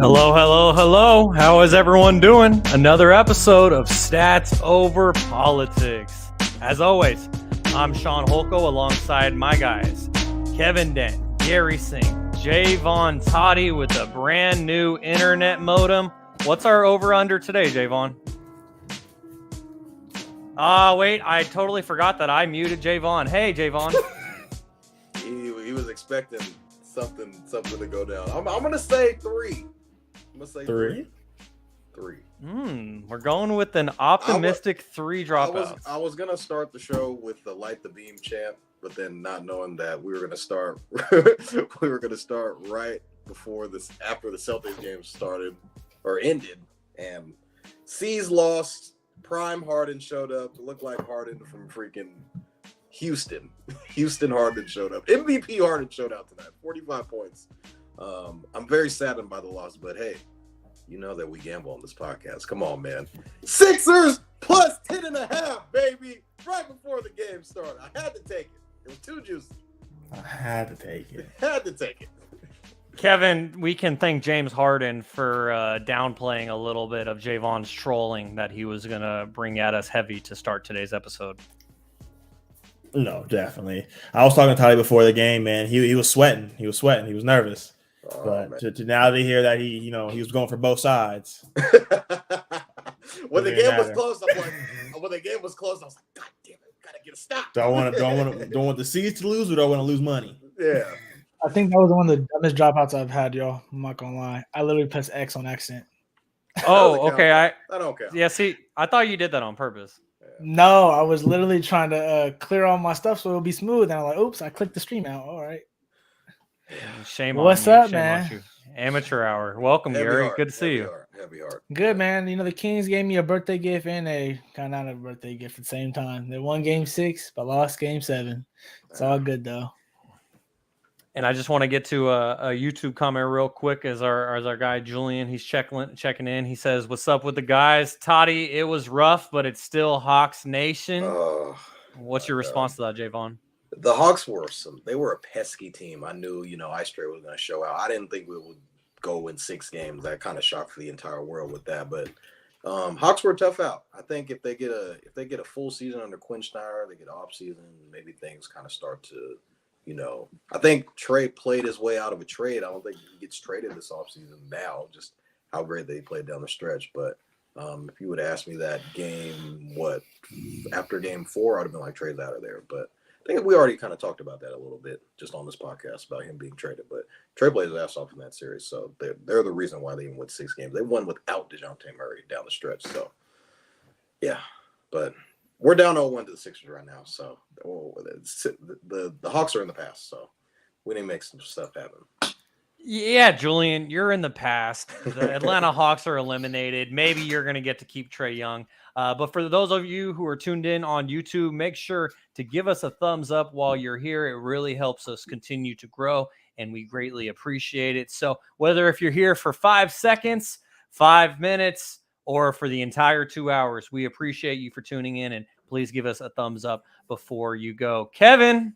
Hello, hello, hello. How is everyone doing? Another episode of Stats Over Politics. As always, I'm Shaun Holko alongside my guys, Kevin Dent, Gary Singh, Jaevon Toddy with a brand new internet modem. What's our over-under today, Jaevon? Wait, I totally forgot that I muted Jaevon. Hey, Jaevon. He was expecting something to go down. I'm gonna say three. I'm gonna say three. We're going with an optimistic three dropouts. I was gonna start the show with the light the beam chant, but then not knowing that we were gonna start right before after the Celtics game started or ended, and C's lost. Prime Harden showed up. It looked like Harden from freaking Houston. Harden showed up. MVP Harden showed out tonight. 45 points. I'm very saddened by the loss, but hey, you know that we gamble on this podcast. Come on, man. Sixers plus 10.5, baby. Right before the game started. I had to take it. It was too juicy. I had to take it. Kevin, we can thank James Harden for downplaying a little bit of Jaevon's trolling that he was going to bring at us heavy to start today's episode. No, definitely. I was talking to Toddy before the game, man. He was sweating. He was nervous. But to now to hear that he was going for both sides. When the game was close, I was like, God damn it, gotta get a stop. Don't want the C's to lose, or do I want to lose money? Yeah. I think that was one of the dumbest dropouts I've had, y'all. I'm not gonna lie. I literally pressed X on accident. Oh, okay. I don't count. Yeah, see, I thought you did that on purpose. No, I was literally trying to clear all my stuff so it'll be smooth. And I'm like, oops, I clicked the stream out. All right. Shame on What's you. up, Shame man? on you. Amateur hour. Welcome, Gary. Good to see you. Heavy heart. Good, man. The Kings gave me a birthday gift and a kind of a birthday gift at the same time. They won Game 6, but lost Game 7. It's all good, though. And I just want to get to a YouTube comment real quick as our guy Julian, he's checking in. He says, "What's up with the guys? Toddy, it was rough, but it's still Hawks Nation." What's your response to that, Jaevon? The Hawks they were a pesky team. I knew, Ice Strait was going to show out. I didn't think we would go in 6 games. That kind of shocked the entire world with that. But Hawks were tough out. I think if they get a full season under Quinn Snyder, they get off season, maybe things kind of start to. I think Trey played his way out of a trade. I don't think he gets traded this offseason now, just how great they played down the stretch. But if you would have asked me that after game 4, I'd have been like, Trey's out of there. But I think we already kind of talked about that a little bit just on this podcast about him being traded. But Trey played his ass off in that series. So they're the reason why they even won 6 games. They won without DeJounte Murray down the stretch. So, yeah. But we're down 0-1 to the Sixers right now, so the Hawks are in the past, so we need to make some stuff happen. Yeah, Julian, you're in the past. The Atlanta Hawks are eliminated. Maybe you're going to get to keep Trae Young. But for those of you who are tuned in on YouTube, make sure to give us a thumbs up while you're here. It really helps us continue to grow, and we greatly appreciate it. So whether if you're here for 5 seconds, 5 minutes, or for the entire 2 hours, we appreciate you for tuning in, and please give us a thumbs up before you go. Kevin,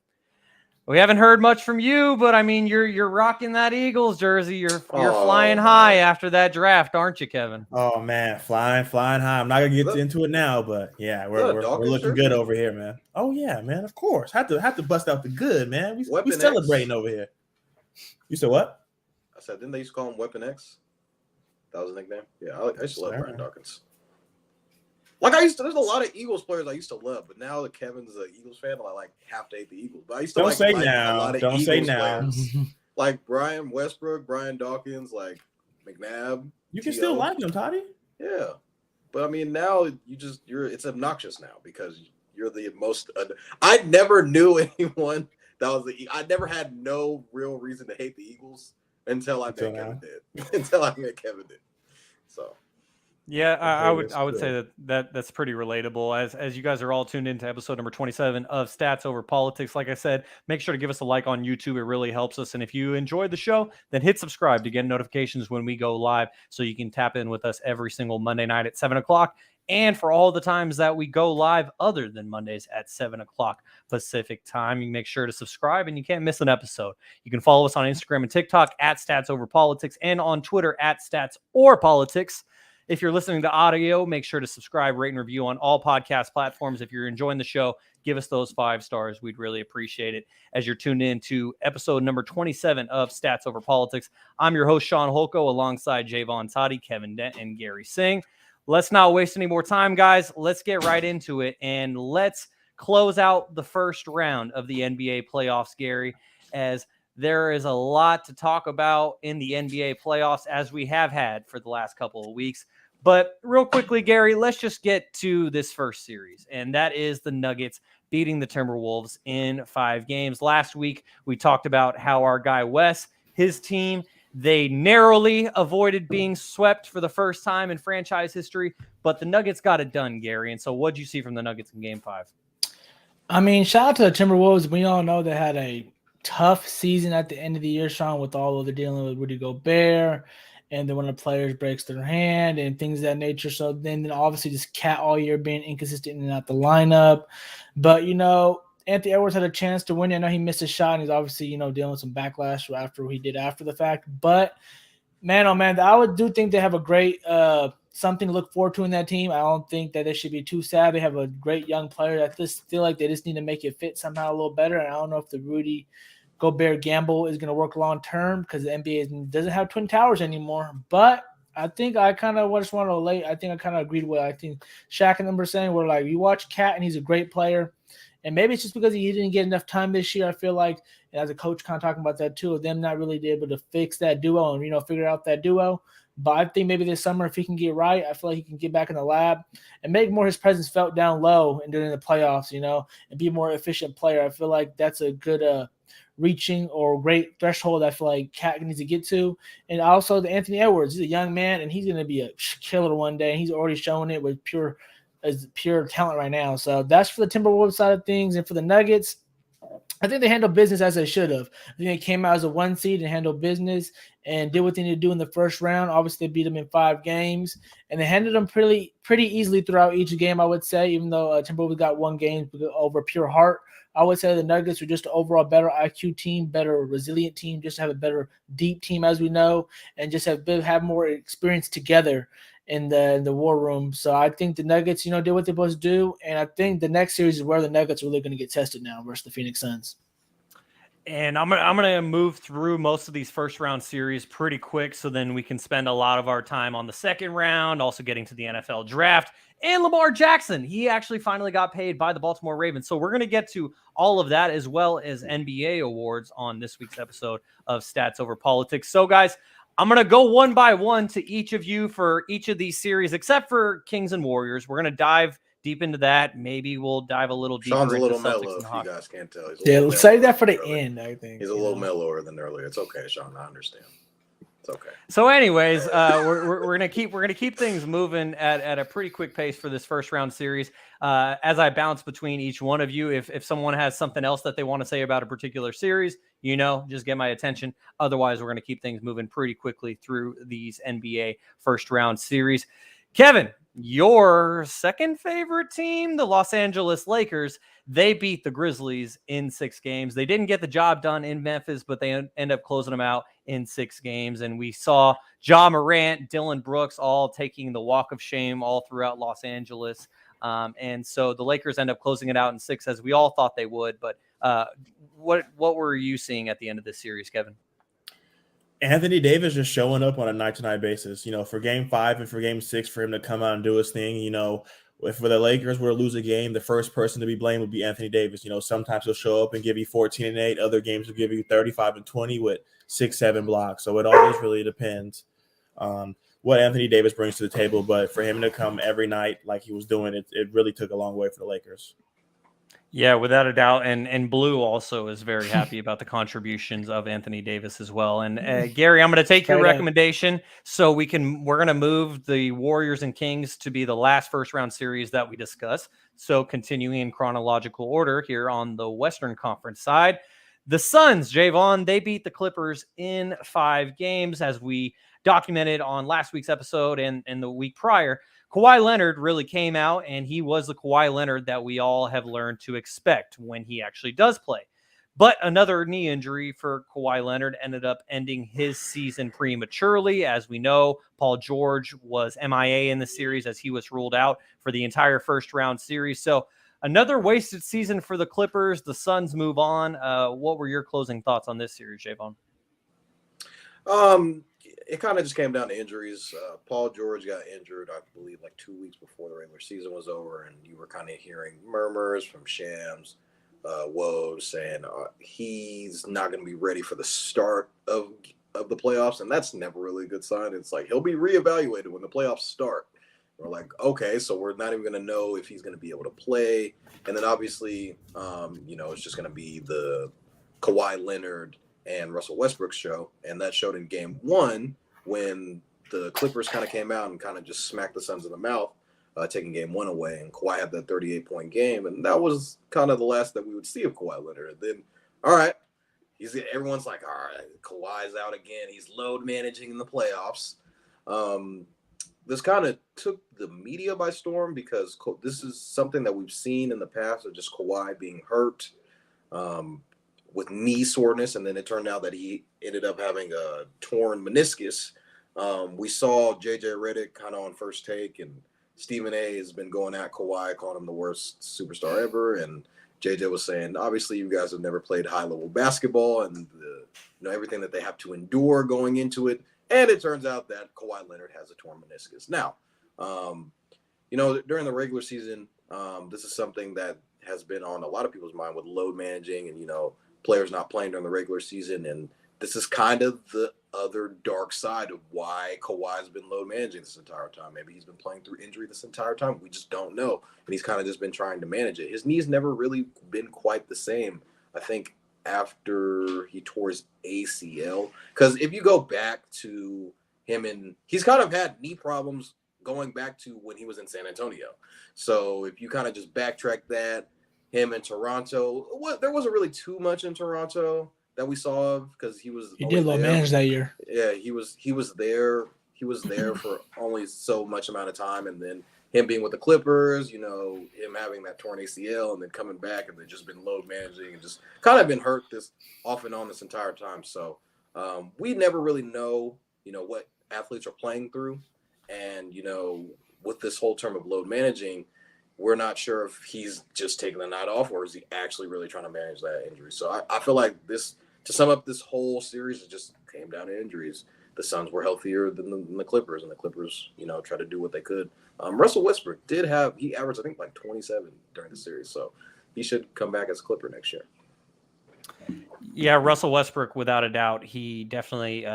we haven't heard much from you, but I mean, you're rocking that Eagles jersey. You're flying high after that draft, aren't you, Kevin? Oh man, flying high. I'm not gonna get into it now, but yeah, we're looking good over here, man. Oh yeah, man, of course. Have to bust out the good, man. We celebrating over here. You said what? I said, didn't they used to call him Weapon X? That was a nickname. Yeah, I used to love Brian Dawkins. There's a lot of Eagles players I used to love, but now that Kevin's an Eagles fan, I have to hate the Eagles. But I used to like a lot of Eagles players. Like Brian Westbrook, Brian Dawkins, like McNabb. You can still like them, Toddy. Yeah, but I mean now it's obnoxious now because you're the most. I never knew anyone that was I never had no real reason to hate the Eagles until I met Kevin did. So. Yeah, I would say that's pretty relatable. As you guys are all tuned into episode number 27 of Stats Over Politics. Like I said, make sure to give us a like on YouTube. It really helps us. And if you enjoyed the show, then hit subscribe to get notifications when we go live, so you can tap in with us every single Monday night at 7 o'clock and for all the times that we go live other than Mondays at 7 o'clock Pacific time. You make sure to subscribe and you can't miss an episode. You can follow us on Instagram and TikTok at StatsOverPolitics and on Twitter at StatsOrPolitics. If you're listening to audio, make sure to subscribe, rate, and review on all podcast platforms. If you're enjoying the show, give us those 5 stars. We'd really appreciate it as you're tuned in to episode number 27 of Stats Over Politics. I'm your host, Shaun Holko, alongside Jaevon, Toddy, Kevin Dent, and Gary Singh. Let's not waste any more time, guys. Let's get right into it, and let's close out the first round of the NBA playoffs, Gary, as there is a lot to talk about in the NBA playoffs, as we have had for the last couple of weeks. But real quickly, Gary, let's just get to this first series, and that is the Nuggets beating the Timberwolves in 5 games. Last week, we talked about how our guy Wes, his team, they narrowly avoided being swept for the first time in franchise history, but the Nuggets got it done, Gary. And so what'd you see from the Nuggets in Game 5? I mean, shout out to the Timberwolves. We all know they had a tough season at the end of the year, Shaun, with all of the dealing with Rudy Gobert, and then when the players breaks their hand and things of that nature. So then obviously just Cat all year being inconsistent in and out the lineup. But, Anthony Edwards had a chance to win. I know he missed a shot, and he's obviously, dealing with some backlash after what he did after the fact. But, man, oh, man, I do think they have a great something to look forward to in that team. I don't think that they should be too sad. They have a great young player. I just feel like they just need to make it fit somehow a little better. And I don't know if the Rudy Gobert gamble is going to work long term because the NBA doesn't have Twin Towers anymore. But I think I kind of just want to relate. I think I kind of agreed with I think Shaq and them were saying, where like you watch Cat and he's a great player. And maybe it's just because he didn't get enough time this year. I feel like, and as a coach, kind of talking about that too, of them not really able to fix that duo and, figure out that duo. But I think maybe this summer, if he can get right, I feel like he can get back in the lab and make more his presence felt down low and during the playoffs, and be a more efficient player. I feel like that's a good reaching or great threshold I feel like Cat needs to get to. And also the Anthony Edwards, he's a young man and he's going to be a killer one day. And he's already shown it with pure talent right now. So that's for the Timberwolves side of things. And for the Nuggets, I think they handled business as they should have. I think they came out as a 1 seed and handled business and did what they needed to do in the first round. Obviously, they beat them in 5 games, and they handled them pretty easily throughout each game, I would say, even though Timberwolves got 1 game over pure heart. I would say the Nuggets are just an overall better IQ team, better resilient team, just have a better deep team, as we know, and just have more experience together in the war room. So I think the Nuggets, did what they're supposed to do. And I think the next series is where the Nuggets are really going to get tested now versus the Phoenix Suns. And I'm gonna move through most of these first round series pretty quick, so then we can spend a lot of our time on the second round, also getting to the NFL draft. And Lamar Jackson, he actually finally got paid by the Baltimore Ravens. So we're going to get to all of that as well as NBA awards on this week's episode of Stats Over Politics. So guys, I'm going to go one by one to each of you for each of these series, except for Kings and Warriors. We're going to dive deep into that. Maybe we'll dive a little deeper. Shaun's a little into mellow, if you guys can't tell. Let's save that for the end, I think. He's a little mellower than earlier. It's okay, Shaun. I understand. It's okay. So anyways, we're gonna keep things moving at a pretty quick pace for this first round series. As I bounce between each one of you, if someone has something else that they want to say about a particular series, just get my attention. Otherwise, we're gonna keep things moving pretty quickly through these NBA first round series. Kevin, your second favorite team, the Los Angeles Lakers, they beat the Grizzlies in 6 games. They didn't get the job done in Memphis, but they end up closing them out in 6 games. And we saw Ja Morant, Dylan Brooks all taking the walk of shame all throughout Los Angeles. And so the Lakers end up closing it out in 6, as we all thought they would. But what were you seeing at the end of this series, Kevin? Anthony Davis just showing up on a night-to-night basis, for Game 5 and for Game 6 for him to come out and do his thing. If for the Lakers were to lose a game, the first person to be blamed would be Anthony Davis. Sometimes he'll show up and give you 14 and 8. Other games will give you 35 and 20 with 6-7 blocks. So it always really depends on what Anthony Davis brings to the table. But for him to come every night like he was doing, it really took a long way for the Lakers. Yeah, without a doubt. And Blue also is very happy about the contributions of Anthony Davis as well. And Gary, I'm going to take your recommendation. So we're going to move the Warriors and Kings to be the last first round series that we discuss. So continuing in chronological order here on the Western Conference side, the Suns, Jaevon, they beat the Clippers in 5 games, as we documented on last week's episode and the week prior, Kawhi Leonard really came out, and he was the Kawhi Leonard that we all have learned to expect when he actually does play. But another knee injury for Kawhi Leonard ended up ending his season prematurely. As we know, Paul George was MIA in the series as he was ruled out for the entire first-round series. So another wasted season for the Clippers. The Suns move on. What were your closing thoughts on this series, Jaevon? It kind of just came down to injuries. Paul George got injured, I believe, like 2 weeks before the regular season was over, and you were kind of hearing murmurs from Shams, Woj saying he's not going to be ready for the start of the playoffs, and that's never really a good sign. It's like he'll be reevaluated when the playoffs start. We're like, okay, so we're not even going to know if he's going to be able to play, and then obviously, it's just going to be the Kawhi Leonard and Russell Westbrook show, and that showed in game 1 when the Clippers kind of came out and kind of just smacked the Suns in the mouth, taking game 1 away, and Kawhi had that 38-point game, and that was kind of the last that we would see of Kawhi Leonard. And then, all right, everyone's like, all right, Kawhi's out again. He's load managing in the playoffs. This kind of took the media by storm because this is something that we've seen in the past of just Kawhi being hurt, with knee soreness, and then it turned out that he ended up having a torn meniscus. We saw JJ Redick kind of on First Take, and Stephen A has been going at Kawhi, calling him the worst superstar ever, and JJ was saying, obviously you guys have never played high-level basketball and everything that they have to endure going into it, and it turns out that Kawhi Leonard has a torn meniscus. Now, during the regular season, this is something that has been on a lot of people's mind with load managing and, players not playing during the regular season, and this is kind of the other dark side of why Kawhi's been load managing this entire time. Maybe he's been playing through injury this entire time. We just don't know, and he's kind of just been trying to manage it. His knee's never really been quite the same, I think, after he tore his ACL, because if you go back to him, and he's kind of had knee problems going back to when he was in San Antonio. So if you kind of just backtrack that, him in Toronto, there wasn't really too much in Toronto that we saw of because he did low manage that year. Yeah, he was there. He was there for only so much amount of time, and then him being with the Clippers, him having that torn ACL and then coming back and then just been load managing and just kind of been hurt this off and on this entire time. So we never really know, what athletes are playing through, and with this whole term of load managing, we're not sure if he's just taking the night off or is he actually really trying to manage that injury. So I feel like this, to sum up this whole series, it just came down to injuries. The Suns were healthier than the Clippers, and the Clippers, tried to do what they could. Russell Westbrook he averaged, I think, like 27 during the series. So he should come back as a Clipper next year. Yeah, Russell Westbrook, without a doubt, he definitely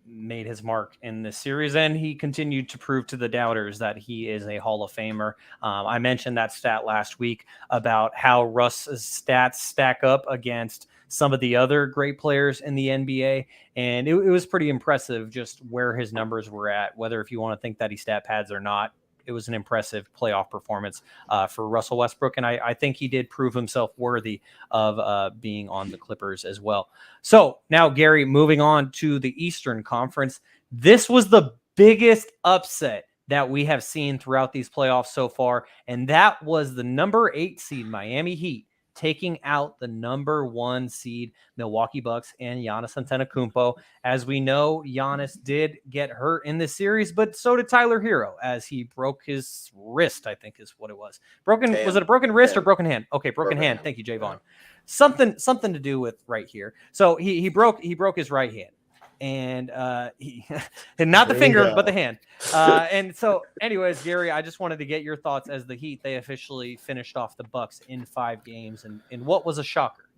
made his mark in this series, and he continued to prove to the doubters that he is a Hall of Famer. I mentioned that stat last week about how Russ's stats stack up against some of the other great players in the NBA, and it was pretty impressive just where his numbers were at, whether if you want to think that he stat pads or not. It was an impressive playoff performance for Russell Westbrook, and I think he did prove himself worthy of being on the Clippers as well. So now, Gary, moving on to the Eastern Conference, this was the biggest upset that we have seen throughout these playoffs so far, and that was the number 8 seed Miami Heat taking out the number 1 seed Milwaukee Bucks and Giannis Antetokounmpo. As we know, Giannis did get hurt in this series, but so did Tyler Hero as he broke his wrist, I think is what it was. Was it a broken wrist or broken hand? Okay, broken hand. Thank you, Jaevon. Yeah. Something to do with right here. So he broke his right hand. And and not the finger, but the hand. And so, anyways, Gary, I just wanted to get your thoughts as the Heat, they officially finished off the Bucks in 5 games, and what was a shocker?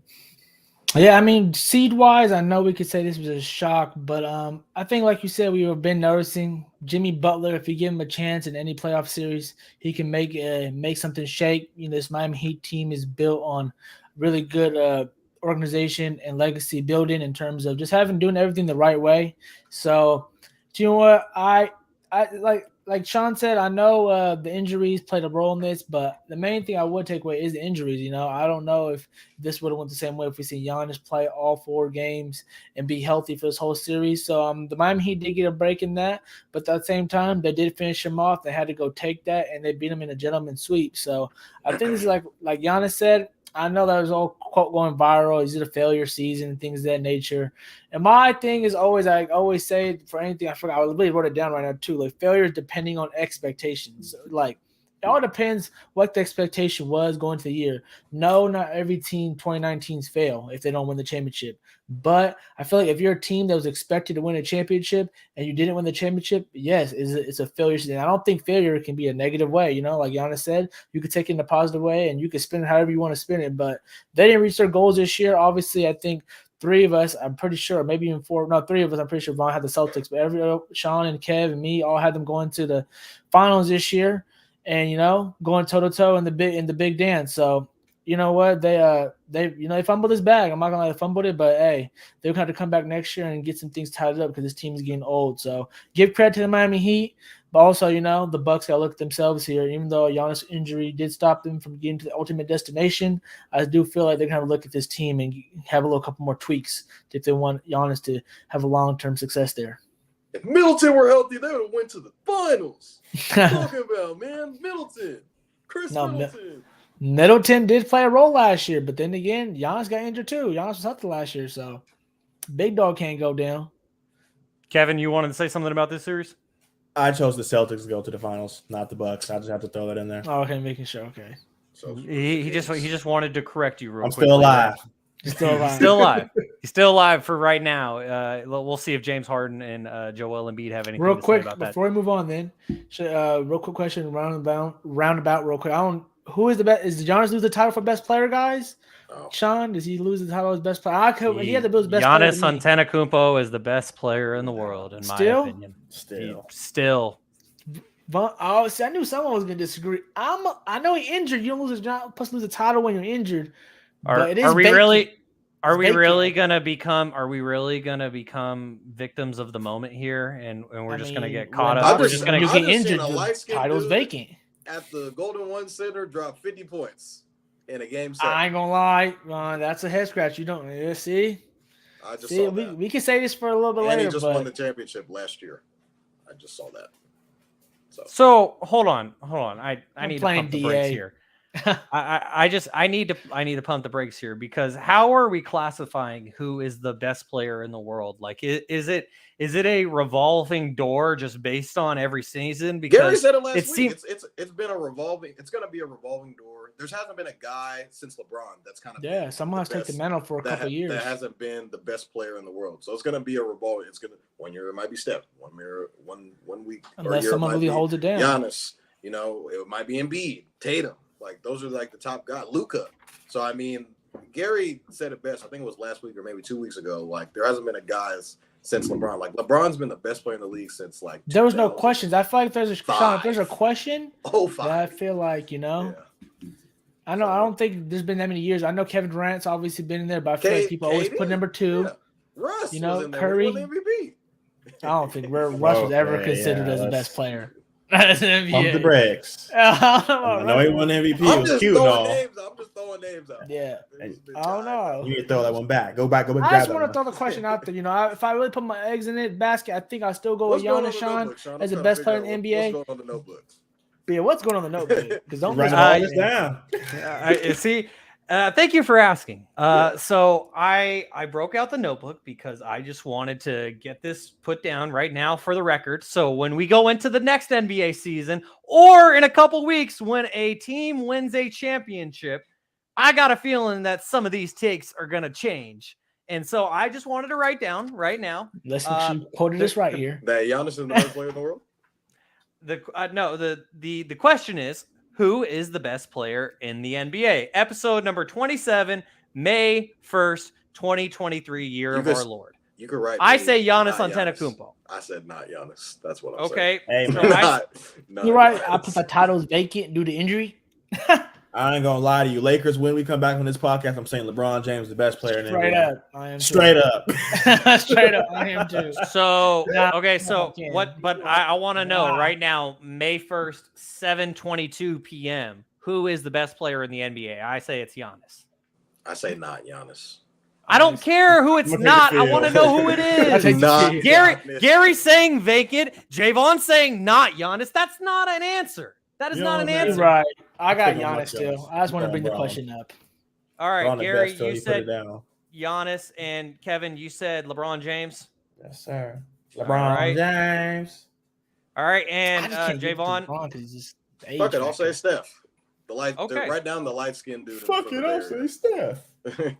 Yeah, I mean, seed-wise, I know we could say this was a shock, but I think, like you said, we've been noticing Jimmy Butler, if you give him a chance in any playoff series, he can make something shake. This Miami Heat team is built on really good organization and legacy building in terms of just doing everything the right way. So, do you know what? I like Shaun said, I know the injuries played a role in this, but the main thing I would take away is the injuries. You know, I don't know if this would have went the same way if we see Giannis play all 4 games and be healthy for this whole series. So the Miami Heat did get a break in that, but at the same time, they did finish him off. They had to go take that, and they beat him in a gentleman's sweep. So I think this is like Giannis said. I know that was all quote going viral. Is it a failure season and things of that nature? And my thing is always, I always say for anything, I forgot, I really wrote it down right now too. Like failure is depending on expectations. Like it all depends what the expectation was going to the year. No, not every team 2019's fail if they don't win the championship. But I feel like if you're a team that was expected to win a championship and you didn't win the championship, yes, it's a failure season. I don't think failure can be a negative way. You know, like Giannis said, you could take it in a positive way and you can spin it however you want to spin it. But they didn't reach their goals this year. Obviously, I think 3 of us, I'm pretty sure, maybe even 4, no, 3 of us, I'm pretty sure Vaughn had the Celtics, but Shaun and Kev and me all had them going to the finals this year. And you know, going toe to toe in the big dance. So you know what, they fumbled this bag. I'm not gonna lie, they fumbled it, but hey, they're gonna have to come back next year and get some things tied up because this team is getting old. So give credit to the Miami Heat, but also you know the Bucks gotta look at themselves here. Even though Giannis' injury did stop them from getting to the ultimate destination, I do feel like they're gonna have to look at this team and have a little couple more tweaks if they want Giannis to have a long-term success there. If Middleton were healthy, they would have went to the finals. What are you talking about, man? Middleton. Middleton. Middleton did play a role last year, but then again, Giannis got injured too. Giannis was healthy last year, so big dog can't go down. Kevin, you wanted to say something about this series? I chose the Celtics to go to the finals, not the Bucks. I just have to throw that in there. Oh, okay, making sure. Okay. So he just wanted to correct you real quick. I'm still alive. He's still alive. Still alive. He's still alive for right now. We'll see if James Harden and Joel Embiid have anything real to quick say about that. Before we move on, then, real quick question, roundabout, real quick. Who is the best? Is Giannis lose the title for best player, guys? Oh. Shaun, does he lose the title as best player? He had to lose best player. Giannis Antetokounmpo is the best player in the world, in my opinion. Still. Oh, see, I knew someone was going to disagree. I know he injured. You don't lose lose the title when you're injured. Are we really gonna become victims of the moment here, and we're just gonna get caught up? We're just gonna get injured. The title's vacant. At the Golden One Center, dropped 50 points in a game 7. I ain't gonna lie, that's a head scratch. You don't see. I just saw that. We can say this for a little bit and later. He just won the championship last year. I just saw that. So hold on. I need to pump the brakes here. I need to pump the brakes here, because how are we classifying who is the best player in the world? Like, is it a revolving door just based on every season? Because Garry said it last week. It's been a revolving. It's going to be a revolving door. There hasn't been a guy since LeBron that's kind of someone has to take the mantle for a couple years. That hasn't been the best player in the world. So it's going to be a revolving. It's going to 1 year it might be Steph, 1 week, unless someone really holds it down. Giannis, it might be Embiid, Tatum. Like, those are like the top guys. Luka. So I mean, Garry said it best. I think it was last week or maybe 2 weeks ago. Like, there hasn't been a guy since LeBron. Like, LeBron's been the best player in the league since like. There was no questions. I feel like if there's a question, I feel like Yeah. I know. I don't think there's been that many years. I know Kevin Durant's obviously been in there, but I feel like people always put number 2. Yeah. Russ, was in there. Curry. Won MVP. I don't think Russ was ever considered as the best player. Pump the brakes. I know he won MVP. It was cute and all. I'm just throwing names out. Yeah. I don't know. You need to throw that one back. Go back. I just want to throw the question out there. If I really put my eggs in it basket, I think I'll still go with Giannis, Shaun, as the best player in the NBA. What's going on the notebook? Yeah, what's going on the notebook? Because don't write all this down. See. Thank you for asking. So I broke out the notebook because I just wanted to get this put down right now for the record. So when we go into the next NBA season, or in a couple weeks when a team wins a championship, I got a feeling that some of these takes are going to change. And so I just wanted to write down right now. Listen, she quoted this right here. That Giannis is the best player in the world? The question is, who is the best player in the NBA? Episode number 27, May 1st, 2023, year of our Lord. You could write. I say Giannis Antetokounmpo. I said not Giannis. That's what I'm saying. Hey, so you're right. I put the titles vacant due to injury. I ain't gonna lie to you. Lakers, when we come back on this podcast, I'm saying LeBron James is the best player in the NBA. Straight up, I am. Straight up, straight up, I am too. So okay, so what? But I want to know right now, May 1st, 7:22 p.m. Who is the best player in the NBA? I say it's Giannis. I say not Giannis. I don't care who it's not. I want to know who it is. Gary saying vacant. Jaevon saying not Giannis. That's not an answer. That is not an answer. Right. I got Giannis still. I just want to bring the question up. All right, Gary, you said Giannis, and Kevin, you said LeBron James. Yes, sir. LeBron James. All right, and Jaevon. Fuck it, I'll say Steph. Right down the light skinned dude. Fuck it, I'll say Steph. Get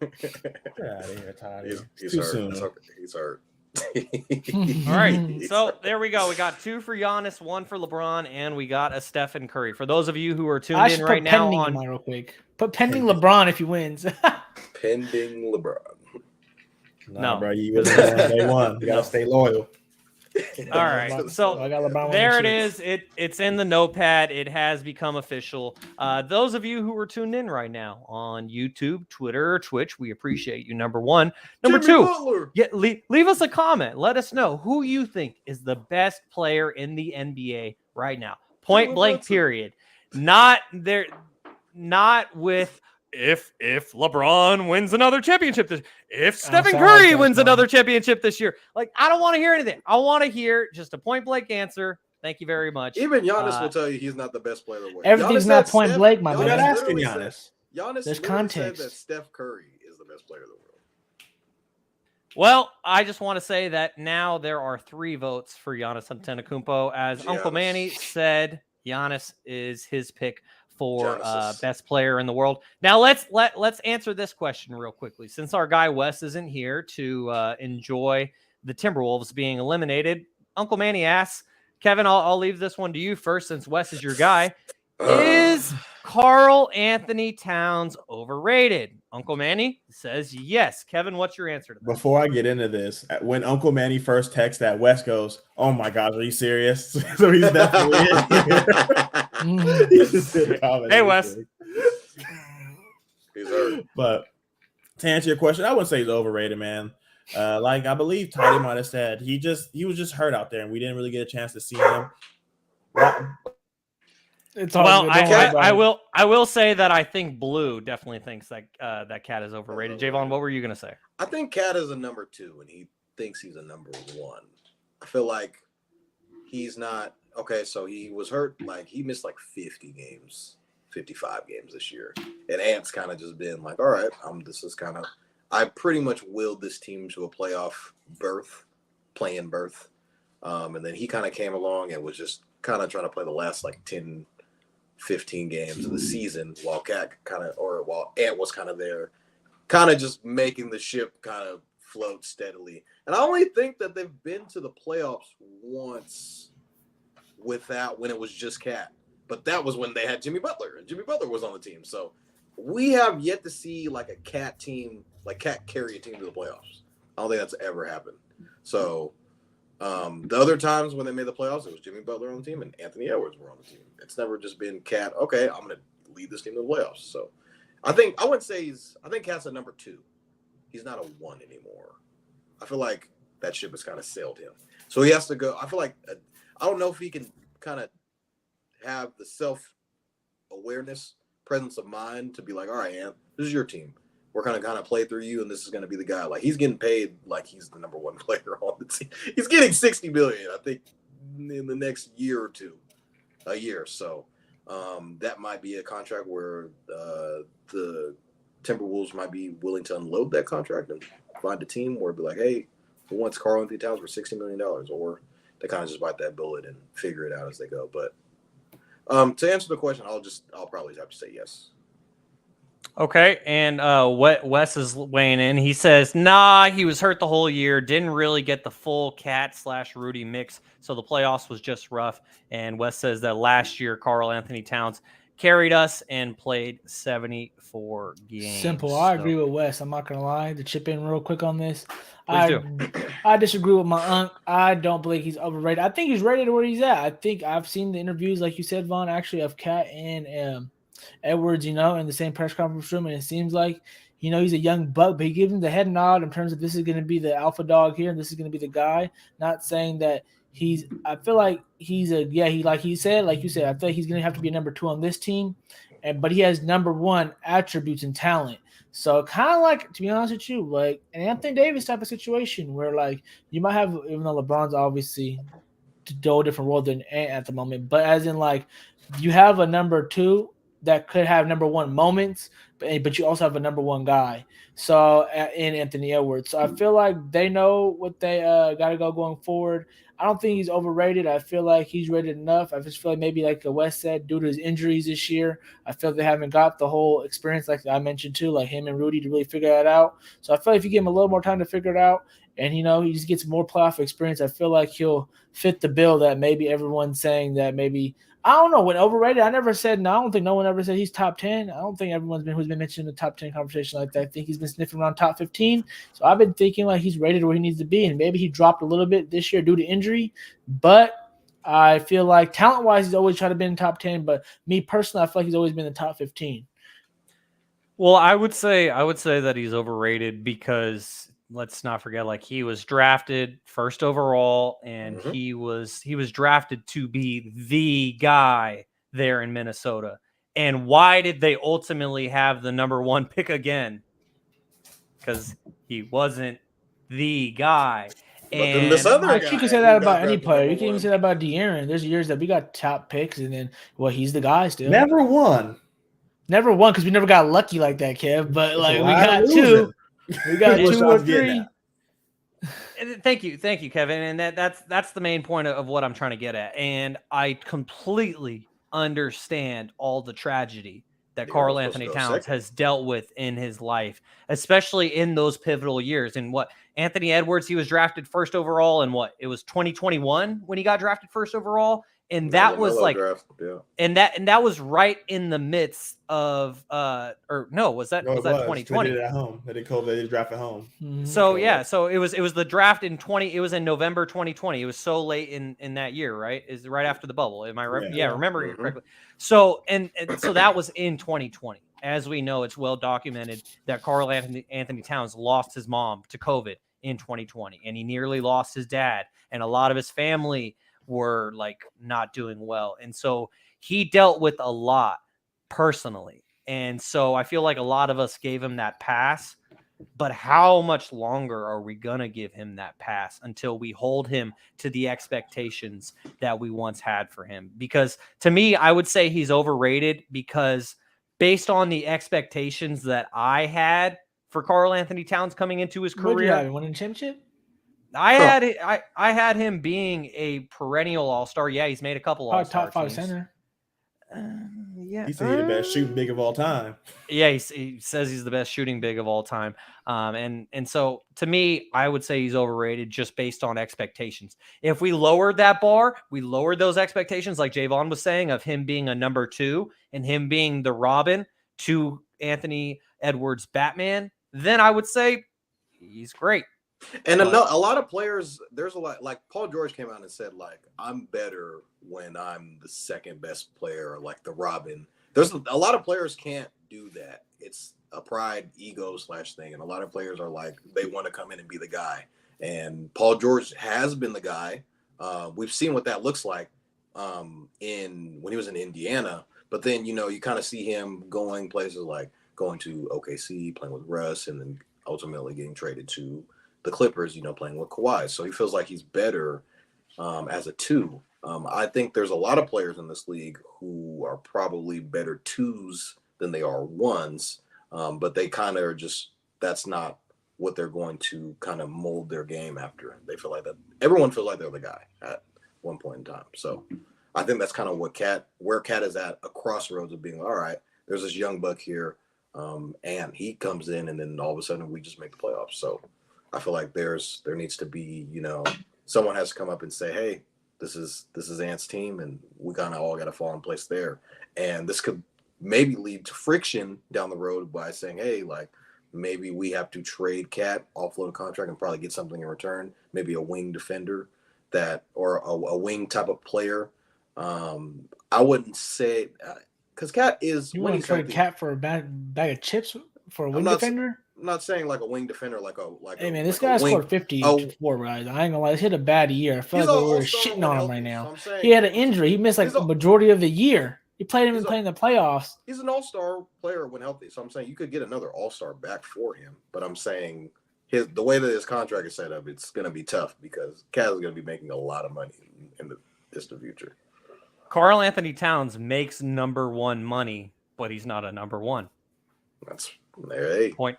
out of here, Toddy. He's hurt. He's hurt. All right, so there we go. We got 2 for Giannis, 1 for LeBron, and we got a Stephen Curry. For those of you who are tuned in right now, real quick, put pending LeBron if he wins. Pending LeBron. No, bro, you was day one. You gotta stay loyal. All right, so there it is. It's in the notepad. It has become official. Those of you who are tuned in right now on YouTube, Twitter, or Twitch, we appreciate you. Number 1. Number Jimmy 2, leave us a comment. Let us know who you think is the best player in the NBA right now. Point blank, period. Not with if LeBron wins another championship if Stephen Curry wins another championship this year. Like, I don't want to hear anything. I want to hear just a point blank answer. Thank you very much. Even Giannis will tell you he's not the best player in the world. Everything's not point blank, my man. You're not asking Giannis. There's context. Said that Steph Curry is the best player in the world. Well, I just want to say that now there are 3 votes for Giannis Antetokounmpo. As Uncle Manny said, Giannis is his pick for best player in the world. Now let's answer this question real quickly. Since our guy Wes isn't here to enjoy the Timberwolves being eliminated, Uncle Manny asks, Kevin, I'll leave this one to you first since Wes is your guy. Is Karl Anthony-Towns overrated? Uncle Manny says yes. Kevin, what's your answer to that? Before I get into this, when Uncle Manny first texts that, Wes goes, "Oh my gosh, are you serious?" So he's definitely in. Hey, Wes. He's hurt. But to answer your question, I wouldn't say he's overrated, man. Like I believe Toddy might have said, he was just hurt out there, and we didn't really get a chance to see him. I will say that I think Blue definitely thinks that that Cat is overrated. Jaevon, what were you gonna say? I think Cat is a number 2, and he thinks he's a number 1. I feel like he's not okay. So he was hurt, like he missed like 50 games, 55 games this year, and Ant's kind of just been like, all right, I pretty much willed this team to a playoff play-in berth, and then he kind of came along and was just kind of trying to play the last like 10. 15 games of the season while Ant was kind of there, kind of just making the ship kind of float steadily. And I only think that they've been to the playoffs once when it was just Cat. But that was when they had Jimmy Butler, and Jimmy Butler was on the team. So we have yet to see like a Cat team, like Cat carry a team to the playoffs. I don't think that's ever happened. So the other times when they made the playoffs, it was Jimmy Butler on the team and Anthony Edwards were on the team. It's never just been Cat. Okay, I'm going to lead this team to the playoffs. So I think Cat's a number 2. He's not a 1 anymore. I feel like that ship has kind of sailed him. So he has to go. I feel like I don't know if he can kind of have the self-awareness, presence of mind to be like, all right, Ant, this is your team. We're going to kind of play through you, and this is going to be the guy. Like, he's getting paid like he's the number 1 player on the team. He's getting $60 million, I think, in the next year or two. A year. So that might be a contract where the Timberwolves might be willing to unload that contract and find a team where it'd be like, hey, who wants Karl Anthony-Towns for $60 million? Or they kind of just bite that bullet and figure it out as they go. But to answer the question, I'll probably have to say yes. Okay, and Wes is weighing in. He says, nah, he was hurt the whole year, didn't really get the full Cat/Rudy mix, so the playoffs was just rough. And Wes says that last year, Karl Anthony-Towns carried us and played 74 games. Simple. I agree with Wes. I'm not going to lie. To chip in real quick on this, I disagree with my uncle. I don't believe he's overrated. I think he's rated where he's at. I think I've seen the interviews, like you said, Vaughn, actually, of Cat and Edwards, in the same press conference room, and it seems like, he's a young buck, but he gives him the head nod in terms of this is going to be the alpha dog here, and this is going to be the guy. Not saying that I feel like he's like you said, I feel like he's going to have to be a number 2 on this team, but he has number 1 attributes and talent. So kind of like, to be honest with you, like an Anthony Davis type of situation where like you might have, even though LeBron's obviously to a different world than Ant at the moment, but as in like you have a number 2 that could have number 1 moments, but you also have a number 1 guy. So in Anthony Edwards, so I feel like they know what they got to go going forward. I don't think he's overrated. I feel like he's rated enough. I just feel like maybe like Wes said, due to his injuries this year, I feel like they haven't got the whole experience like I mentioned too, like him and Rudy to really figure that out. So I feel like if you give him a little more time to figure it out, and he just gets more playoff experience, I feel like he'll fit the bill that maybe everyone's saying that maybe. I don't know. When overrated, I never said no. I don't think no one ever said he's top 10. I don't think who's been mentioned in the top 10 conversation like that. I think he's been sniffing around top 15. So I've been thinking like he's rated where he needs to be, and maybe he dropped a little bit this year due to injury. But I feel like talent-wise, he's always tried to be in the top 10. But me personally, I feel like he's always been in the top 15. Well, I would say that he's overrated because let's not forget, like he was drafted first overall, and he was drafted to be the guy there in Minnesota. And why did they ultimately have the number 1 pick again? Because he wasn't the guy. And this other guy, you can say that about any player. You can even say that about De'Aaron. There's years that we got top picks, and then he's the guy still. Never won because we never got lucky like that, Kev. But like we got 2. We got 2 or 3. Thank you, Kevin. And that's the main point of what I'm trying to get at. And I completely understand all the tragedy that Karl Anthony-Towns has dealt with in his life, especially in those pivotal years. And Anthony Edwards, he was drafted first overall in it was 2021 when he got drafted first overall. And that was like, and that was right in the midst of, was that 2020? They did it at home. They did draft at home. Mm-hmm. So so it was the draft in it was in November 2020. It was so late in that year, right? Is right after the bubble. Am I right? Yeah, remember it correctly. So and so that was in 2020. As we know, it's well documented that Karl Anthony-Towns lost his mom to COVID in 2020, and he nearly lost his dad, and a lot of his family were like not doing well. And so he dealt with a lot personally. And so I feel like a lot of us gave him that pass, but how much longer are we going to give him that pass until we hold him to the expectations that we once had for him? Because to me, I would say he's overrated because based on the expectations that I had for Karl Anthony-Towns coming into his career. What did you have? Winning a championship? I had him being a perennial all-star. Yeah, he's made a couple all-star top 5 teams. center. Yeah, he said he's the best shooting big of all time. Yeah, he says he's the best shooting big of all time. And so to me, I would say he's overrated just based on expectations. If we lowered that bar, we lowered those expectations, like Jaevon was saying, of him being a number 2 and him being the Robin to Anthony Edwards Batman, then I would say he's great. And a lot of players, there's a lot, like Paul George came out and said, like, I'm better when I'm the second best player, like the Robin. There's a lot of players can't do that. It's a pride, ego / thing. And a lot of players are like, they want to come in and be the guy. And Paul George has been the guy. We've seen what that looks like when he was in Indiana. But then, you kind of see him going places like going to OKC, playing with Russ, and then ultimately getting traded to the Clippers, playing with Kawhi. So he feels like he's better as a 2. I think there's a lot of players in this league who are probably better 2s than they are 1s, but they kind of are just, that's not what they're going to kind of mold their game after. They feel like that. Everyone feels like they're the guy at one point in time. So I think that's kind of where Cat is at a crossroads of being, all right, there's this young buck here, and he comes in, and then all of a sudden we just make the playoffs. So I feel like there needs to be, someone has to come up and say, hey, this is Ant's team, and we kind of all got to fall in place there. And this could maybe lead to friction down the road by saying, hey, like maybe we have to trade Cat, offload a contract, and probably get something in return. Maybe a wing defender or a wing type of player. I wouldn't say Because Cat is. You want to trade Cat for a bag of chips for a wing defender? I'm not saying like a wing defender, Hey man, this guy scored 54, right? I ain't gonna lie, he's hit a bad year. I feel like we're shitting on him right now. So he had an injury. He missed like the majority of the year. He played him in the playoffs. He's an all-star player when healthy. So I'm saying you could get another all-star back for him. But I'm saying the way that his contract is set up, it's going to be tough because Cat is going to be making a lot of money in the distant future. Karl Anthony-Towns makes number one money, but he's not a number one. That's there. Point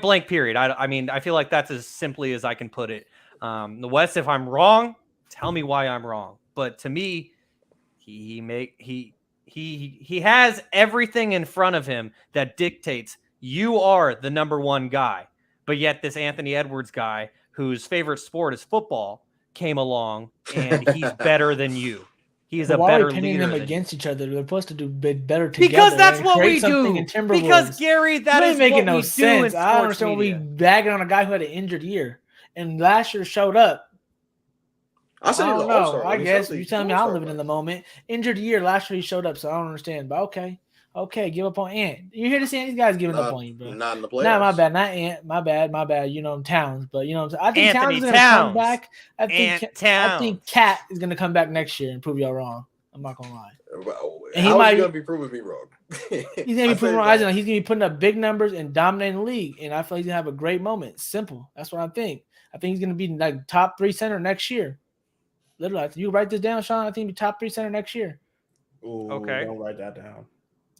blank period. I mean, I feel like that's as simply as I can put it. The West, if I'm wrong, tell me why I'm wrong. But to me, he has everything in front of him that dictates you are the number one guy. But yet this Anthony Edwards guy, whose favorite sport is football, came along and he's better than you. He's a better leader. Why are we pitting them against each other? They're supposed to do better together. Because that's what we do. Because Gary, that is making no sense. I don't understand why we bagging on a guy who had an injured year and last year showed up. I don't know. I guess you're telling me I'm living in the moment. Injured year last year he showed up, so I don't understand. But okay, give up on Ant. You hear to see these guys giving up on you, bro? Not in the playoffs. Nah, my bad, not Ant. My bad. You know Towns, but you know I think Towns is gonna come back. I think Cat is gonna come back next year and prove y'all wrong. I'm not gonna lie. And he might gonna be proving me wrong. He's gonna be proving wrong. He's gonna be putting up big numbers and dominating the league, and I feel he's gonna have a great moment. Simple. That's what I think. I think he's gonna be like top 3 center next year. Literally, you write this down, Shaun. I think he'll be top 3 center next year. Ooh, okay, don't write that down.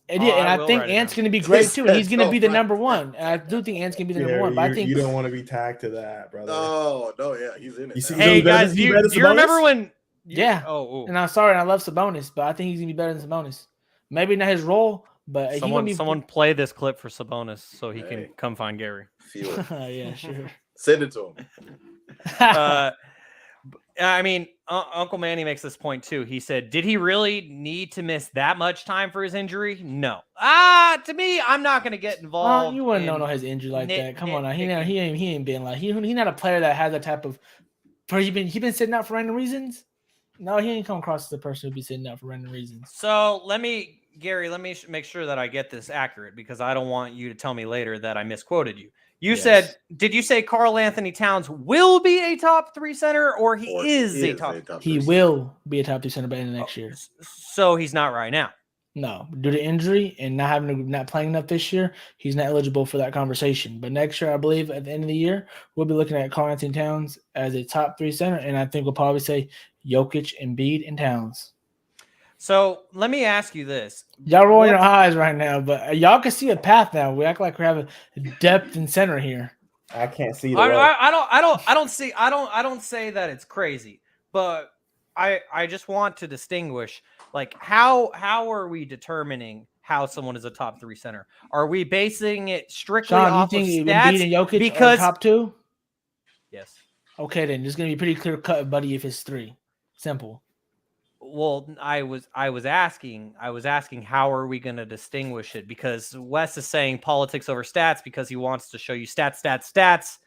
And I think Ant's going to be great too. And he's going to be the number one. And I do think Ant's going to be the number one. But I think you don't want to be tagged to that, brother. No, yeah, he's in it. Hey guys, do you remember when? Yeah. Oh. And I'm sorry, I love Sabonis, but I think he's going to be better than Sabonis. Maybe not his role, but someone play this clip for Sabonis so he can come find Gary. Feel it. Yeah, sure. Send it to him. I mean, Uncle Manny makes this point too. He said, did he really need to miss that much time for his injury? No. To me, I'm not going to get involved. You wouldn't know his injury like that. Come on now. He ain't been like, he's not a player that has that type of, he been sitting out for random reasons. No, he ain't come across as the person who'd be sitting out for random reasons. So Gary, let me make sure that I get this accurate because I don't want you to tell me later that I misquoted you. You said, did you say Karl Anthony-Towns will be a top 3 center or he is a top 3? He will be a top 3 center by the end of next year. So he's not right now. No, due to injury and not playing enough this year, he's not eligible for that conversation. But next year, I believe at the end of the year, we'll be looking at Karl Anthony-Towns as a top 3 center. And I think we'll probably say Jokic, Embiid, and Towns. So let me ask you this. Y'all rolling your eyes right now, but y'all can see a path now. We act like we're having depth in center here. I can't see. I don't say that it's crazy, but I just want to distinguish like how are we determining how someone is a top 3 center? Are we basing it strictly Shaun, off you of think stats? Embiid and Jokic because top 2? Yes. Okay, then it's gonna be pretty clear cut, buddy. If it's 3, simple. Well, I was asking how are we going to distinguish it? Because Wes is saying politics over stats because he wants to show you stats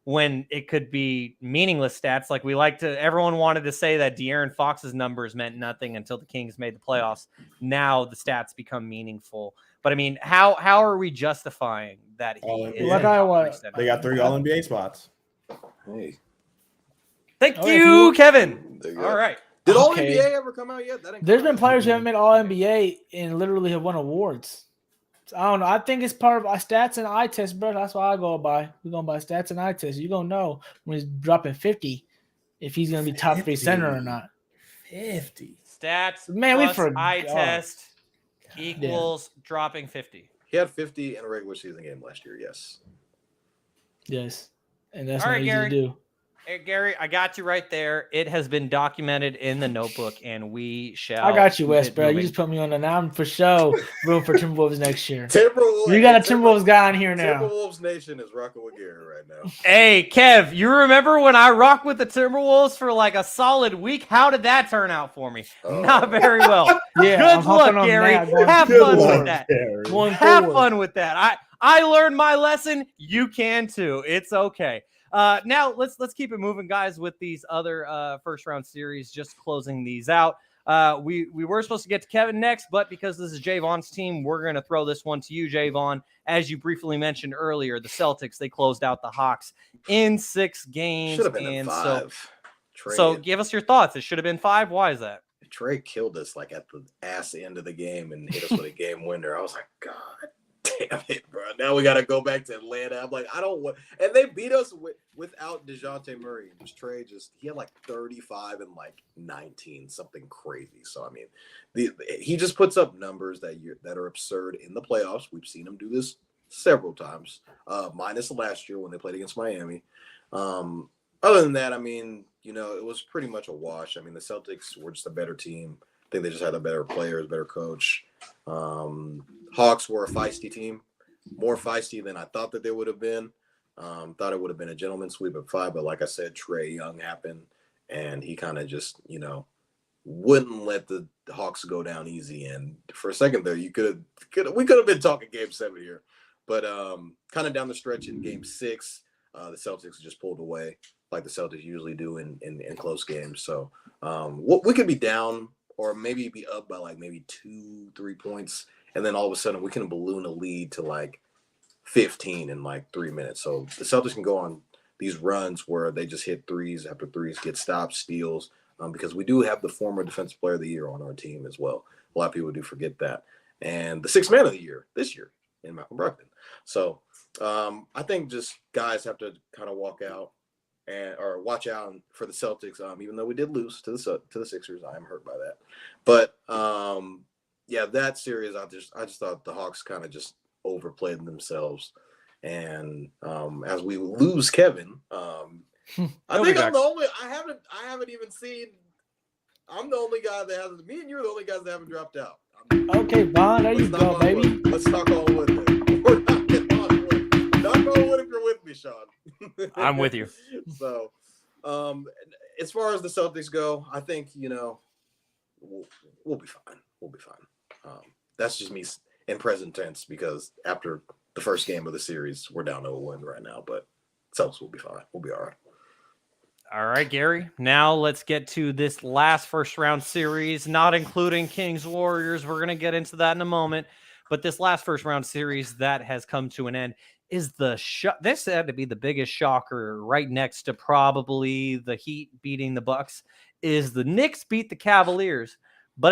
when it could be meaningless stats. Like everyone wanted to say that De'Aaron Fox's numbers meant nothing until the Kings made the playoffs. Now the stats become meaningful. But I mean, how are we justifying that he is? They got 3 All-NBA spots. Hey. Thank you, Kevin. All right. Did All-NBA ever come out yet? There's been players who haven't made All-NBA and literally have won awards. So I don't know. I think it's part of our stats and eye test, bro. That's why I go by. We're going by stats and eye test. You're going to know when he's dropping 50 if he's going to be top 3 center or not. 50. Stats man, plus eye test equals dropping 50. He had 50 in a regular season game last year, yes. Yes. And that's not easy to do. Hey, Gary, I got you right there. It has been documented in the notebook, and we shall. I got you, Wes, bro. You just put me on the now. I'm for sure room for Timberwolves next year. Timberwolves. You got a Timberwolves guy on here now. Timberwolves Nation is rocking with Gary right now. Hey, Kev, you remember when I rocked with the Timberwolves for like a solid week? How did that turn out for me? Not very well. Yeah, good luck, Gary. Have fun with that. Have fun with that. I learned my lesson. You can too. It's okay. Now let's keep it moving, guys, with these other first round series, just closing these out. We were supposed to get to Kevin next, but because this is Jaevon's team, we're going to throw this one to you, Jaevon. As you briefly mentioned earlier, the Celtics, they closed out the Hawks in 6 games. Should have been in 5. So give us your thoughts. It should have been 5. Why is that? Trey killed us like at the ass end of the game and hit us with a game winner. I was like, God damn it, bro. Now we got to go back to Atlanta. I'm like, I don't want – and they beat us without DeJounte Murray. Trey he had like 35 and like 19, something crazy. So, I mean, he just puts up numbers that are absurd in the playoffs. We've seen him do this several times, minus last year when they played against Miami. Other than that, I mean, it was pretty much a wash. I mean, the Celtics were just a better team. I think they just had a better players, better coach. Hawks were a feisty team, more feisty than I thought that they would have been. Thought it would have been a gentleman's sweep at 5, but like I said, Trey Young happened, and he kind of just, wouldn't let the Hawks go down easy. And for a second there, we could have been talking Game 7 here, but kind of down the stretch in Game 6, the Celtics just pulled away like the Celtics usually do in close games. So we could be down or maybe be up by like maybe 2-3 points, and then all of a sudden we can balloon a lead to like 15 in like 3 minutes. So the Celtics can go on these runs where they just hit threes after threes, get stops, steals, because we do have the former Defensive Player of the Year on our team as well. A lot of people do forget that. And the 6th Man of the Year this year in Malcolm Brogdon. So I think just guys have to kind of walk out or watch out for the Celtics. Even though we did lose to the Sixers, I am hurt by that. But yeah, that series, I just thought the Hawks kind of just overplayed themselves. And as we lose Kevin, I think I'm the only. I haven't even seen. I'm the only guy that hasn't. Me and you are the only guys that haven't dropped out. Okay, Vaughn, there you go, baby. Let's talk all with it. We're not getting on wood. Knock on wood if you're with me, Shaun. I'm with you. So, as far as the Celtics go, I think we'll be fine. We'll be fine. That's just me in present tense because after the first game of the series, we're down 0-1 right now. But Celtics will be fine. We'll be all right. All right, Gary. Now let's get to this last first round series, not including Kings Warriors. We're going to get into that in a moment. But this last first round series that has come to an end is this had to be the biggest shocker right next to probably the Heat beating the Bucks is the Knicks beat the Cavaliers. But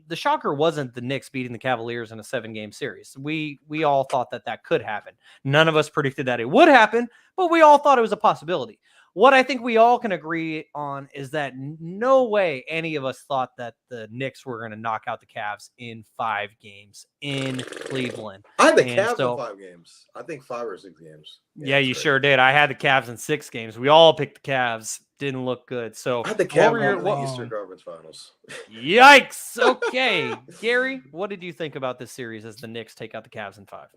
the shocker wasn't the Knicks beating the Cavaliers in a 7-game series. We all thought that could happen. None of us predicted that it would happen, but we all thought it was a possibility. What I think we all can agree on is that no way any of us thought that the Knicks were going to knock out the Cavs in 5 games in Cleveland. I had the Cavs in 5 games. I think 5 or 6 games. Yeah, you sure did. I had the Cavs in 6 games. We all picked the Cavs. Didn't look good. So I had the Cavs in the Eastern Conference Finals. Yikes. Okay. Gary, what did you think about this series as the Knicks take out the Cavs in 5?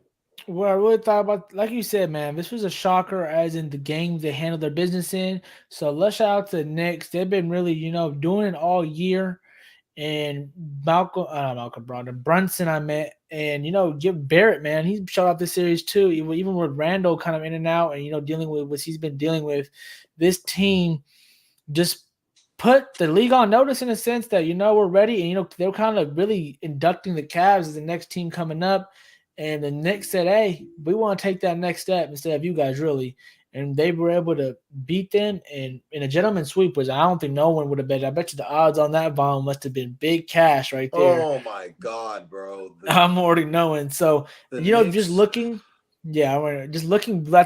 Well, I really thought about, like you said, man, this was a shocker as in the game they handled their business in. So let's shout out to the Knicks. They've been really, doing it all year. And Brunson I met. And, Jim Barrett, man, he shut out this series too. Even with Randall kind of in and out and, dealing with what he's been dealing with, this team just put the league on notice in a sense that, we're ready. And, they're kind of really inducting the Cavs as the next team coming up. And the Knicks said, hey, we want to take that next step instead of you guys, really. And they were able to beat them in a gentleman's sweep, which I don't think no one would have bet. I bet you the odds on that bomb must have been big cash right there. Oh, my God, bro. I'm already knowing. So, Knicks. just looking at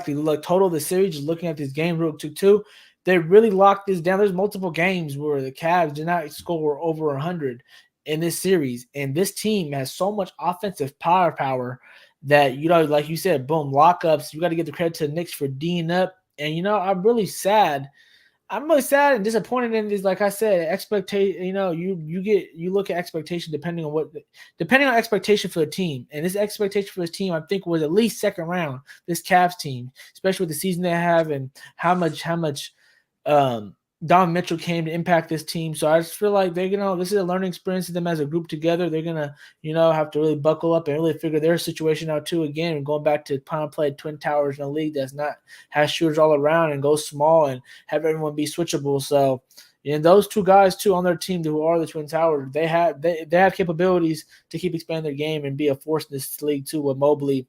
the total of the series, just looking at this game real quick too, they really locked this down. There's multiple games where the Cavs did not score over 100 in this series. And this team has so much offensive firepower that, like you said, boom, lockups. You got to give the credit to the Knicks for D'ing up. And, I'm really sad. I'm really sad and disappointed in this. Like I said, expectation, you look at expectation depending on expectation for the team. And this expectation for this team, I think, was at least second round, this Cavs team, especially with the season they have and how much Don Mitchell came to impact this team. So I just feel like they're this is a learning experience for them as a group together. They're gonna, have to really buckle up and really figure their situation out too. Again, and going back to trying to play Twin Towers in a league that's not has shooters all around and go small and have everyone be switchable. So And those two guys too on their team who are the Twin Towers, they have capabilities to keep expanding their game and be a force in this league too with Mobley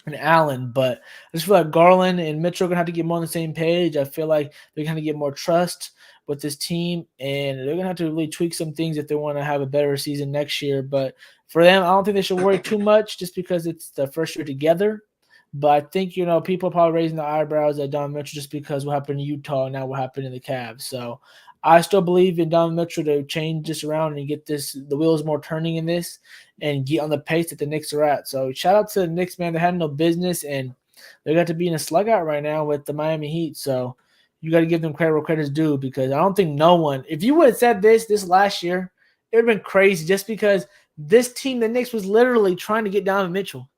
and Allen. But I just feel like Garland and Mitchell are gonna have to get more on the same page. I feel like they're gonna get more trust with this team, and they're gonna have to really tweak some things if they want to have a better season next year. But for them, I don't think they should worry too much just because it's the first year together. But I think, people are probably raising their eyebrows at Donovan Mitchell just because what happened in Utah and now what happened in the Cavs. So I still believe in Donovan Mitchell to change this around and get the wheels more turning in this and get on the pace that the Knicks are at. So shout out to the Knicks, man. They had no business, and they got to be in a slugout right now with the Miami Heat. So you got to give them credit where credit's due, because I don't think no one – if you would have said this last year, it would have been crazy just because this team, the Knicks, was literally trying to get Donovan Mitchell.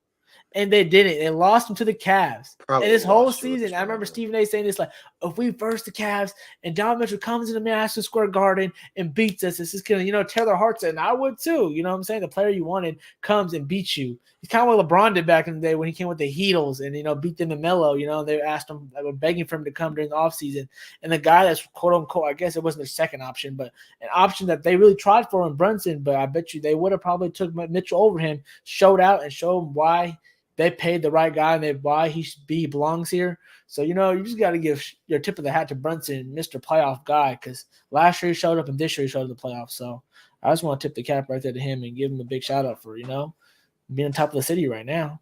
And they didn't. They lost him to the Cavs. And this whole season, I remember Stephen A. saying this, like, if we verse the Cavs and Donovan Mitchell comes into Madison Square Garden and beats us, it's just going to, tear their hearts out. And I would too. You know what I'm saying? The player you wanted comes and beats you. It's kind of what LeBron did back in the day when he came with the Heatles and, beat them in Melo. They asked him, they were begging for him to come during the offseason. And the guy that's quote unquote, I guess it wasn't their second option, but an option that they really tried for in Brunson, but I bet you they would have probably took Mitchell over him, showed out and showed him why they paid the right guy and why he belongs here. So, you just got to give your tip of the hat to Brunson, Mr. Playoff guy, because last year he showed up and this year he showed up in the playoffs. So I just want to tip the cap right there to him and give him a big shout out for, being on top of the city right now.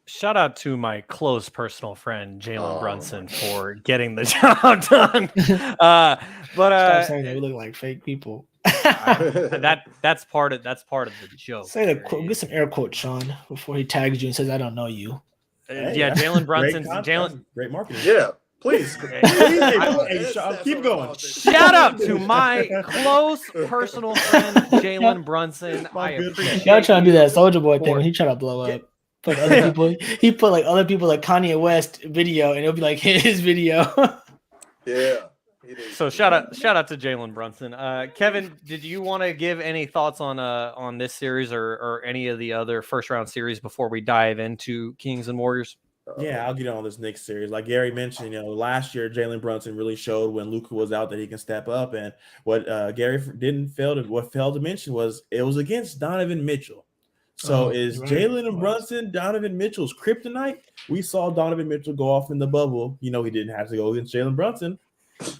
Shout out to my close personal friend, Jalen Brunson, for getting the job done. Stop saying that we look like fake people. That's part of the joke. Say get some air quotes, Shaun, before he tags you and says, "I don't know you." Jalen Brunson, great marketing. Yeah, please. Keep going. Shout out to my close personal friend, Jalen Brunson. I appreciate. Y'all trying to do that Soulja Boy thing when he trying to blow up. Put other people. He put like other people like Kanye West video, and it'll be like his video. Yeah. So shout out to Jalen Brunson. Kevin, did you want to give any thoughts on this series or any of the other first round series before we dive into Kings and Warriors? Yeah, I'll get on this Knicks series. Like Gary mentioned, last year Jalen Brunson really showed when Luka was out that he can step up. And what Gary failed to mention was it was against Donovan Mitchell. So is right. Jalen and Brunson Donovan Mitchell's kryptonite? We saw Donovan Mitchell go off in the bubble. He didn't have to go against Jalen Brunson.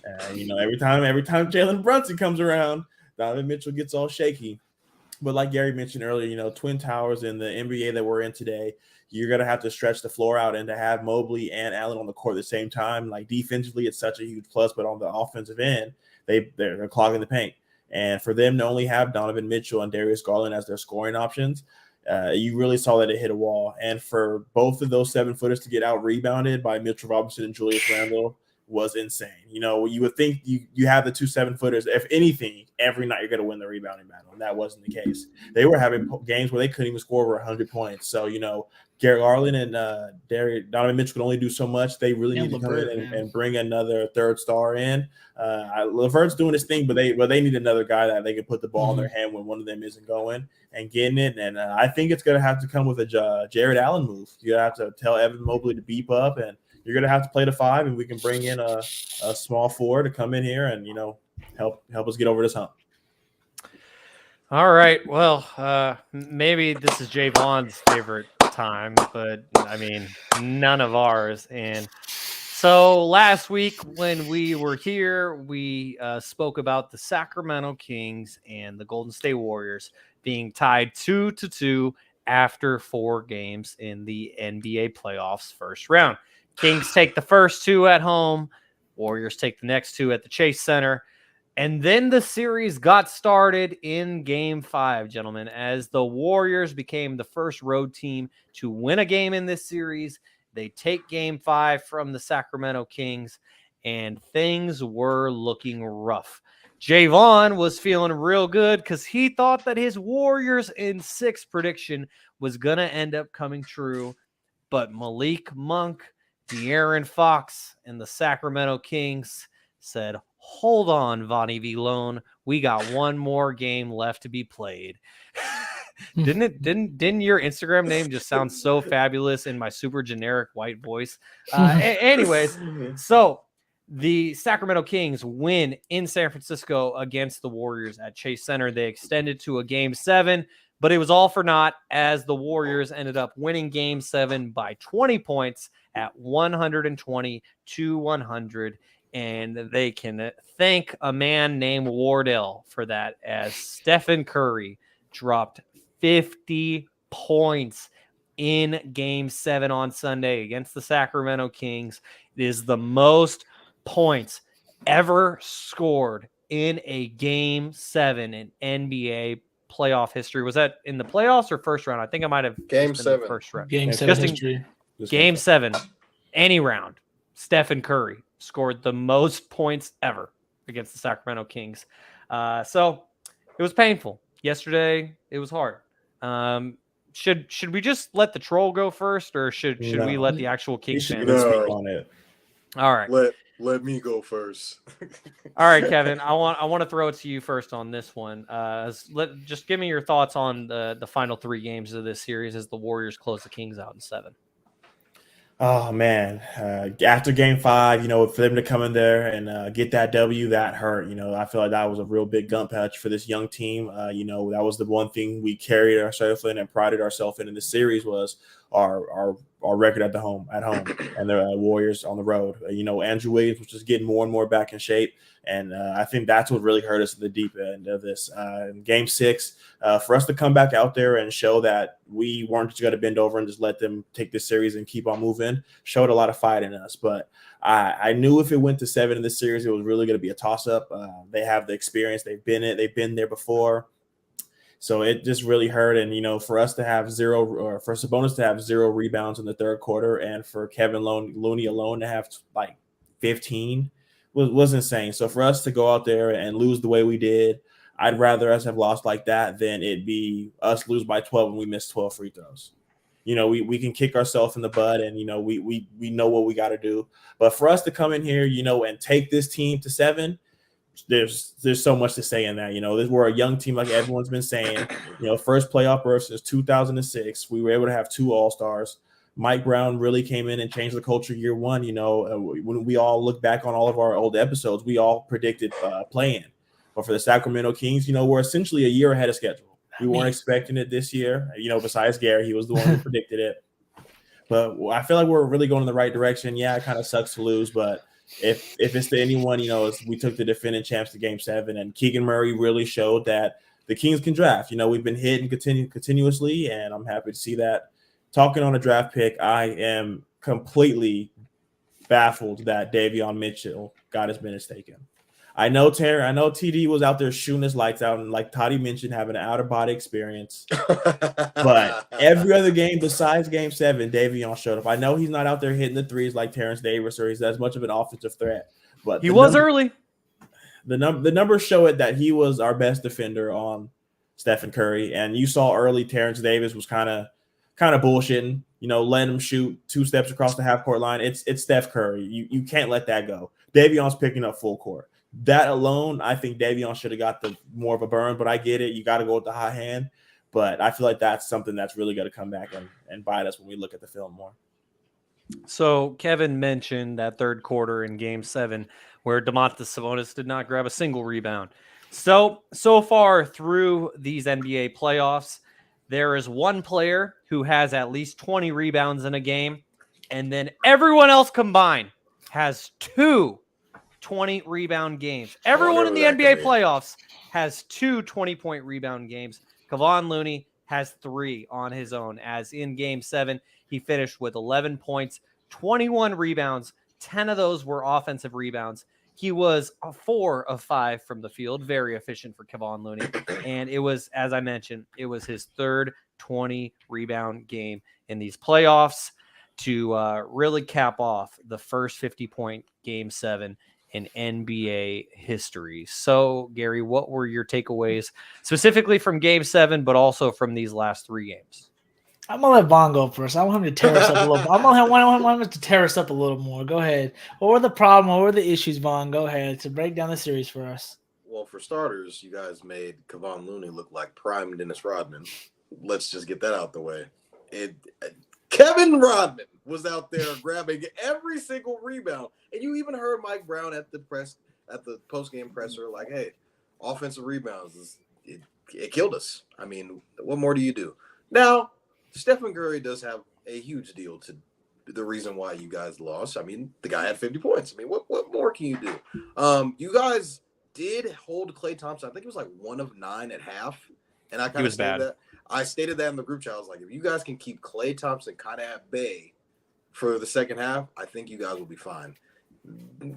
Every time Jalen Brunson comes around, Donovan Mitchell gets all shaky. But like Gary mentioned earlier, Twin Towers in the NBA that we're in today, you're going to have to stretch the floor out, and to have Mobley and Allen on the court at the same time, like defensively, it's such a huge plus. But on the offensive end, they're clogging the paint. And for them to only have Donovan Mitchell and Darius Garland as their scoring options, you really saw that it hit a wall. And for both of those 7-footers to get out rebounded by Mitchell Robinson and Julius Randle was insane. You would think you have the 2 7-footers. If anything, every night you're going to win the rebounding battle, and that wasn't the case. They were having games where they couldn't even score over 100 points. So, Garrett Garland and Donovan Mitchell could only do so much. They really need to come in and bring another third star in. LeVert's doing his thing, but they need another guy that they can put the ball in their hand when one of them isn't going and getting it. And I think it's going to have to come with a Jared Allen move. You have to tell Evan Mobley to beep up, and you're going to have to play the 5, and we can bring in a small 4 to come in here and, help us get over this hump. All right. Well, maybe this is Jaevon's favorite time, but I mean, none of ours. And so last week when we were here, we spoke about the Sacramento Kings and the Golden State Warriors being tied 2-2 after 4 games in the NBA playoffs first round. Kings take the first 2 at home. Warriors take the next 2 at the Chase Center. And then the series got started in Game 5, gentlemen, as the Warriors became the first road team to win a game in this series. They take Game 5 from the Sacramento Kings, and things were looking rough. Jaevon was feeling real good because he thought that his Warriors in 6 prediction was going to end up coming true. But Malik Monk, De'Aaron Fox, and the Sacramento Kings said, hold on, Vonnie Villone. We got one more game left to be played. Didn't your Instagram name just sound so fabulous in my super generic white voice? Anyways, so The Sacramento Kings win in San Francisco against the Warriors at Chase Center. They extended to a Game 7, but it was all for naught as the Warriors ended up winning Game 7 by 20 points at 120-100. And they can thank a man named Wardell for that, as Stephen Curry dropped 50 points in Game 7 on Sunday against the Sacramento Kings. It is the most points ever scored in a Game 7 in NBA playoff history. Was that in the playoffs or first round? I think I might have Game 7 first round. Game 7 history. Game 7, any round. Stephen Curry scored the most points ever against the Sacramento Kings. So it was painful. Yesterday, it was hard. Should we just let the troll go first, or should we let the actual Kings fans speak on it? All right. Let me go first. All right, Kevin. I want to throw it to you first on this one. Just give me your thoughts on the final 3 games of this series as the Warriors close the Kings out in 7. Oh man, after Game 5, for them to come in there and get that W, that hurt. I feel like that was a real big gut punch for this young team. That was the one thing we carried ourselves in and prided ourselves in the series was our record at home, and the Warriors on the road. Andrew Wiggins was just getting more and more back in shape, and I think that's what really hurt us at the deep end of this. In Game 6, for us to come back out there and show that we weren't just going to bend over and just let them take this series and keep on moving, showed a lot of fight in us. But I knew if it went to 7 in this series, it was really going to be a toss-up. They have the experience. They've been there before. So it just really hurt. And, for us to have for Sabonis to have 0 rebounds in the third quarter and for Kevin Looney alone to have like 15 was insane. So for us to go out there and lose the way we did, I'd rather us have lost like that than it be us lose by 12 and we miss 12 free throws. We can kick ourselves in the butt and, we know what we got to do. But for us to come in here, and take this team to 7, there's so much to say in that. We're a young team, like everyone's been saying. First playoff berth since 2006. We were able to have 2 All-Stars. Mike Brown really came in and changed the culture year 1. When we all look back on all of our old episodes, we all predicted play-in. But for the Sacramento Kings, we're essentially a year ahead of schedule. We weren't expecting it this year. Besides Garry, he was the one who predicted it. But I feel like we're really going in the right direction. Yeah, it kind of sucks to lose, but if it's to anyone, we took the defending champs to Game 7, and Keegan Murray really showed that the Kings can draft. We've been hitting continuously, and I'm happy to see that. Talking on a draft pick, I am completely baffled that Davion Mitchell got his minutes taken. I know TD was out there shooting his lights out, and like Toddy mentioned, having an out-of-body experience. But every other game besides Game 7, Davion showed up. I know he's not out there hitting the threes like Terrence Davis, or he's as much of an offensive threat. But he was early. The numbers show it that he was our best defender on Stephen Curry, and you saw early Terrence Davis was kind of bullshitting. Letting him shoot 2 steps across the half-court line. It's Steph Curry. You can't let that go. Davion's picking up full court. That alone, I think Davion should have got the more of a burn, but I get it. You got to go with the hot hand. But I feel like that's something that's really going to come back and bite us when we look at the film more. So Kevin mentioned that third quarter in Game 7 where Domantas Sabonis did not grab a single rebound. So far through these NBA playoffs, there is one player who has at least 20 rebounds in a game, and then everyone else combined has 2 20-rebound games. Everyone in the NBA playoffs has 2 20-point rebound games. Kevon Looney has 3 on his own, as in Game 7, he finished with 11 points, 21 rebounds. 10 of those were offensive rebounds. He was 4 of 5 from the field, very efficient for Kevon Looney. And it was, as I mentioned, it was his third 20-rebound game in these playoffs to really cap off the first 50-point Game 7 in NBA history. So, Garry, what were your takeaways specifically from Game 7, but also from these last 3 games? I'm gonna let Vaughn go first. I want him to tear us up a little. I want him to tear us up a little more. Go ahead. What were the problem? What were the issues, Vaughn? Go ahead to break down the series for us. Well, for starters, you guys made Kevon Looney look like prime Dennis Rodman. Let's just get that out the way. Kevin Rodman was out there grabbing every single rebound. And you even heard Mike Brown at the post-game presser, like, hey, offensive rebounds, it killed us. I mean, what more do you do? Now, Stephen Curry does have a huge deal to the reason why you guys lost. I mean, the guy had 50 points. I mean, what more can you do? You guys did hold Klay Thompson. I think it was like 1 of 9 at half. And I kind of stated that. I stated that in the group chat. I was like, if you guys can keep Klay Thompson kind of at bay for the second half, I think you guys will be fine.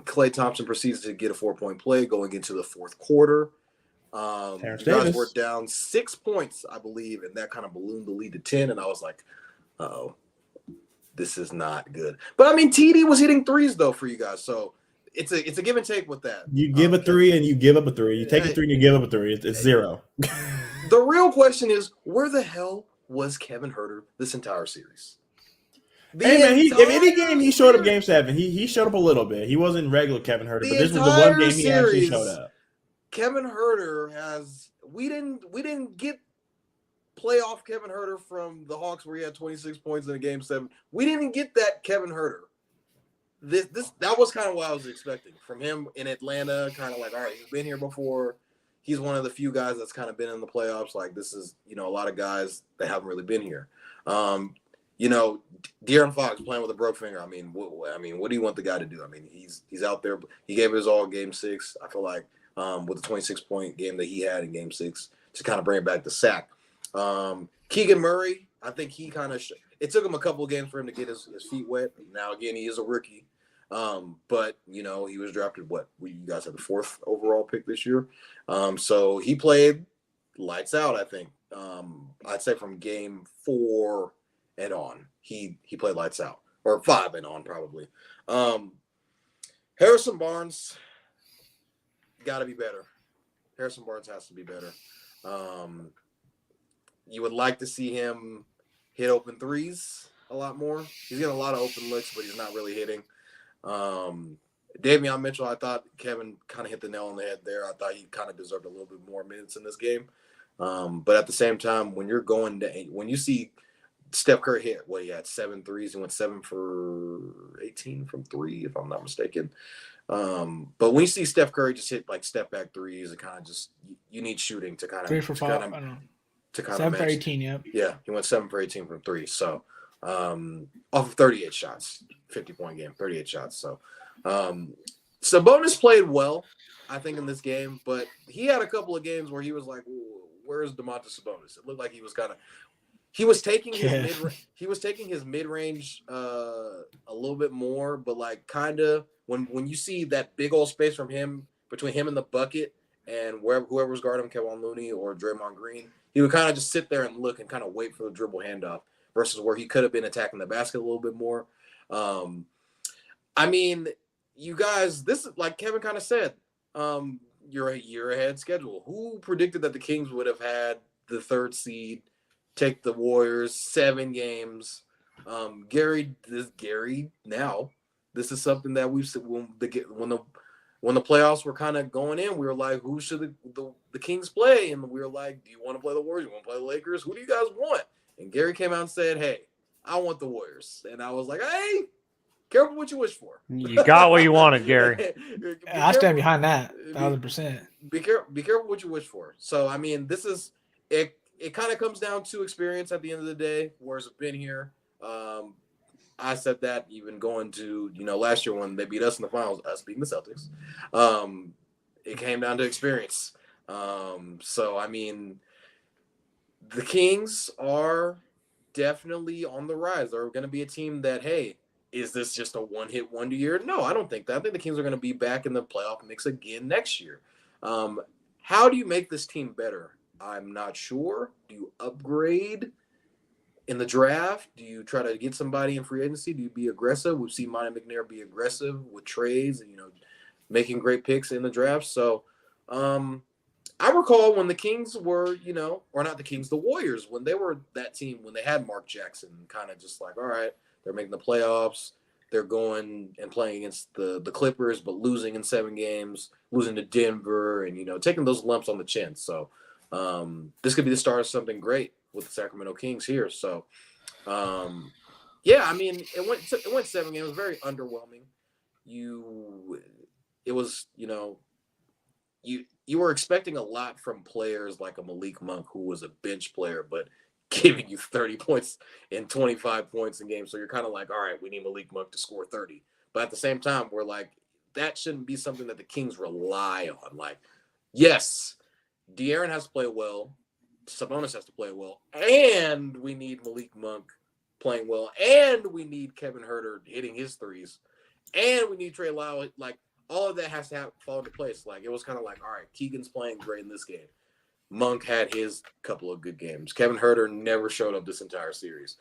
Klay Thompson proceeds to get a 4-point play going into the fourth quarter. You guys were down 6 points, I believe, and that kind of ballooned the lead to 10. And I was like, uh-oh, this is not good. But I mean, TD was hitting threes though for you guys, so it's a give and take with that. You give a 3 and you give up a 3. You take a 3 and you give up a 3. It's 0. The real question is, where the hell was Kevin Huerter this entire series? Hey man, if any game he showed up game 7, he showed up a little bit. He wasn't regular Kevin Huerter, but this was the one game he actually showed up. Kevin Huerter we didn't get playoff Kevin Huerter from the Hawks where he had 26 points in a game 7. We didn't get that Kevin Huerter. That was kind of what I was expecting from him in Atlanta. Kind of like, all right, he's been here before. He's one of the few guys that's kind of been in the playoffs. Like, this is, a lot of guys that haven't really been here. De'Aaron Fox playing with a broke finger. I mean, what do you want the guy to do? I mean, he's out there. He gave it his all game 6. I feel like with the 26-point game that he had in game 6 to kind of bring it back to sack. Keegan Murray, I think he kind of it took him a couple of games for him to get his feet wet. Now, again, he is a rookie. But he was drafted you guys had the 4th overall pick this year. So he played lights out, I think. I'd say from game 4 and on, he played lights out, or 5 and on probably. Harrison Barnes got to be better. Harrison Barnes has to be better. You would like to see him hit open threes a lot more. He's getting a lot of open looks, but he's not really hitting. Davion Mitchell, I thought Kevin kind of hit the nail on the head there. I thought he kind of deserved a little bit more minutes in this game. But at the same time, when you see Steph Curry hit, he had 7 threes. He went 7 for 18 from 3, if I'm not mistaken. But when you see Steph Curry just hit like step back threes, it kind of just, you need shooting to kind of 3 for 5. I don't know. 7 for 18, yeah. Yeah, he went 7 for 18 from 3. So off of 38 shots, 50-point game, 38 shots. So Sabonis played well, I think, in this game, but he had a couple of games where he was like, where's Domantas Sabonis? It looked like he was taking his mid-range a little bit more, but like kind of when you see that big old space from him between him and the bucket and whoever's guarding him, Kevon Looney or Draymond Green, he would kind of just sit there and look and kind of wait for the dribble handoff versus where he could have been attacking the basket a little bit more. I mean, you guys, this is like Kevin kind of said, you're a year ahead schedule. Who predicted that the Kings would have had the 3rd seed, take the Warriors 7 games? Garry, now, this is something that we've seen when the playoffs were kind of going in. We were like, who should the Kings play? And we were like, do you want to play the Warriors? You want to play the Lakers? Who do you guys want? And Garry came out and said, hey, I want the Warriors. And I was like, hey, careful what you wish for. You got what you wanted, Garry. I stand behind that 1,000%. Be careful what you wish for. So, I mean, this is it. It kind of comes down to experience at the end of the day. Warriors have been here. I said that even going to, last year when they beat us in the finals, us beating the Celtics. It came down to experience. So, I mean, the Kings are definitely on the rise. They're going to be a team that, hey, is this just a one-hit wonder year? No, I don't think that. I think the Kings are going to be back in the playoff mix again next year. How do you make this team better? I'm not sure. Do you upgrade in the draft? Do you try to get somebody in free agency? Do you be aggressive? We've seen Monty McNair be aggressive with trades and, making great picks in the draft. So I recall when the Kings were, or not the Kings, the Warriors, when they were that team, when they had Mark Jackson, kind of just like, all right, they're making the playoffs. They're going and playing against the Clippers, but losing in 7 games, losing to Denver and, taking those lumps on the chin. So this could be the start of something great with the Sacramento Kings here. So Yeah, I mean, it went 7 games. It was very underwhelming. It was, you were expecting a lot from players like a Malik Monk, who was a bench player, but giving you 30 points and 25 points in games. So you're kind of like, all right, we need Malik Monk to score 30. But at the same time, we're like, that shouldn't be something that the Kings rely on. Like, yes, De'Aaron has to play well. Sabonis has to play well. And we need Malik Monk playing well. And we need Kevin Huerter hitting his threes. And we need Trey Lyles. Like, all of that has to fall into place. Like, it was kind of like, all right, Keegan's playing great in this game. Monk had his couple of good games. Kevin Huerter never showed up this entire series.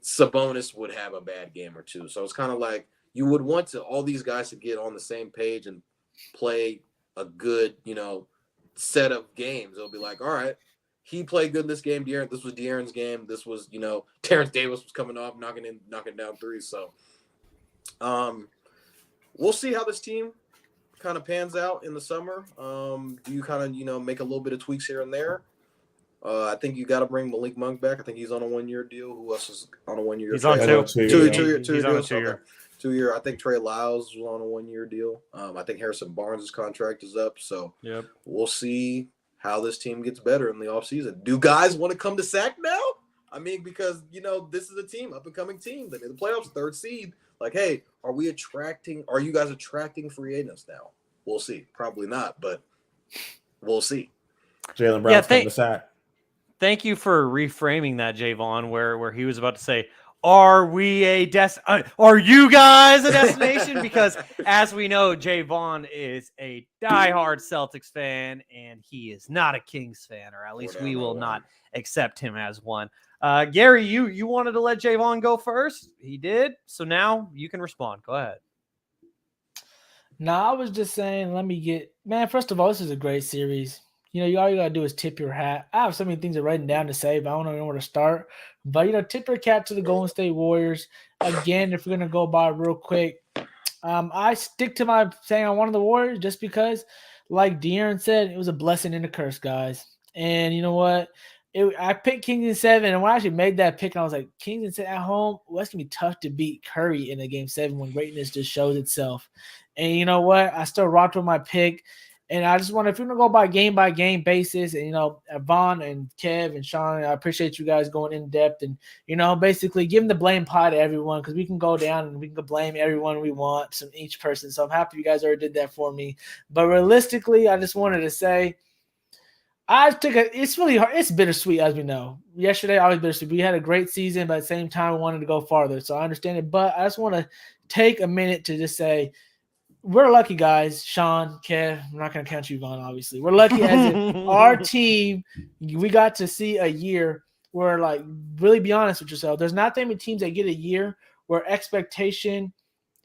Sabonis would have a bad game or two. So it's kind of like you would want all these guys to get on the same page and play a good, set of games. It'll be like, all right, he played good in this game. This was De'Aaron's game. This was, Terrence Davis was coming off, knocking down threes. So we'll see how this team kind of pans out in the summer. Do you kind of, make a little bit of tweaks here and there? I think you got to bring Malik Monk back. I think he's on a 1-year deal. Who else is on a 1-year? He's on 2 year. He's on a 2-year. 2-year. I think Trey Lyles was on a 1-year deal. I think Harrison Barnes' contract is up. So We'll see how this team gets better in the offseason. Do guys want to come to Sac now? I mean, because, this is a team, up-and-coming team. They're in the playoffs, 3rd seed. Like, hey, are you guys attracting free agents now? We'll see. Probably not, but we'll see. Jaylen Brown's coming to Sac. Thank you for reframing that, Jaevon, where he was about to say, are you guys a destination? Because as we know, Jaevon is a diehard Celtics fan, and he is not a Kings fan, or at least we will not accept him as one. Garry, you wanted to let Jaevon go first. He did. So now you can respond. Go ahead. No, I was just saying, first of all, this is a great series. All you got to do is tip your hat. I have so many things written down to say, but I don't know where to start. But, tip your cap to the Golden State Warriors. Again, if we're going to go by real quick, I stick to my saying I wanted the Warriors just because, like De'Aaron said, it was a blessing and a curse, guys. And you know what? I picked Kings in 7, and when I actually made that pick, I was like, Kings in 7 at home, that's going to be tough to beat Curry in a Game 7 when greatness just shows itself. And you know what? I still rocked with my pick. And I just want to, if you're going to go by game basis, and, Vaughn and Kev and Shaun, I appreciate you guys going in depth and, basically giving the blame pie to everyone, because we can go down and we can blame everyone we want, each person. So I'm happy you guys already did that for me. But realistically, I just wanted to say, it's really hard. It's bittersweet, as we know. Yesterday, I was bittersweet. We had a great season, but at the same time, we wanted to go farther. So I understand it. But I just want to take a minute to just say, we're lucky, guys. Shaun, Kev, I'm not going to count you, Vaughn, obviously. We're lucky as in our team, we got to see a year where, really be honest with yourself. There's not that many teams that get a year where expectation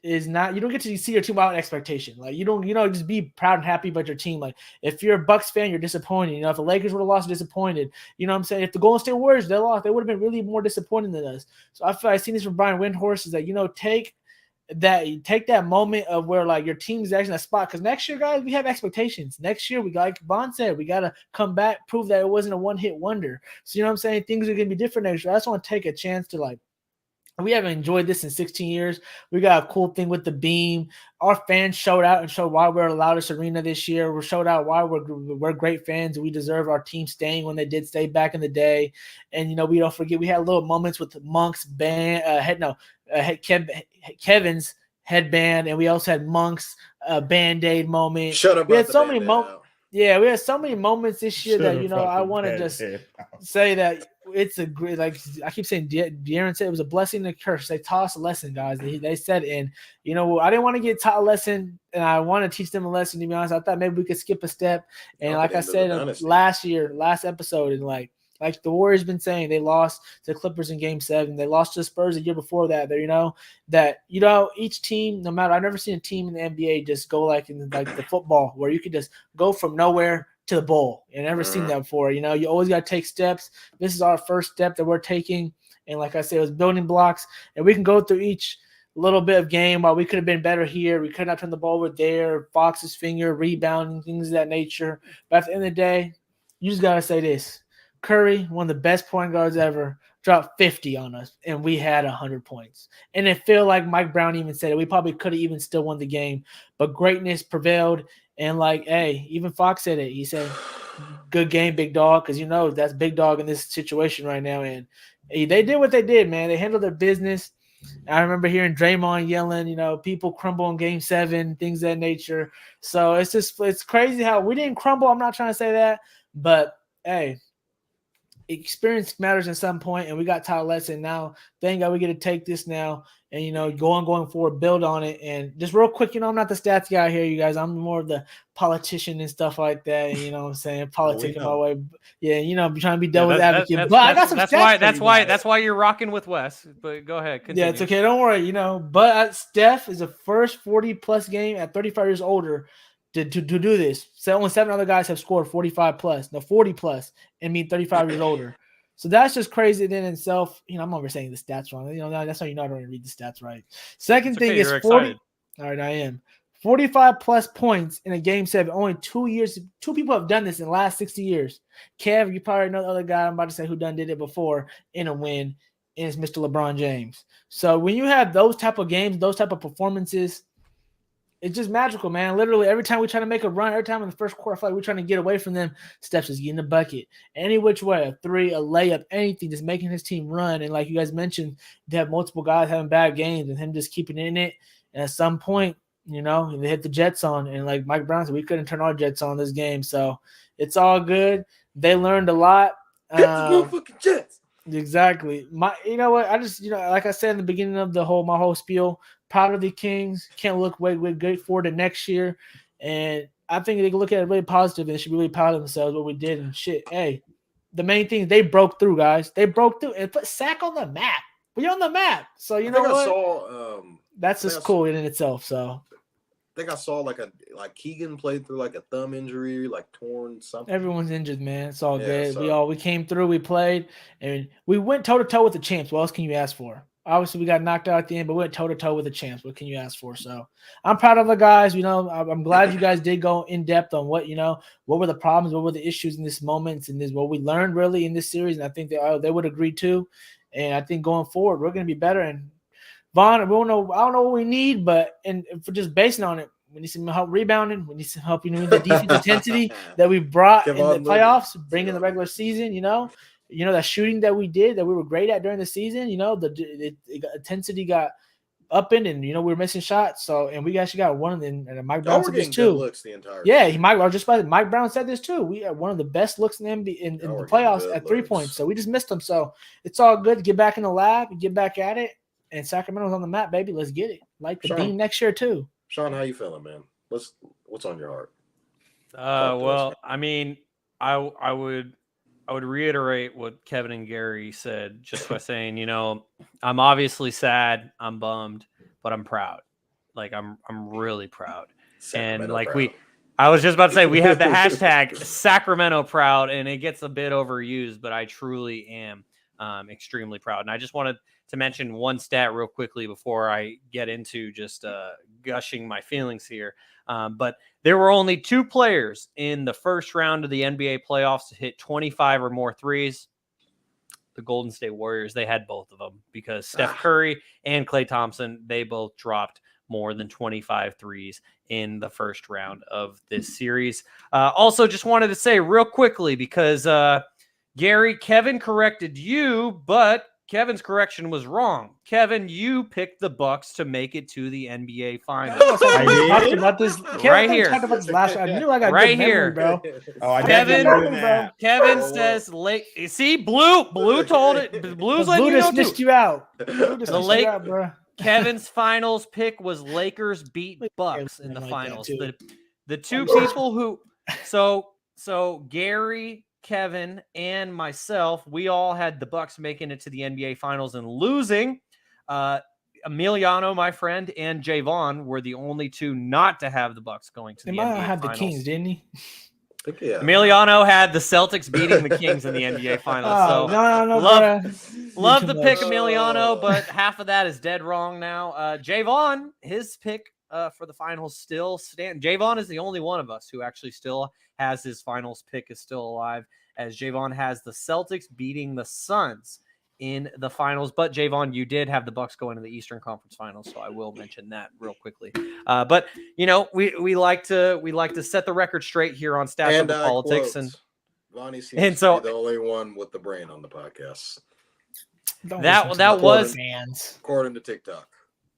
is not – you don't get to see your team without expectation. You don't just be proud and happy about your team. If you're a Bucks fan, you're disappointed. If the Lakers would have lost, you're disappointed. You know what I'm saying? If the Golden State Warriors, they lost, they would have been really more disappointed than us. So I feel I've seen this from Brian Windhorst is that, take that moment of where your team's actually in a spot, because next year, guys, we have expectations. Next year, like Vaughn said, we got to come back, prove that it wasn't a one-hit wonder. So you know what I'm saying? Things are going to be different next year. I just want to take a chance to we haven't enjoyed this in 16 years. We got a cool thing with the beam. Our fans showed out and showed why we're the loudest arena this year. We showed out why we're great fans. And we deserve our team staying when they did stay back in the day. And, we don't forget, we had little moments with Monk's band, Kevin's headband, and we also had Monk's Band-Aid moment. Shut up. We had so many moments. Yeah, we had so many moments this year that, I want to just say that it's a great, I keep saying, De'Aaron said it was a blessing and a curse. They taught us a lesson, guys. They said, and, I didn't want to get taught a lesson, and I want to teach them a lesson, to be honest. I thought maybe we could skip a step. And like I said last episode, and like the Warriors been saying, they lost to the Clippers in Game 7. They lost to the Spurs the year before that. Each team, no matter, I've never seen a team in the NBA just go like the football, where you could just go from nowhere to the bowl. I've never seen that before. You always got to take steps. This is our first step that we're taking. And like I said, it was building blocks. And we can go through each little bit of game while we could have been better here. We could not turn the ball over there. Fox's finger, rebounding, things of that nature. But at the end of the day, you just got to say this. Curry, one of the best point guards ever. dropped 50 on us, and we had 100 points. And it felt like Mike Brown even said it. We probably could have even still won the game, but greatness prevailed. And like, hey, even Fox said it. He said, "Good game, big dog," because that's big dog in this situation right now. And they did what they did, man. They handled their business. I remember hearing Draymond yelling, people crumble in Game 7, things of that nature. So it's crazy how we didn't crumble. I'm not trying to say that, but hey, experience matters at some point, and we got taught a lesson. Now, thank God we get to take this now and, going forward, build on it. And just real quick, I'm not the stats guy here, you guys. I'm more of the politician and stuff like that. You know what I'm saying? Politicking my way. Yeah, trying to be devil's advocate. But I got some stats. That's why you're rocking with Wes. But go ahead. Continue. Yeah, it's okay. Don't worry. But Steph is the first 40-plus game at 35 years older to do this. So only 7 other guys have scored 45-plus, no 40-plus, and mean 35 years older. So that's just crazy in itself. I'm over saying the stats wrong. That's how I don't even read the stats right. Second thing is 40. All right, I am 45-plus points in a Game 7. Only 2 years. 2 people have done this in the last 60 years. Kev, you probably know the other guy I'm about to say who did it before in a win, and it's Mr. LeBron James. So when you have those type of games, those type of performances, it's just magical, man. Literally, every time we try to make a run, every time in the first quarter, I feel like we're trying to get away from them, Steph's just getting the bucket. Any which way, a 3, a layup, anything, just making his team run. And like you guys mentioned, they have multiple guys having bad games and him just keeping in it. And at some point, they hit the Jets on. And like Mike Brown said, we couldn't turn our Jets on this game. So it's all good. They learned a lot. Hit the motherfucking Jets. Exactly. You know what? I just, like I said in the beginning of my whole spiel, proud of the Kings. Can't look way good forward to next year. And I think they can look at it really positive and they should be really proud of themselves what we did and shit. Hey, the main thing is they broke through, guys. They broke through and put Sac on the map. We're on the map. So you know what? That's just cool in itself. So I think I saw like Keegan played through like a thumb injury, like torn something. Everyone's injured, man. It's all good. So. We came through, we played, and we went toe to toe with the champs. What else can you ask for? Obviously, we got knocked out at the end, but we went toe to toe with the champs. What can you ask for? So I'm proud of the guys. I'm glad you guys did go in depth on what were the problems, what were the issues in this moment, and this what we learned really in this series. And I think they would agree too. And I think going forward, we're going to be better. And Vaughn, I don't know what we need, but for just basing on it, we need some help rebounding. We need some help, the defensive intensity that we brought in the playoffs, bringing the regular season, that shooting that we did, that we were great at during the season, the intensity got up and we were missing shots. So, and we actually got one of them, and Mike Brown said this too. Looks the entire Mike Brown said this too. We had one of the best looks in the NBA in the playoffs at 3 points. So we just missed them. So it's all good to get back in the lab and get back at it. And Sacramento's on the map, baby. Let's get it. Like the beam next year too. Shaun, how you feeling, man? What's on your heart? Well, I mean, I would reiterate what Kevin and Garry said just by saying, I'm obviously sad, I'm bummed, but I'm proud. Like I'm really proud. Sacramento and like proud. I was just about to say we have the hashtag Sacramento proud, and it gets a bit overused, but I truly am extremely proud. And I just wanted to mention one stat real quickly before I get into just gushing my feelings here. But there were only 2 players in the first round of the NBA playoffs to hit 25 or more threes. The Golden State Warriors, they had both of them because Steph Curry and Klay Thompson, they both dropped more than 25 threes in the first round of this series. Also, just wanted to say real quickly because Garry, Kevin corrected you, but Kevin's correction was wrong. Kevin, you picked the Bucks to make it to the NBA Finals. I talked about this right here. Talked about this last. I knew I got right good here, memory, bro. Kevin says Lake. See, Blue told it. Blue's letting you know too. You out. Bro. Kevin's finals pick was Lakers beat Bucks in the finals. The 2 people who so Garry, Kevin, and myself, we all had the Bucks making it to the NBA Finals and losing. Emiliano, my friend, and Jaevon were the only 2 not to have the Bucks going to the NBA had Finals. The Kings, didn't he? Emiliano had the Celtics beating the Kings in the NBA Finals. Love the pick, Emiliano, but half of that is dead wrong now. Jaevon, his pick for the finals still stand. Jaevon is the only one of us who actually still has his finals pick is still alive, as Jaevon has the Celtics beating the Suns in the finals. But Jaevon, you did have the Bucks go into the Eastern Conference Finals, so I will mention that real quickly. But we like to set the record straight here on Stats Over Politics, and Vonnie seems to be the only one with the brain on the podcast. That was fans. According to TikTok.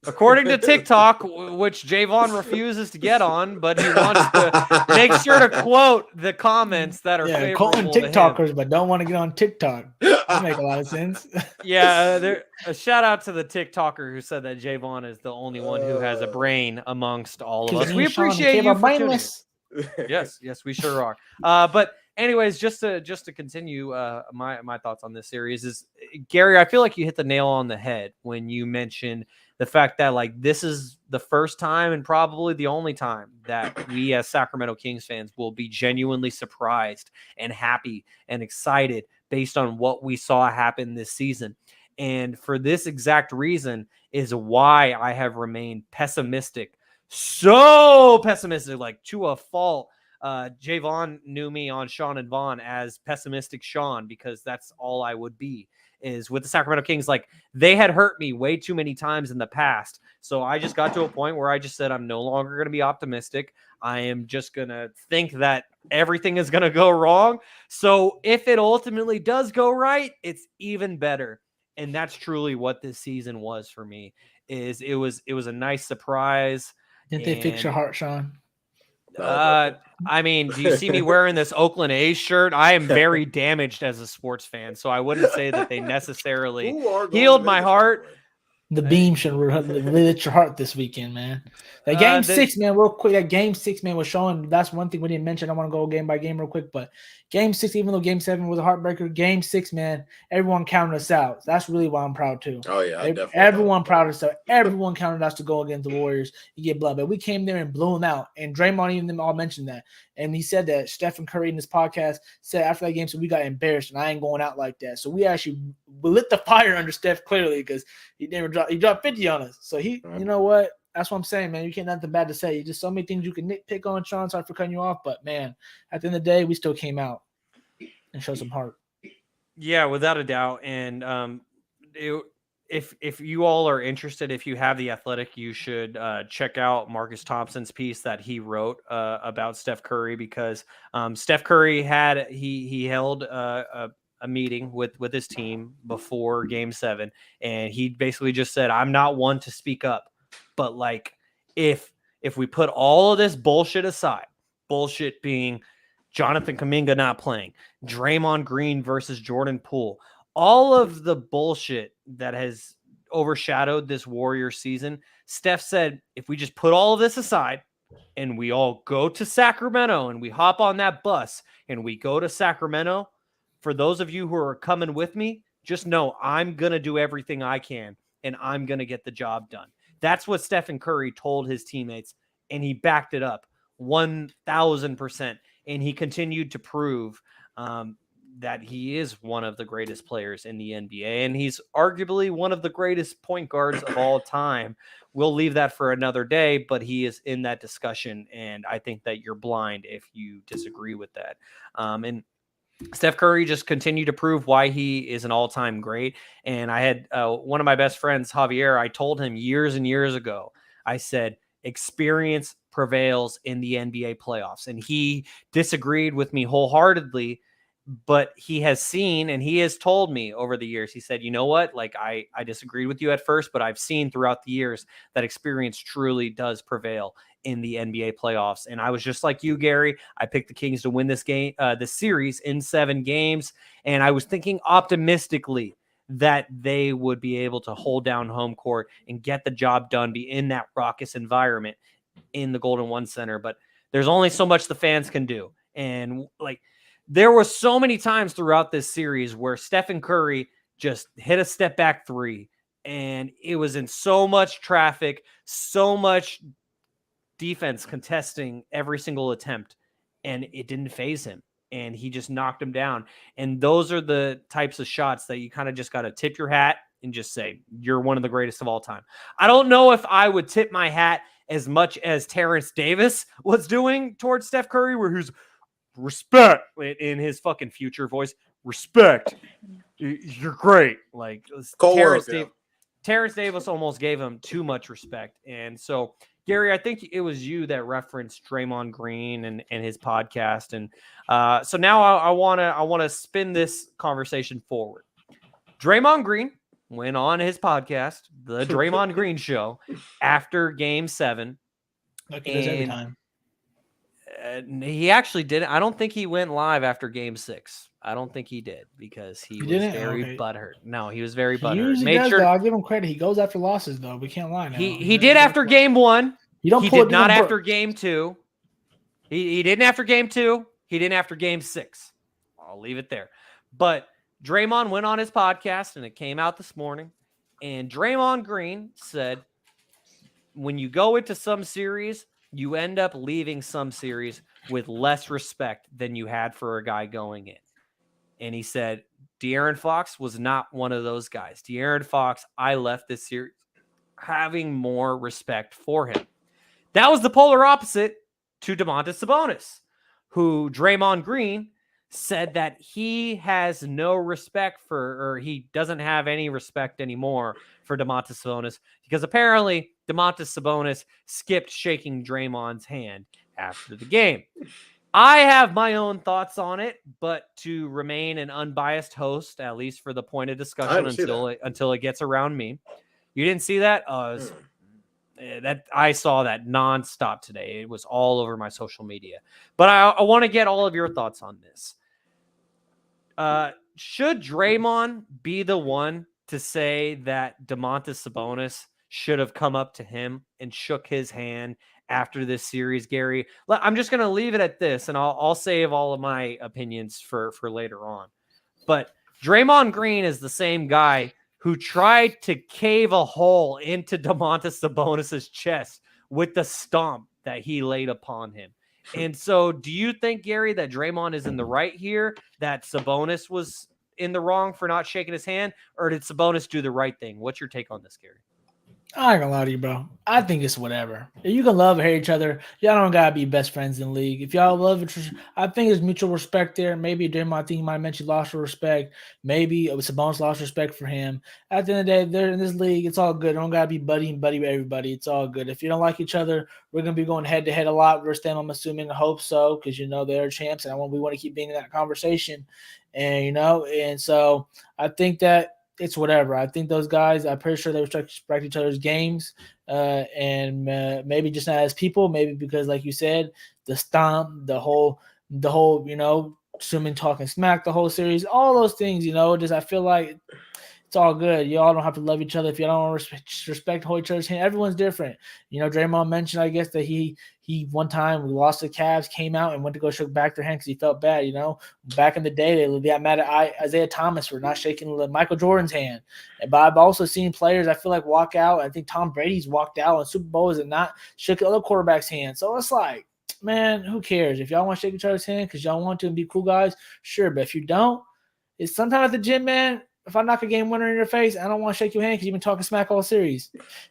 According to TikTok, which Jaevon refuses to get on, but he wants to make sure to quote the comments that are favorable quoting TikTokers, but don't want to get on TikTok. That makes a lot of sense. Yeah, a shout out to the TikToker who said that Jaevon is the only one who has a brain amongst all of us. We appreciate you for tuning in. Yes, we sure are. But anyways, just to continue my thoughts on this series is, Gary, I feel like you hit the nail on the head when you mentioned the fact that like this is the first time and probably the only time that we as Sacramento Kings fans will be genuinely surprised and happy and excited based on what we saw happen this season. And for this exact reason is why I have remained pessimistic, so pessimistic, like to a fault. Jaevon knew me on Shaun and Vaughn as pessimistic Shaun, because that's all I would be, is with the Sacramento Kings. Like, they had hurt me way too many times in the past. So I just got to a point where I just said, I'm no longer going to be optimistic. I am just going to think that everything is going to go wrong. So if it ultimately does go right, it's even better. And that's truly what this season was for me. It was a nice surprise. Didn't they fix your heart, Shaun? I mean, do you see me wearing this Oakland A's shirt? I am very damaged as a sports fan, so I wouldn't say that they necessarily healed my heart. The beam should lit your heart this weekend, man. That game 6, man, real quick. That game 6, man, was showing. That's one thing we didn't mention. I want to go game by game real quick, but game 6, even though game 7 was a heartbreaker, game 6, man, everyone counted us out. That's really why I'm proud too. Oh yeah, everyone proud of us. Everyone counted us to go against the Warriors. You get blood, but we came there and blew them out. And Draymond even them all mentioned that, and he said that Steph Curry in this podcast said after that game, so we got embarrassed, and I ain't going out like that. So we lit the fire under Steph clearly, because he dropped 50 on us. So you know what? That's what I'm saying, man. You can't nothing bad to say. You just so many things you can nitpick on, Shaun. Sorry for cutting you off, but man, at the end of the day, we still came out and showed some heart. Yeah, without a doubt. And if you all are interested, if you have The Athletic, you should check out Marcus Thompson's piece that he wrote about Steph Curry, because Steph Curry he held a meeting with his team before game 7, and he basically just said, I'm not one to speak up, but like if we put all of this bullshit aside, bullshit being Jonathan Kuminga not playing, Draymond Green versus Jordan Poole, all of the bullshit that has overshadowed this Warriors season, Steph said, if we just put all of this aside and we all go to Sacramento and we hop on that bus and we go to Sacramento, for those of you who are coming with me, just know I'm going to do everything I can and I'm going to get the job done. That's what Stephen Curry told his teammates, and he backed it up 1,000%. And he continued to prove that he is one of the greatest players in the NBA, and he's arguably one of the greatest point guards of all time. We'll leave that for another day, but he is in that discussion, and I think that you're blind if you disagree with that. And Steph Curry just continued to prove why he is an all-time great. And I had one of my best friends, Javier, I told him years and years ago, I said, experience prevails in the NBA playoffs. And he disagreed with me wholeheartedly, but he has seen and he has told me over the years, he said, you know what, like I disagreed with you at first, but I've seen throughout the years that experience truly does prevail in the NBA playoffs. And I was just like you, Gary. I picked the Kings to win this series in 7 games. And I was thinking optimistically that they would be able to hold down home court and get the job done, be in that raucous environment in the Golden One Center. But there's only so much the fans can do. And like, there were so many times throughout this series where Stephen Curry just hit a step back 3, and it was in so much traffic, so much defense contesting every single attempt, and it didn't faze him, and he just knocked him down. And those are the types of shots that you kind of just got to tip your hat and just say, you're one of the greatest of all time. I don't know if I would tip my hat as much as Terrence Davis was doing towards Steph Curry, where who's respect in his fucking future voice. Respect. You're great. Like Terrence Davis almost gave him too much respect. And so, Gary, I think it was you that referenced Draymond Green and his podcast. And so now I want to spin this conversation forward. Draymond Green went on his podcast, the Draymond Green Show, after Game 7. Like he does every time. He actually didn't. I don't think he went live after Game 6. I don't think he did because he was very butthurt. No, he was very butthurt. He usually does, though. I'll give him credit. He goes after losses, though. We can't lie now. He did after Game 1. He did not after Game 2. He didn't after Game 2. He didn't after Game 6. I'll leave it there. But Draymond went on his podcast, and it came out this morning. And Draymond Green said, when you go into some series, you end up leaving some series with less respect than you had for a guy going in. And he said, De'Aaron Fox was not one of those guys. De'Aaron Fox, I left this series having more respect for him. That was the polar opposite to Domantas Sabonis, who Draymond Green said that he has no respect for, or he doesn't have any respect anymore for Domantas Sabonis because apparently Domantas Sabonis skipped shaking Draymond's hand after the game. I have my own thoughts on it, but to remain an unbiased host, at least for the point of discussion until it gets around me. You didn't see that? That I saw that nonstop today. It was all over my social media. But I want to get all of your thoughts on this. Should Draymond be the one to say that Domantas Sabonis should have come up to him and shook his hand after this series, Gary? I'm just going to leave it at this, and I'll save all of my opinions for later on. But Draymond Green is the same guy who tried to cave a hole into Domantas Sabonis' chest with the stomp that he laid upon him. And so do you think, Gary, that Draymond is in the right here, that Sabonis was in the wrong for not shaking his hand, or did Sabonis do the right thing? What's your take on this, Gary? I ain't gonna lie to you, bro. I think it's whatever. You can love or hate each other. Y'all don't gotta be best friends in the league. If y'all love it, I think there's mutual respect there. Maybe Draymond, I think you might mention lost respect. Maybe Sabonis lost respect for him. At the end of the day, they're in this league. It's all good. Don't gotta be buddy and buddy with everybody. It's all good. If you don't like each other, we're gonna be going head to head a lot versus them. I'm assuming. I hope so, because they're champs, and we want to keep being in that conversation. And so I think that it's whatever. I think those guys, I'm pretty sure they respect each other's games, and maybe just not as people, maybe because, like you said, the stomp, the whole, assuming talking smack, the whole series, all those things, just I feel like it's all good. Y'all don't have to love each other if you don't respect hold each other's hand. Everyone's different. Draymond mentioned, I guess, that he one time lost the Cavs, came out and went to go shake back their hand because he felt bad. Back in the day, they got mad at Isaiah Thomas for not shaking Michael Jordan's hand. But I've also seen players, I feel like, walk out. I think Tom Brady's walked out in Super Bowls and not shook other quarterbacks' hands. So it's like, man, who cares? If y'all want to shake each other's hand because y'all want to and be cool guys, sure. But if you don't, it's sometimes at the gym, man. If I knock a game winner in your face, I don't want to shake your hand because you've been talking smack all series.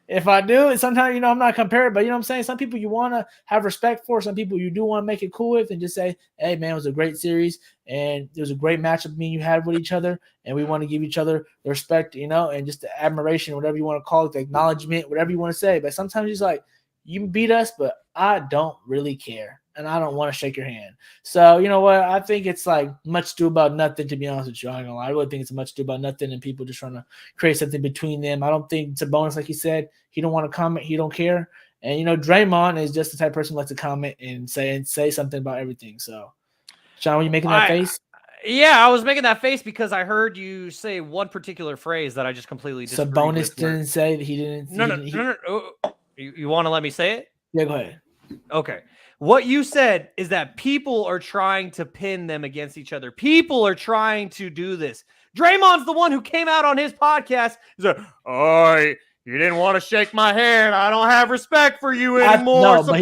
If I do, and sometimes, I'm not comparing, but you know what I'm saying? Some people you want to have respect for, some people you do want to make it cool with and just say, hey, man, it was a great series, and it was a great matchup me and you had with each other, and we want to give each other the respect, and just the admiration, whatever you want to call it, the acknowledgement, whatever you want to say. But sometimes it's like, you beat us, but I don't really care. And I don't want to shake your hand. So, you know what? I think it's like much ado about nothing, to be honest with you. I ain't gonna lie. I really think it's much ado about nothing and people just trying to create something between them. I don't think it's a bonus, like he said. He don't want to comment. He don't care. And, Draymond is just the type of person who likes to comment and say something about everything. So, Shaun, were you making that face? Yeah, I was making that face because I heard you say one particular phrase that I just completely disagreed with. Sabonis didn't say that he didn't. No. You want to let me say it? Yeah, go ahead. Okay. What you said is that people are trying to pin them against each other. People are trying to do this. Draymond's the one who came out on his podcast. He's like, oh, you didn't want to shake my hand. I don't have respect for you anymore. No, but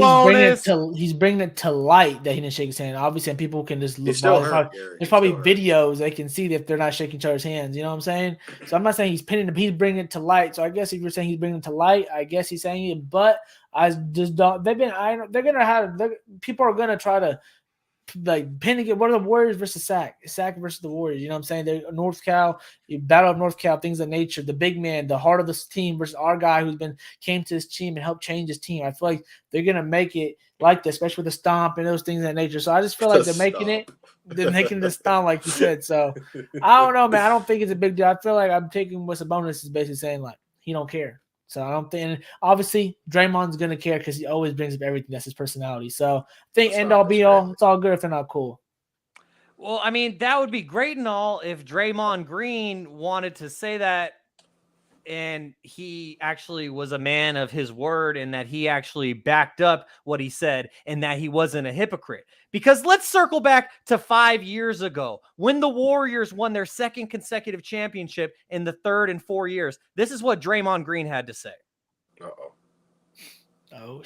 he's bringing it to light that he didn't shake his hand. Obviously, and people can just look. There's probably videos they can see if they're not shaking each other's hands. You know what I'm saying? So I'm not saying he's pinning him. He's bringing it to light. So I guess if you're saying he's bringing it to light, I guess he's saying it. But I just don't. People are gonna try to like pinning it. What are the Warriors versus Sac versus the Warriors? You know what I'm saying? They're North Cal, you battle of North Cal, things of nature. The big man, the heart of this team versus our guy came to this team and helped change his team. I feel like they're gonna make it like that, especially with the stomp and those things of that nature. So I just feel like they're making the stomp, like you said. So I don't know, man. I don't think it's a big deal. I feel like I'm taking what Sabonis is basically saying, like he don't care. So I don't think, and obviously Draymond's gonna care because he always brings up everything. That's his personality. So I think end all be all, it's all good if they're not cool. Well, I mean, that would be great and all if Draymond Green wanted to say that, and he actually was a man of his word, and that he actually backed up what he said, and that he wasn't a hypocrite. Because let's circle back to 5 years ago when the Warriors won their second consecutive championship in the third in 4 years. This is what Draymond Green had to say. Oh,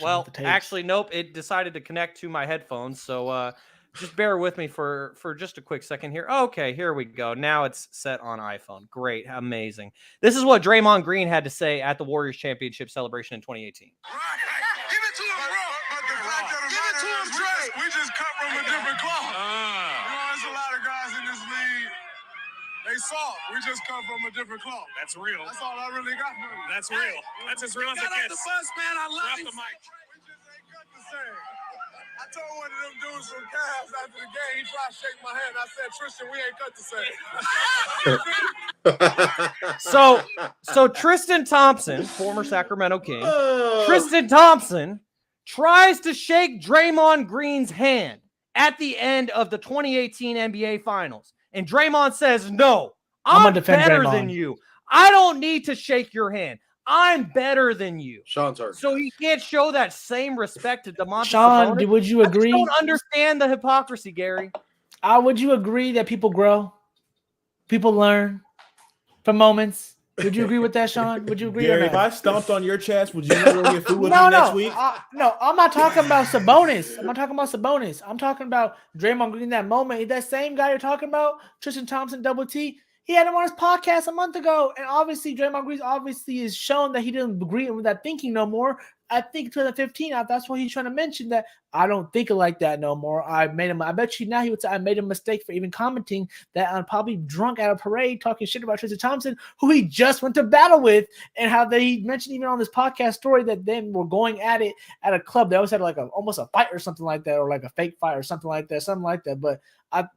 well, actually, nope. It decided to connect to my headphones. So just bear with me for just a quick second here. Okay, here we go. Now it's set on iPhone. Great. Amazing. This is what Draymond Green had to say at the Warriors championship celebration in 2018. Give it to him, bro. But the fact of the matter is, we just cut from a different cloth. You know, there's a lot of guys in this league. They soft. We just come from a different cloth. That's real. That's all I really got. That's real. That's as real as it gets. The bus, man. I love you. We just ain't got the same. I told one of them dudes from Cavs after the game, he tried to shake my hand. I said, Tristan, we ain't cut the same. So Tristan Thompson, former Sacramento King, Tristan Thompson tries to shake Draymond Green's hand at the end of the 2018 NBA Finals. And Draymond says, no, I'm better than you. I don't need to shake your hand. I'm better than you. Shaun's hurt. So he can't show that same respect to Domantas Shaun, Sabonis. would you agree? I don't understand the hypocrisy, Gary. Would you agree that people grow? People learn from moments? Would you agree with that, Shaun? Would you agree? Gary, if I stomped on your chest, would you never get food with me next week? No, I'm not talking about Sabonis. I'm talking about Draymond Green in that moment. That same guy you're talking about, Tristan Thompson, Double T, he had him on his podcast a month ago. And obviously, Draymond Green is shown that he didn't agree with that thinking no more. I think 2015, that's what he's trying to mention, that I don't think it like that no more. I bet you now he would say I made a mistake for even commenting that I'm probably drunk at a parade talking shit about Tristan Thompson, who he just went to battle with, and how they mentioned even on this podcast story that them were going at it at a club. They always had like almost a fight or something like that, or like a fake fight or something like that. But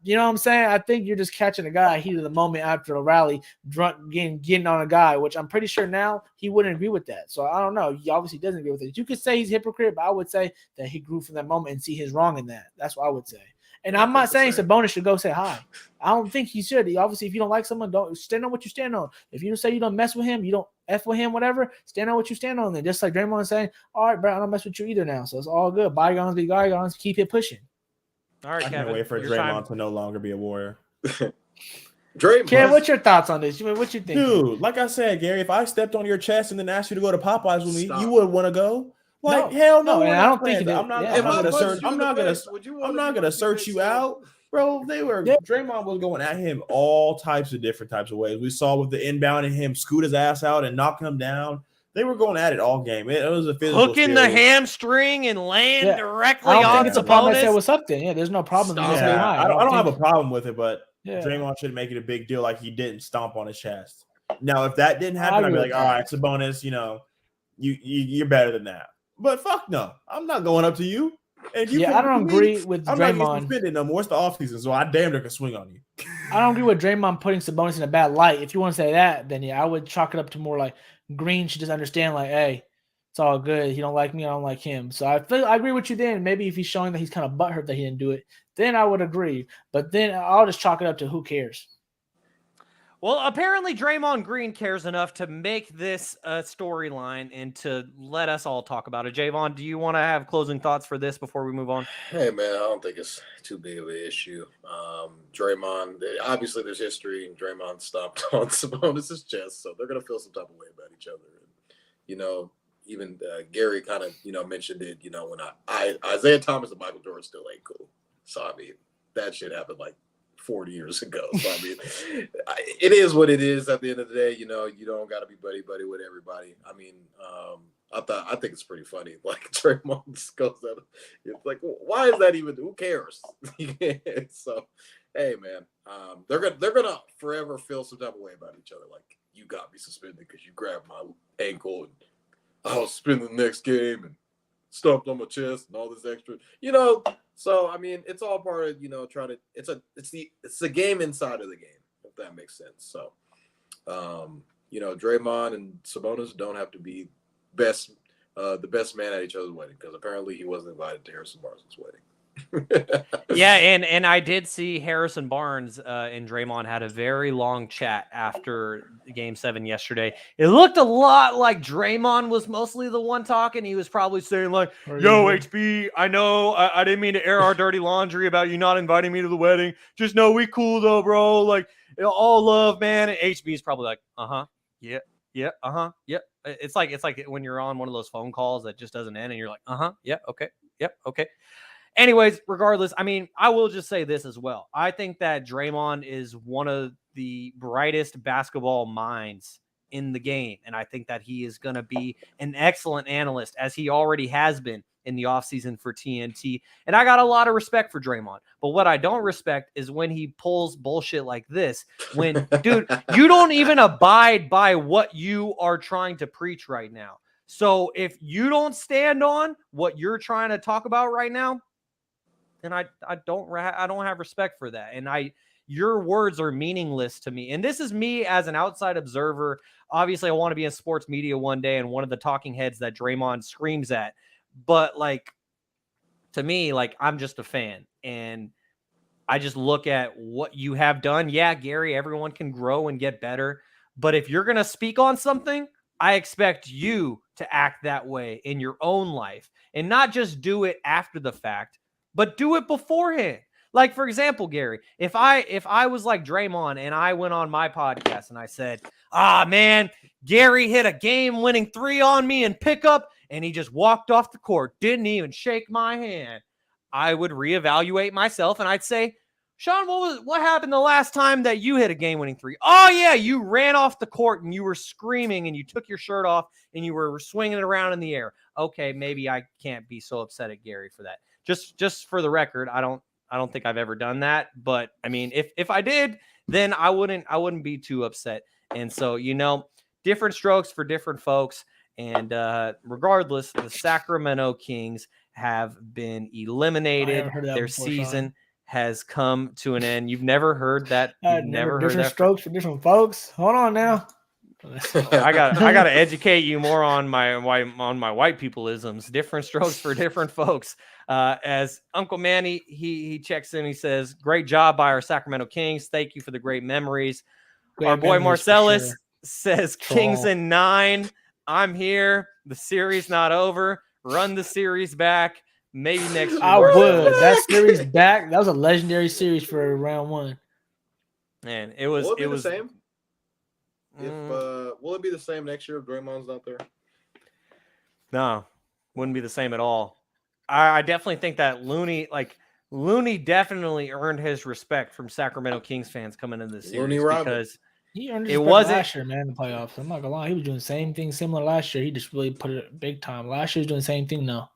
you know what I'm saying? I think you're just catching a guy heat of the moment after a rally, drunk, getting on a guy, which I'm pretty sure now he wouldn't agree with that. So I don't know. He obviously doesn't agree with it. You could say he's a hypocrite, but I would say that he grew from that moment and see his wrong in that. That's what I would say. And I'm not saying Sabonis should go say hi. I don't think he should. Obviously, if you don't like someone, don't stand on what you stand on. If you say you don't mess with him, you don't F with him, whatever, stand on what you stand on. Then just like Draymond saying, all right, bro, I don't mess with you either now. So it's all good. Bygones be bygones. Keep it pushing. All right, I can't wait for Draymond to no longer be a Warrior. Draymond, Ken, what's your thoughts on this? What you think? Dude, like I said, Gary, if I stepped on your chest and then asked you to go to Popeyes with me, you would want to go. Like, hell no, I don't think I'm not gonna search you out. Bro, Draymond was going at him all types of different types of ways. We saw with the inbound and him scoot his ass out and knock him down. They were going at it all game. It was a physical hooking the hamstring and laying directly on. I don't think it's a problem. I said what's up then. Yeah, there's no problem. I don't have a problem with it, but Draymond should make it a big deal like he didn't stomp on his chest. Now, if that didn't happen, I'd be like, all right, Sabonis, you're better than that. But fuck no, I'm not going up to you. And I don't agree with Draymond. I'm not suspended no more. It's the offseason, so I damn near can swing on you. I don't agree with Draymond putting Sabonis in a bad light. If you want to say that, then I would chalk it up to more like Green should just understand, like, hey, it's all good. He don't like me, I don't like him. So I agree with you then. Maybe if he's showing that he's kind of butthurt that he didn't do it, then I would agree. But then I'll just chalk it up to who cares. Well, apparently Draymond Green cares enough to make this a storyline and to let us all talk about it. Jaevon, do you want to have closing thoughts for this before we move on? Hey, man, I don't think it's too big of an issue. Draymond, obviously there's history. Draymond stomped on Sabonis' chest, so they're going to feel some type of way about each other. And, even Gary kind of, mentioned it, when Isaiah Thomas and Michael Jordan still ain't cool. So, I mean, that shit happened like 40 years ago. So, I mean, it is what it is at the end of the day. You know, you don't got to be buddy-buddy with everybody. I mean, I think it's pretty funny. Like, Draymond just goes out. It's like, why is that even? Who cares? So, hey, man, they're gonna forever feel some type of way about each other. Like, you got me suspended because you grabbed my ankle, and I'll spend the next game and stomped on my chest and all this extra, you know. So I mean, it's all part of, you know, trying to. It's the game inside of the game, if that makes sense. So, you know, Draymond and Sabonis don't have to be the best man at each other's wedding, because apparently he wasn't invited to Harrison Barnes' wedding. Yeah, and I did see Harrison Barnes and Draymond had a very long chat after Game 7 yesterday. It looked a lot like Draymond was mostly the one talking. He was probably saying like, "Yo, HB, I know I didn't mean to air our dirty laundry about you not inviting me to the wedding. Just know we cool though, bro. Like, all love, man." And HB is probably like, yeah, yeah, yeah. It's like when you're on one of those phone calls that just doesn't end, and you're like, yeah, okay, yep, okay. Anyways, regardless, I mean, I will just say this as well. I think that Draymond is one of the brightest basketball minds in the game. And I think that he is going to be an excellent analyst, as he already has been in the offseason for TNT. And I got a lot of respect for Draymond. But what I don't respect is when he pulls bullshit like this. When, dude, you don't even abide by what you are trying to preach right now. So if you don't stand on what you're trying to talk about right now, and I don't have respect for that. And your words are meaningless to me. And this is me as an outside observer. Obviously, I want to be in sports media one day and one of the talking heads that Draymond screams at. But like, to me, like, I'm just a fan, and I just look at what you have done. Yeah, Gary, everyone can grow and get better. But if you're going to speak on something, I expect you to act that way in your own life, and not just do it after the fact, but do it beforehand. Like, for example, Gary, if I was like Draymond and I went on my podcast and I said, man, Gary hit a game-winning 3 on me in pickup, and he just walked off the court, didn't even shake my hand, I would reevaluate myself and I'd say, Shaun, what happened the last time that you hit a game-winning 3? Oh, yeah, you ran off the court and you were screaming and you took your shirt off and you were swinging it around in the air. Okay, maybe I can't be so upset at Gary for that. Just for the record, I don't think I've ever done that. But I mean, if I did, then I wouldn't be too upset. And so, you know, different strokes for different folks. And regardless, the Sacramento Kings have been eliminated. Their season has come to an end. You've never heard that? You've never heard different strokes for different folks. Hold on now. I got to educate you more on my white peopleisms. Different strokes for different folks. As Uncle Manny, he checks in. He says, "Great job by our Sacramento Kings. Thank you for the great memories." Our boy Marcellus says, "Kings in 9. I'm here. The series not over. Run the series back. Maybe next year." I would. That series back. That was a legendary series for round 1. Man, it was the same. Will it be the same next year if Draymond's not there? No, wouldn't be the same at all. I definitely think that Looney definitely earned his respect from Sacramento Kings fans coming into this series, because he earned his respect last year, man, in the playoffs. I'm not gonna lie, he was doing the same thing similar last year. He just really put it big time. Last year he was doing the same thing now.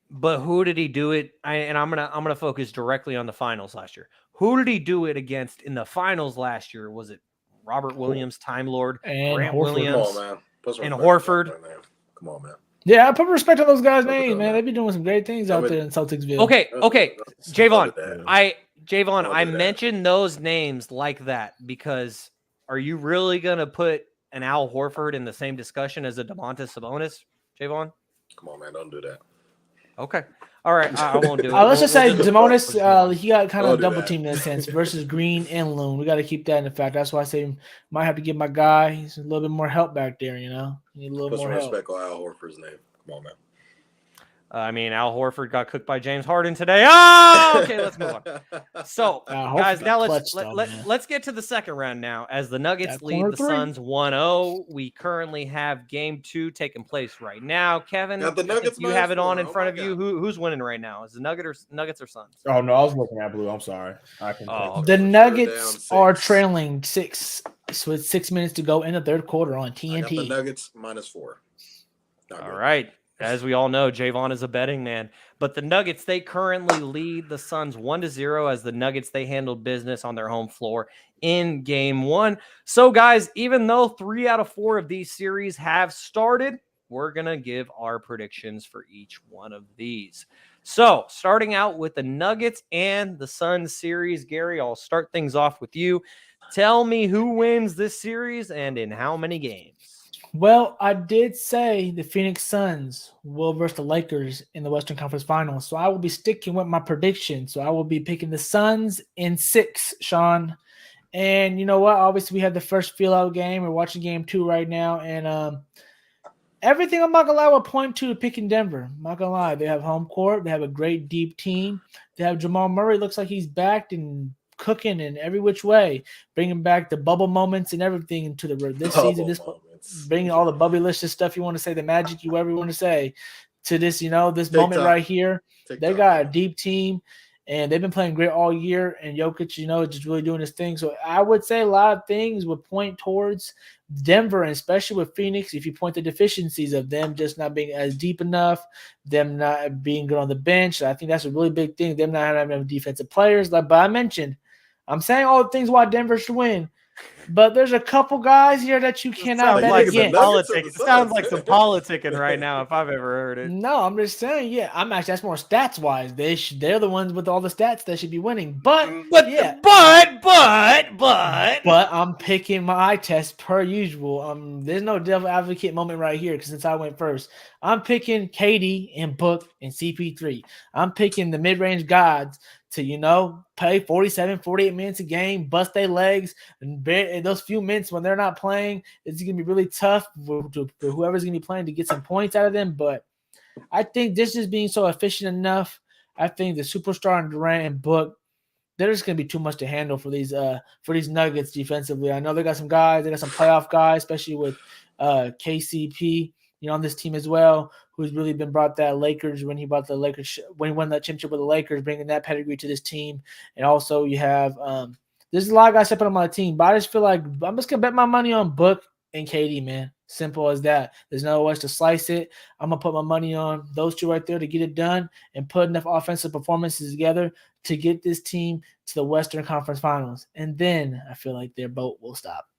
But who did he do it? I'm gonna focus directly on the finals last year. Who did he do it against in the finals last year? Was it Robert Williams, Time Lord, and Grant Horford. Williams, Come on, man. and Horford? Come on, man. Yeah, I put respect on those guys' names, man. They be doing some great things out there in Celticsville. Okay, Jaevon, I mentioned those names like that because are you really gonna put an Al Horford in the same discussion as a Domantas Sabonis, Jaevon? Come on, man, don't do that. Okay. All right, I won't do it. Let's just say Sabonis, he got kind of double teamed in a sense versus Green and Loon. We got to keep that in fact. That's why I say might have to give my guy he's a little bit more help back there. You know, need a little more help. Respect on Al Horford's name. Come on, man. I mean, Al Horford got cooked by James Harden today. Oh, okay, let's move on. So, guys, now let's get to the second round now. As the Nuggets lead the Suns 1-0, we currently have Game 2 taking place right now. Kevin, got the Nuggets you have it on in front of you. Who's winning right now? Is the Nuggets or Suns? Oh no, I was looking at blue. I'm sorry. The Nuggets are trailing 6 with 6 minutes to go in the third quarter on TNT. I got the Nuggets -4. All right. As we all know, Jaevon is a betting man. But the Nuggets, they currently lead the Suns 1-0 as the Nuggets, they handled business on their home floor in Game 1. So, guys, even though 3 out of 4 of these series have started, we're going to give our predictions for each one of these. So, starting out with the Nuggets and the Suns series, Gary, I'll start things off with you. Tell me who wins this series and in how many games? Well, I did say the Phoenix Suns will versus the Lakers in the Western Conference Finals, so I will be sticking with my prediction. So I will be picking the Suns in 6, Shaun. And you know what? Obviously, we had the first feel-out game. We're watching Game 2 right now, and everything I'm not going to lie will point to picking Denver. I'm not going to lie. They have home court. They have a great deep team. They have Jamal Murray. Looks like he's back and cooking in every which way, bringing back the bubble moments and everything into this season. Bringing all the bubbly-licious stuff you want to say, the magic you ever want to say to this, this moment right here. They got a deep team, and they've been playing great all year. And Jokic, just really doing his thing. So I would say a lot of things would point towards Denver, and especially with Phoenix, if you point the deficiencies of them just not being as deep enough, them not being good on the bench. I think that's a really big thing. Them not having enough defensive players. But I mentioned, I'm saying all the things why Denver should win. But there's a couple guys here that you cannot bet against. It sounds like some politicking right now, if I've ever heard it. No, I'm just saying, that's more stats wise. They're the ones with all the stats that should be winning. But I'm picking my eye test per usual. There's no devil advocate moment right here because since I went first, I'm picking KD and Book and CP3. I'm picking the mid-range gods to, play 47, 48 minutes a game, bust their legs, and those few minutes when they're not playing, it's going to be really tough for whoever's going to be playing to get some points out of them. But I think this is being so efficient enough. I think the superstar and Durant and Book, they're just going to be too much to handle for these Nuggets defensively. I know they got some guys, they got some playoff guys, especially with KCP, on this team as well, who's really been brought that Lakers when he won that championship with the Lakers, bringing that pedigree to this team. And also you have there's a lot of guys stepping on my team, but I just feel like I'm just gonna bet my money on Book and KD, man. Simple as that. There's no way to slice it. I'm gonna put my money on those two right there to get it done and put enough offensive performances together to get this team to the Western Conference Finals. And then I feel like their boat will stop.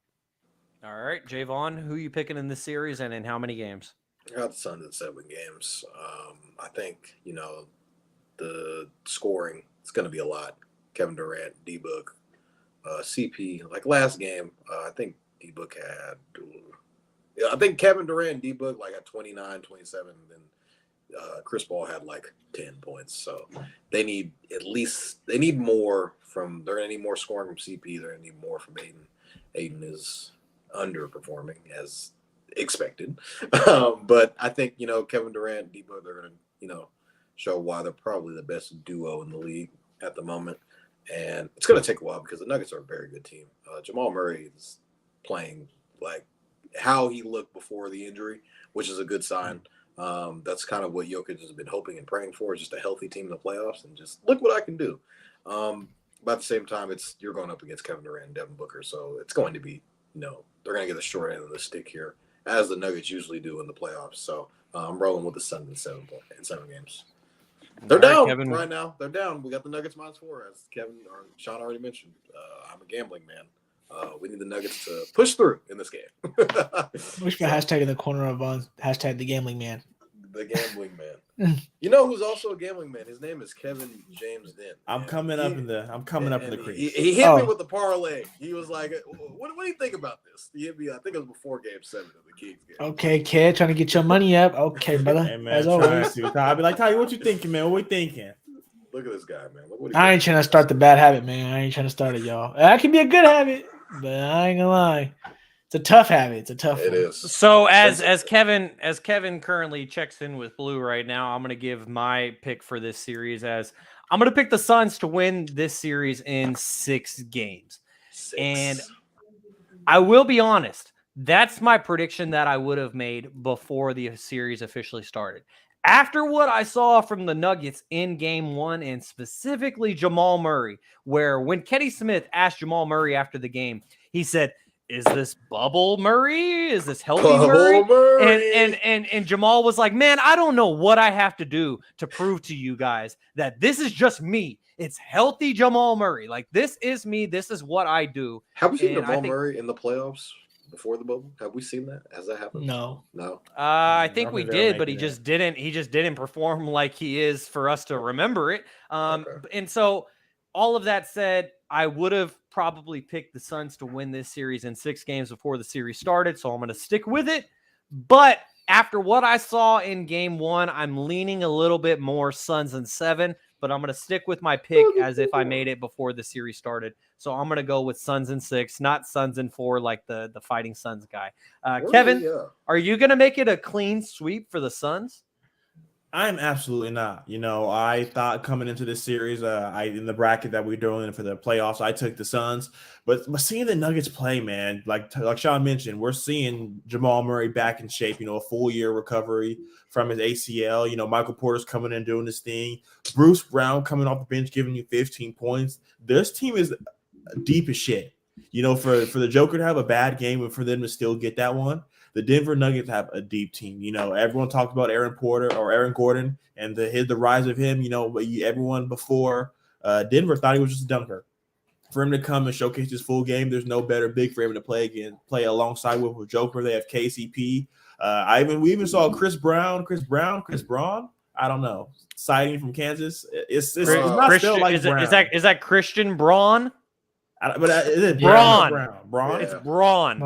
All right, Jaevon, who are you picking in this series and in how many games? I got the Suns in 7 games. I think, the scoring, it's going to be a lot. Kevin Durant, D-Book, CP. Like last game, I think D-Book had – I think Kevin Durant and D-Book like at 29, 27, and then Chris Paul had like 10 points. So they need more from – they're going to need more scoring from CP. They're going to need more from Aiden. Aiden is – underperforming as expected. But I think, Kevin Durant and D-Book, they're going to, show why they're probably the best duo in the league at the moment. And it's going to take a while because the Nuggets are a very good team. Jamal Murray is playing like how he looked before the injury, which is a good sign. That's kind of what Jokic has been hoping and praying for, is just a healthy team in the playoffs and just look what I can do. But at the same time, you're going up against Kevin Durant and Devin Booker, so it's going to be, they're going to get the short end of the stick here, as the Nuggets usually do in the playoffs. So I'm rolling with the Suns in 7 games. They're down right now. They're down. We got the Nuggets -4, as Kevin or Shaun already mentioned. I'm a gambling man. We need the Nuggets to push through in this game. Wish for hashtag in the corner of hashtag the gambling man. The gambling man. You know who's also a gambling man? His name is Kevin James Den. I'm coming up in the crease. He hit me with the parlay. He was like, "What do you think about this?" He hit me. I think it was before Game 7 of the Kings game. Okay, kid, trying to get your money up. Okay, brother. Hey, man, as always. I'll be like, Ty, what you thinking, man? What we thinking? Look at this guy, man. I ain't trying to start the bad habit, man. I ain't trying to start it, y'all. That can be a good habit, but I ain't gonna lie. It's a tough habit. It's a tough It one. is. So as Kevin currently checks in with Blue right now, I'm going to give my pick for this series as I'm going to pick the Suns to win this series in 6 games. 6. And I will be honest, that's my prediction that I would have made before the series officially started. After what I saw from the Nuggets in game 1 and specifically Jamal Murray, where when Kenny Smith asked Jamal Murray after the game, he said, "Is this bubble Murray? Is this healthy Murray?" And Jamal was like, "Man, I don't know what I have to do to prove to you guys that this is just me. It's healthy Jamal Murray. Like, this is me. This is what I do." Have we seen Jamal Murray in the playoffs before the bubble? Have we seen that? Has that happened? No. I think we did, but he just didn't. He just didn't perform like he is for us to remember it. And so, all of that said, I would have probably picked the Suns to win this series in 6 games before the series started, so I'm going to stick with it. But after what I saw in game 1, I'm leaning a little bit more Suns in 7, but I'm going to stick with my pick as if I made it before the series started. So I'm going to go with Suns in 6, not Suns in 4 like the Fighting Suns guy. Kevin, are you going to make it a clean sweep for the Suns? I'm absolutely not. You know, I thought coming into this series, in the bracket that we're doing for the playoffs, I took the Suns. But seeing the Nuggets play, man, like Shaun mentioned, we're seeing Jamal Murray back in shape. You know, a full year recovery from his ACL. You know, Michael Porter's coming in doing this thing. Bruce Brown coming off the bench giving you 15 points. This team is deep as shit. You know, for the Joker to have a bad game and for them to still get that one. The Denver Nuggets have a deep team. You know, everyone talked about Aaron Gordon and the rise of him. You know, everyone before Denver thought he was just a dunker. For him to come and showcase his full game, there's no better big for him to play alongside with Joker. They have KCP. We even saw Chris Braun. I don't know, sighting from Kansas. It's not still like Brown. Is that Christian Braun? Is it Braun? Braun? It's Braun.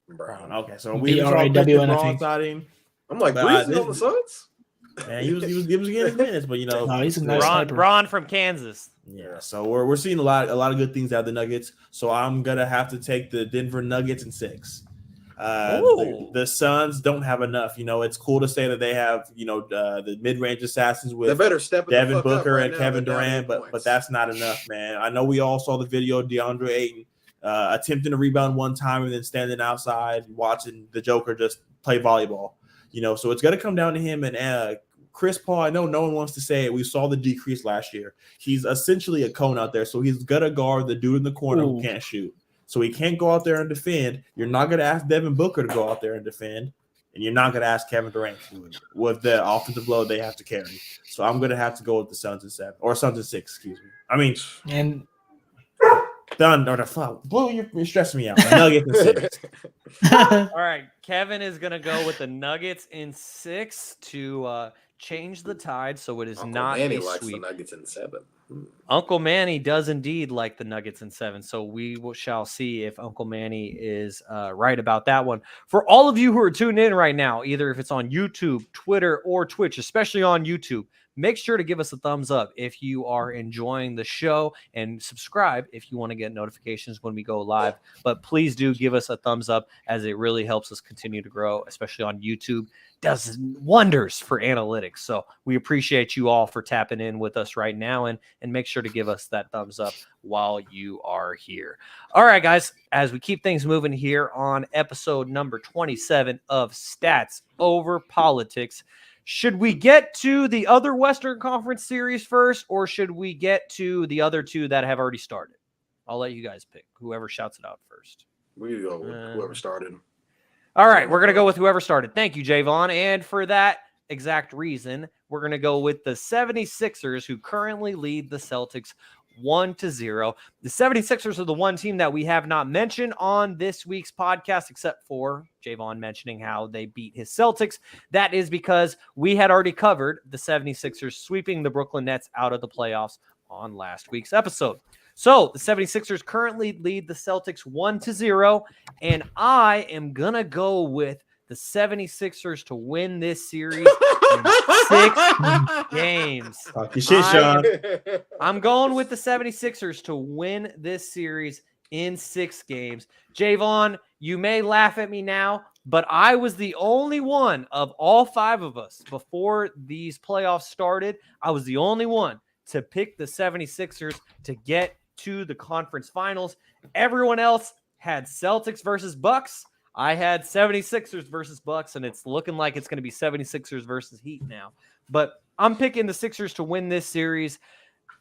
Brown. Okay, so we saw Christian Braun sighting. I'm like, Breezy on the Suns? Man, he was getting his minutes, but you know, no, he's a nice Braun from Kansas. Yeah, so we're seeing a lot of good things out of the Nuggets. So I'm gonna have to take the Denver Nuggets in 6. The Suns don't have enough. You know, it's cool to say that they have, you know, the mid-range assassins with Devin Booker and Kevin Durant, but that's not enough, man. I know we all saw the video of DeAndre Ayton attempting to rebound one time and then standing outside watching the Joker just play volleyball. You know, so it's going to come down to him and Chris Paul. I know no one wants to say it. We saw the decrease last year. He's essentially a cone out there, so he's going to guard the dude in the corner who can't shoot. So he can't go out there and defend. You're not going to ask Devin Booker to go out there and defend, and you're not going to ask Kevin Durant to do it with the offensive load they have to carry. So I'm going to have to go with the Suns in 7 or Suns in 6. Excuse me. I mean, and done or the fuck. Blue, you're stressing me out. Nuggets in 6. All right, Kevin is going to go with the Nuggets in 6 to change the tide, so it is Uncle not Manny a likes sweep. the Nuggets in 7. Uncle Manny does indeed like the Nuggets in 7, so we shall see if Uncle Manny is right about that one. For all of you who are tuned in right now, either if it's on YouTube, Twitter, or Twitch, especially on YouTube, make sure to give us a thumbs up if you are enjoying the show and subscribe if you want to get notifications when we go live. But please do give us a thumbs up as it really helps us continue to grow, especially on YouTube. Does wonders for analytics. So we appreciate you all for tapping in with us right now and make sure to give us that thumbs up while you are here. All right, guys, as we keep things moving here on episode number 27 of Stats Over Politics, should we get to the other Western Conference series first, or should we get to the other 2 that have already started? I'll let you guys pick. Whoever shouts it out first. We go with whoever started. All right, we're going to go with whoever started. Thank you, Jaevon. And for that exact reason, we're going to go with the 76ers, who currently lead the Celtics 1-0. The 76ers are the one team that we have not mentioned on this week's podcast, except for Jaevon mentioning how they beat his Celtics. That is because we had already covered the 76ers sweeping the Brooklyn Nets out of the playoffs on last week's episode. So the 76ers currently lead the Celtics 1-0, and I am going to go with the 76ers to win this series in 6 games. Talk your shit, Shaun. I'm going with the 76ers to win this series in 6 games. Jaevon, you may laugh at me now, but I was the only one of all 5 of us before these playoffs started. I was the only one to pick the 76ers to get to the conference finals. Everyone else had Celtics versus Bucks. I had 76ers versus Bucks, and it's looking like it's going to be 76ers versus Heat now. But I'm picking the Sixers to win this series.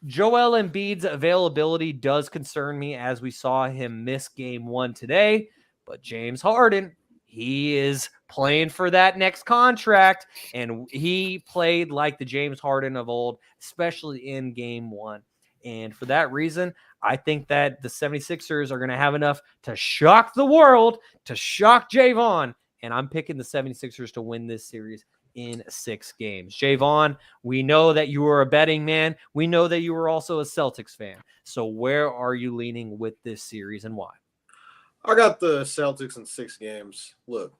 Joel Embiid's availability does concern me, as we saw him miss game 1 today. But James Harden, he is playing for that next contract, and he played like the James Harden of old, especially in game 1. And for that reason, I think that the 76ers are going to have enough to shock the world, to shock Jaevon. And I'm picking the 76ers to win this series in 6 games. Jaevon, we know that you are a betting man. We know that you are also a Celtics fan. So where are you leaning with this series and why? I got the Celtics in 6 games. Look,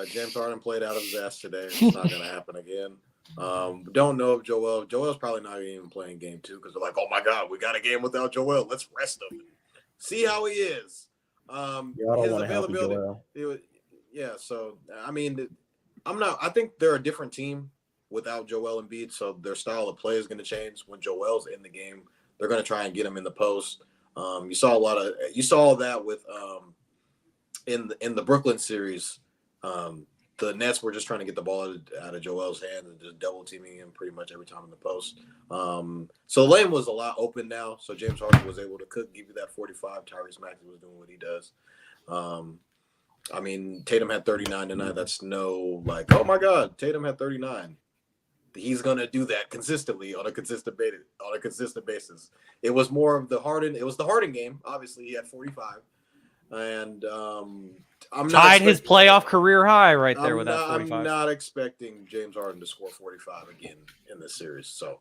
James Harden played out of his ass today. It's not going to happen again. Don't know if Joel's probably not even playing game 2 because they're like, oh my God, we got a game without Joel. Let's rest him. See how he is. His availability. So I mean, I think they're a different team without Joel Embiid, so their style of play is going to change. When Joel's in the game, they're going to try and get him in the post. You saw that with in the Brooklyn series. The Nets were just trying to get the ball out of Joel's hand and just double teaming him pretty much every time in the post. So the lane was a lot open now. So James Harden was able to give you that 45. Tyrese Maxey was doing what he does. I mean, Tatum had 39 tonight. That's no like, oh my God, Tatum had 39. He's gonna do that consistently on a consistent basis. It was more of the Harden. It was the Harden game. Obviously, he had 45, and I'm tied his playoff career high right there with that 45. I'm not expecting James Harden to score 45 again in this series. So,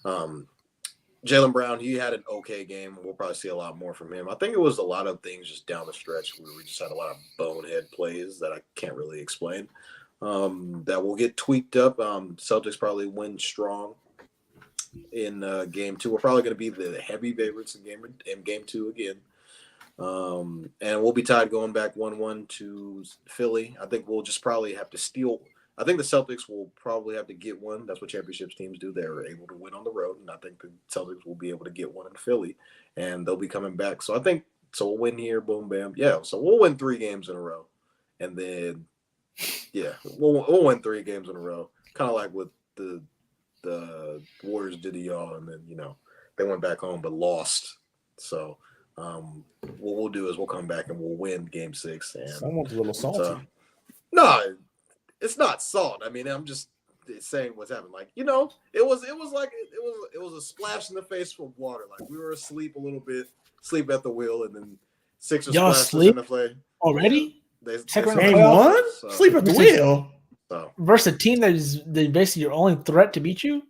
Jaylen Brown, he had an okay game. We'll probably see a lot more from him. I think it was a lot of things just down the stretch where we just had a lot of bonehead plays that I can't really explain. That will get tweaked up. Celtics probably win strong in game 2. We're probably going to be the heavy favorites in game 2 again. And we'll be tied going back 1-1 to Philly. I think we'll just probably have to steal. I think the Celtics will probably have to get one. That's what championships teams do. They're able to win on the road, and I think the Celtics will be able to get one in Philly, and they'll be coming back. So I think we'll win here, boom, bam. Yeah, so we'll win 3 games in a row, and then we'll win 3 games in a row, kind of like what the Warriors did to y'all, and then they went back home but lost. So what we'll do is we'll come back and we'll win game 6. And someone's a little salty. No. It's not salt. I mean, I'm just saying what's happened. Like, it was a splash in the face from water. Like we were asleep a little bit, sleep at the wheel, and then Sixers splashed in the play already. They game 1, sleep at the wheel. So versus a team that is basically your only threat to beat you.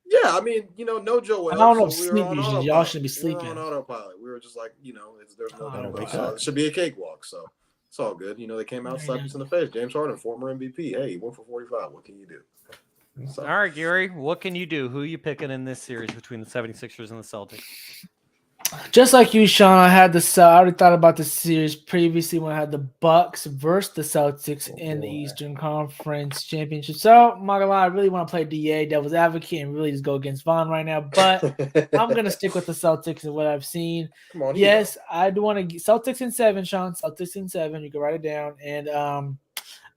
Yeah, I mean, no Joel. I don't know if sleep usually y'all should be sleeping. We were on autopilot. We were just like, there's no wake up. It should be a cakewalk. So. It's all good. They came out, slapped us in the face. James Harden, former MVP. Hey, he went for 45. What can you do? So. All right, Gary, what can you do? Who are you picking in this series between the 76ers and the Celtics? Just like you, Shaun, I already thought about the series previously when I had the Bucks versus the Celtics in the Eastern Conference Championship. So, I'm not gonna lie, I really want to play DA, devil's advocate, and really just go against Vaughn right now. But I'm gonna stick with the Celtics and what I've seen. Come on, yes, I do want to Celtics in 7, Shaun. Celtics in 7. You can write it down. And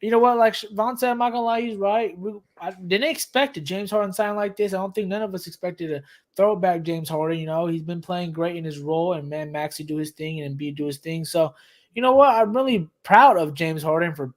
you know what? Like Vaughn said, I'm not gonna lie, he's right. I didn't expect it. James Harden sign like this. I don't think none of us expected a throwback James Harden. He's been playing great in his role, and Maxey do his thing and Embiid do his thing. So, you know what? I'm really proud of James Harden for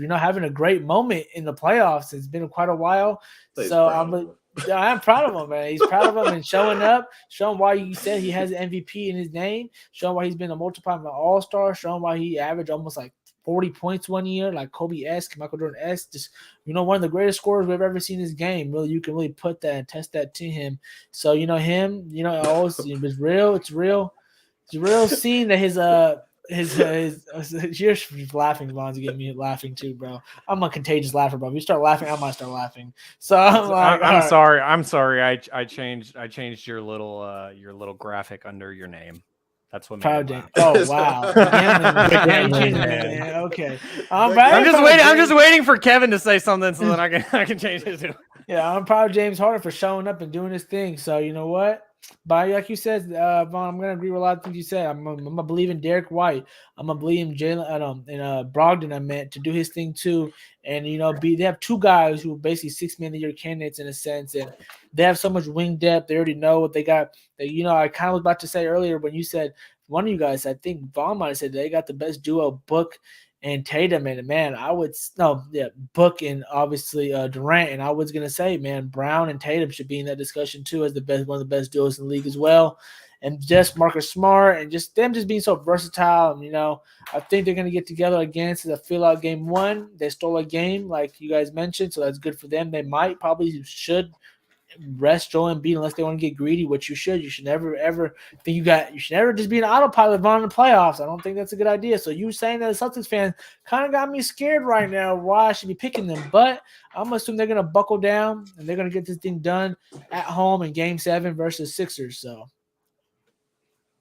having a great moment in the playoffs. It's been quite a while. So I'm proud of him, man. He's proud of him and showing up, showing why he said he has an MVP in his name, showing why he's been a multiple All-Star, showing why he averaged almost like 40 points one year, like Kobe-esque, Michael Jordan-esque, just, one of the greatest scorers we've ever seen in this game. Really, you can really put that and test that to him. So, him, always, it's real. It's real seeing that his you're laughing, Vaughn's getting me laughing too, bro. I'm a contagious laugher, bro. If you start laughing, I might start laughing. So I'm sorry. I'm sorry. I changed your little graphic under your name. That's what. Proud James. Oh wow. Okay. I'm just waiting for Kevin to say something so that I can change it too. Yeah, I'm proud of James Harden for showing up and doing his thing. So you know what? But like you said, Vaughn, I'm gonna agree with a lot of things you said. I'm gonna believe in Derek White. I'm gonna believe in Jalen and Brogdon. I meant to do his thing too. And they have two guys who are basically 6 man of the year candidates in a sense, and they have so much wing depth. They already know what they got. I kind of was about to say earlier when you said one of you guys, I think Vaughn might have said they got the best duo, Book and Tatum, and man, Book and obviously Durant, and I was gonna say, man, Brown and Tatum should be in that discussion too as one of the best duos in the league as well, and just Marcus Smart and just them just being so versatile, and I think they're gonna get together again. So the fill out game one, they stole a game like you guys mentioned, so that's good for them. They should rest Joel Embiid unless they want to get greedy, which you should. You should never ever think you should never just be an autopilot on the playoffs. I don't think that's a good idea. So you saying that a Celtics fan kind of got me scared right now why I should be picking them. But I'm assuming they're gonna buckle down and they're gonna get this thing done at home in game 7 versus Sixers. So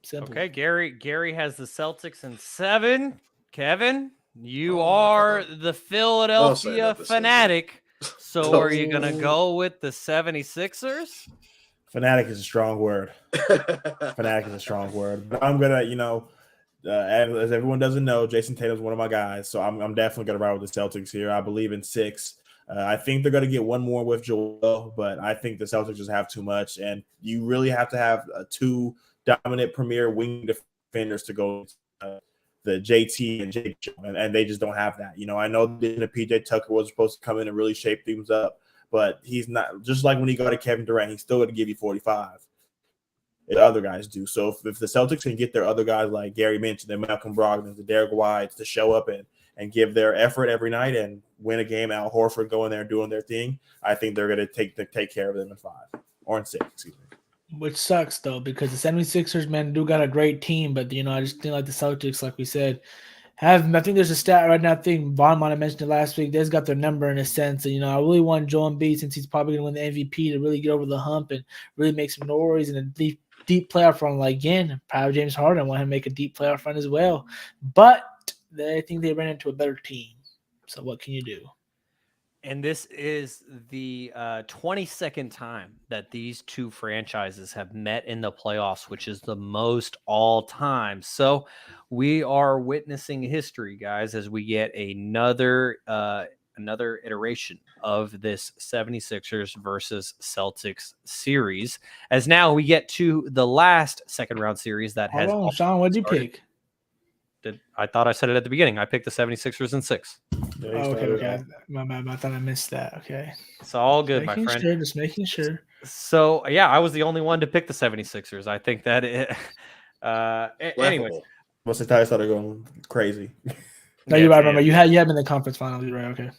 simple. Okay, Gary has the Celtics in 7. Kevin, you are the Philadelphia fanatic. So are you going to go with the 76ers? Fanatic is a strong word. Fanatic is a strong word. But I'm going to, as everyone doesn't know, Jason Tatum's one of my guys. So I'm definitely going to ride with the Celtics here. I believe in 6. I think they're going to get one more with Joel, but I think the Celtics just have too much. And you really have to have 2 dominant premier wing defenders to go the JT and Jake, and they just don't have that. I know PJ Tucker was supposed to come in and really shape things up, but he's not. Just like when he got to Kevin Durant, he's still going to give you 45. The other guys do. So if the Celtics can get their other guys like Gary mentioned, the Malcolm Brogdon, the Derek Whites to show up and give their effort every night and win a game, Al Horford going there doing their thing, I think they're going to take care of them in 5 or in 6. Excuse me. Which sucks, though, because the 76ers, man, do got a great team. But, I just think like the Celtics, like we said, I think there's a stat right now. I think Vaughn might have mentioned it last week. They've got their number in a sense. And, I really want Joel Embiid, since he's probably going to win the MVP, to really get over the hump and really make some noise and a deep playoff run. Like, again, proud of James Harden. I want him to make a deep playoff run as well. But I think they ran into a better team. So what can you do? And this is the 22nd time that these two franchises have met in the playoffs, which is the most all time. So we are witnessing history, guys, as we get another iteration of this 76ers versus Celtics series. As now we get to the last second round series that has. Hold on, Shaun, what'd you pick? I thought I said it at the beginning. I picked the 76ers in 6. Okay. I thought I missed that. Okay. It's all good, my friend. Just making sure. So, yeah, I was the only one to pick the 76ers. I think that anyway. Once the Tigers started going crazy. No, you're right. Remember, you have been in the conference finals. You're right. Okay.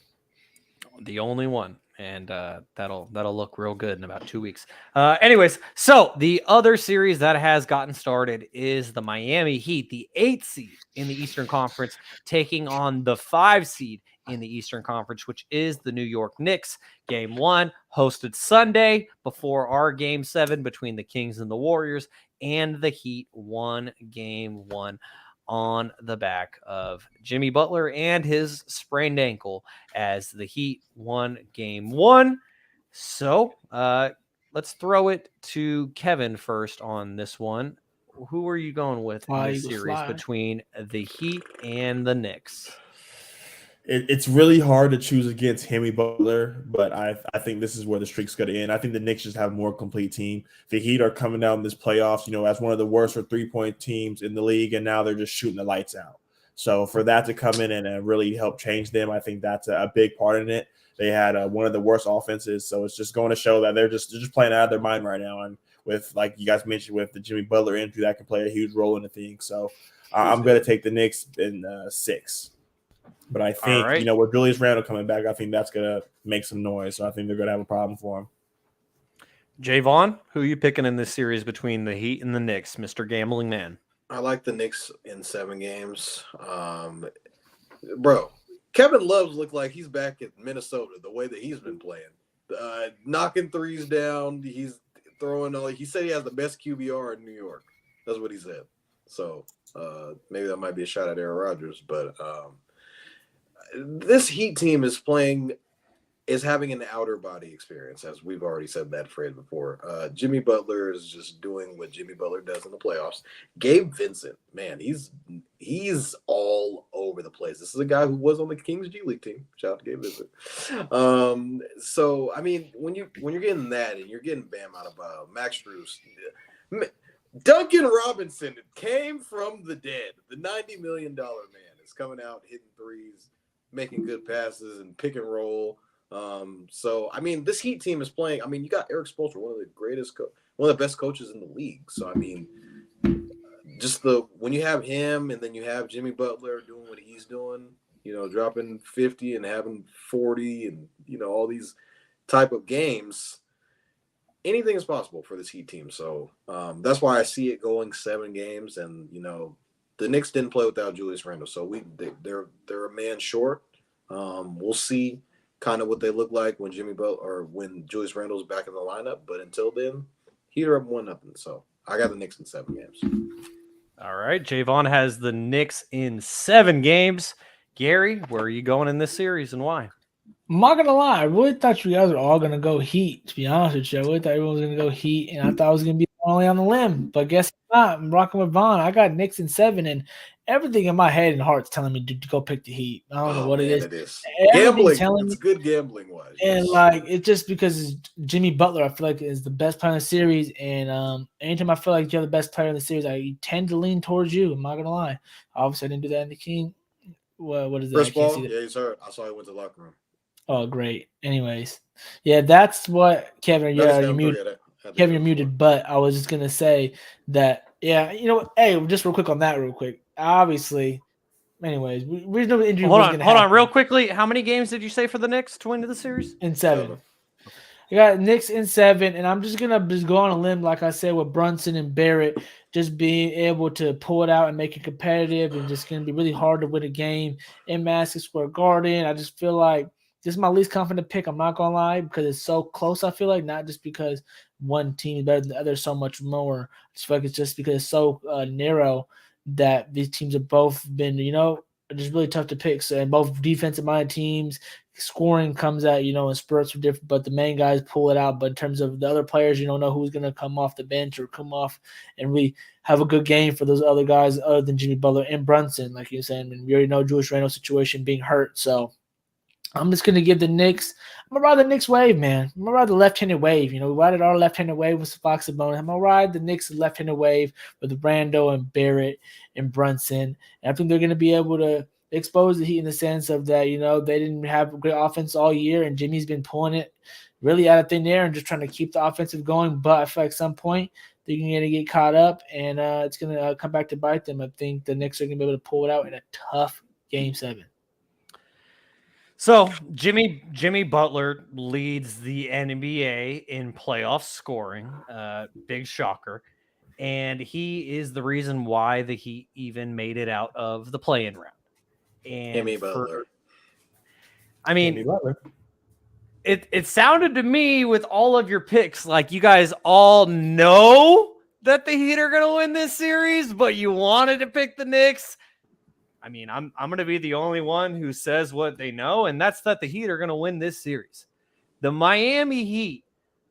The only one. And that'll look real good in about 2 weeks. Anyways, so the other series that has gotten started is the Miami Heat, the 8th seed in the Eastern Conference, taking on the 5 seed in the Eastern Conference, which is the New York Knicks. Game 1 hosted Sunday before our Game 7 between the Kings and the Warriors, and the Heat won Game 1 on the back of Jimmy Butler and his sprained ankle as the Heat won Game 1. So let's throw it to Kevin first on this one. Who are you going with in this series between the Heat and the Knicks? It's really hard to choose against Jimmy Butler, but I think this is where the streak's going to end. I think the Knicks just have a more complete team. The Heat are coming down this playoffs, as one of the worst for three-point teams in the league, and now they're just shooting the lights out. So for that to come in and really help change them, I think that's a big part in it. They had one of the worst offenses, so it's just going to show that they're just playing out of their mind right now. And with, like you guys mentioned, with the Jimmy Butler injury, that can play a huge role in the thing. So I'm going to take the Knicks in 6. But I think, with Julius Randle coming back, I think that's going to make some noise. So I think they're going to have a problem for him. Jaevon, who are you picking in this series between the Heat and the Knicks, Mr. Gambling Man? I like the Knicks in 7 games. Bro, Kevin Love's look like he's back at Minnesota the way that he's been playing. Knocking threes down. He's throwing all. He said he has the best QBR in New York. That's what he said. So maybe that might be a shot at Aaron Rodgers. But this Heat team is having an outer body experience, as we've already said that phrase before. Jimmy Butler is just doing what Jimmy Butler does in the playoffs. Gabe Vincent, man, he's all over the place. This is a guy who was on the Kings G League team. Shout out to Gabe Vincent. So I mean, when you're getting that and you're getting Bam out of Max Strus, Duncan Robinson came from the dead. The $90 million man is coming out, hitting threes, making good passes, and pick and roll. So I mean, this Heat team is playing. I mean, you got Eric Spoelstra, one of the best coaches in the league. So I mean, when you have him and then you have Jimmy Butler doing what he's doing, dropping 50 and having 40 and all these type of games, anything is possible for this Heat team. So that's why I see it going 7 games. And the Knicks didn't play without Julius Randle, so they're a man short. We'll see kind of what they look like when when Julius Randle's back in the lineup. But until then, Heat are up 1-0. So I got the Knicks in 7 games. All right. Jaevon has the Knicks in 7 games. Gary, where are you going in this series and why? I'm not going to lie. I really thought you guys were all going to go Heat, to be honest with you. I really thought everyone was going to go Heat, and I thought I was going to be only on the limb. But guess not. I'm rocking with Vaughn. I got Knicks in 7, and everything in my head and heart's telling me to go pick the Heat. I don't know what it is. It is. Gambling. It's good gambling wise. And it's just because Jimmy Butler, I feel like, is the best player in the series. And anytime I feel like you're the best player in the series, I tend to lean towards you. I'm not gonna lie. Obviously, I didn't do that in the King. What is that? First ball? Yeah, he's hurt. I saw he went to the locker room. Oh, great. Anyways, yeah, that's what Kevin. Yeah, you're muted. Kevin, you're muted. But I was just gonna say that. Yeah, hey, just real quick on that, real quick. Obviously, anyways, we know the injury. Hold on, real quickly. How many games did you say for the Knicks to win the series? In 7. I got Knicks in 7, and I'm just gonna go on a limb, like I said, with Brunson and Barrett, just being able to pull it out and make it competitive, and just gonna be really hard to win a game in Madison Square Garden. I just feel like this is my least confident pick. I'm not gonna lie, because it's so close. I feel like not just because one team is better than the other so much more. I just feel like it's just because it's so narrow that these teams have both been, just really tough to pick. So, and both defensive-minded teams, scoring comes out, and spurts are different, but the main guys pull it out. But in terms of the other players, you don't know who's going to come off the bench or come off and really have a good game for those other guys other than Jimmy Butler and Brunson, like you're saying. And we already know Julius Randle's situation being hurt. So I'm just going to give the Knicks – I'm going to ride the Knicks wave, man. I'm going to ride the left-handed wave. We ride our left-handed wave with Fox and Bone. I'm going to ride the Knicks left-handed wave with Randle and Barrett and Brunson. And I think they're going to be able to expose the Heat in the sense of that, they didn't have a great offense all year, and Jimmy's been pulling it really out of thin air and just trying to keep the offensive going. But I feel like at some point they're going to get caught up, and it's going to come back to bite them. I think the Knicks are going to be able to pull it out in a tough Game 7. So Jimmy Butler leads the NBA in playoff scoring, big shocker, and he is the reason why the Heat even made it out of the play-in round. And Jimmy Butler. I mean, it sounded to me with all of your picks like you guys all know that the Heat are going to win this series, but you wanted to pick the Knicks. I mean, I'm going to be the only one who says what they know, and that's that the Heat are going to win this series. The Miami Heat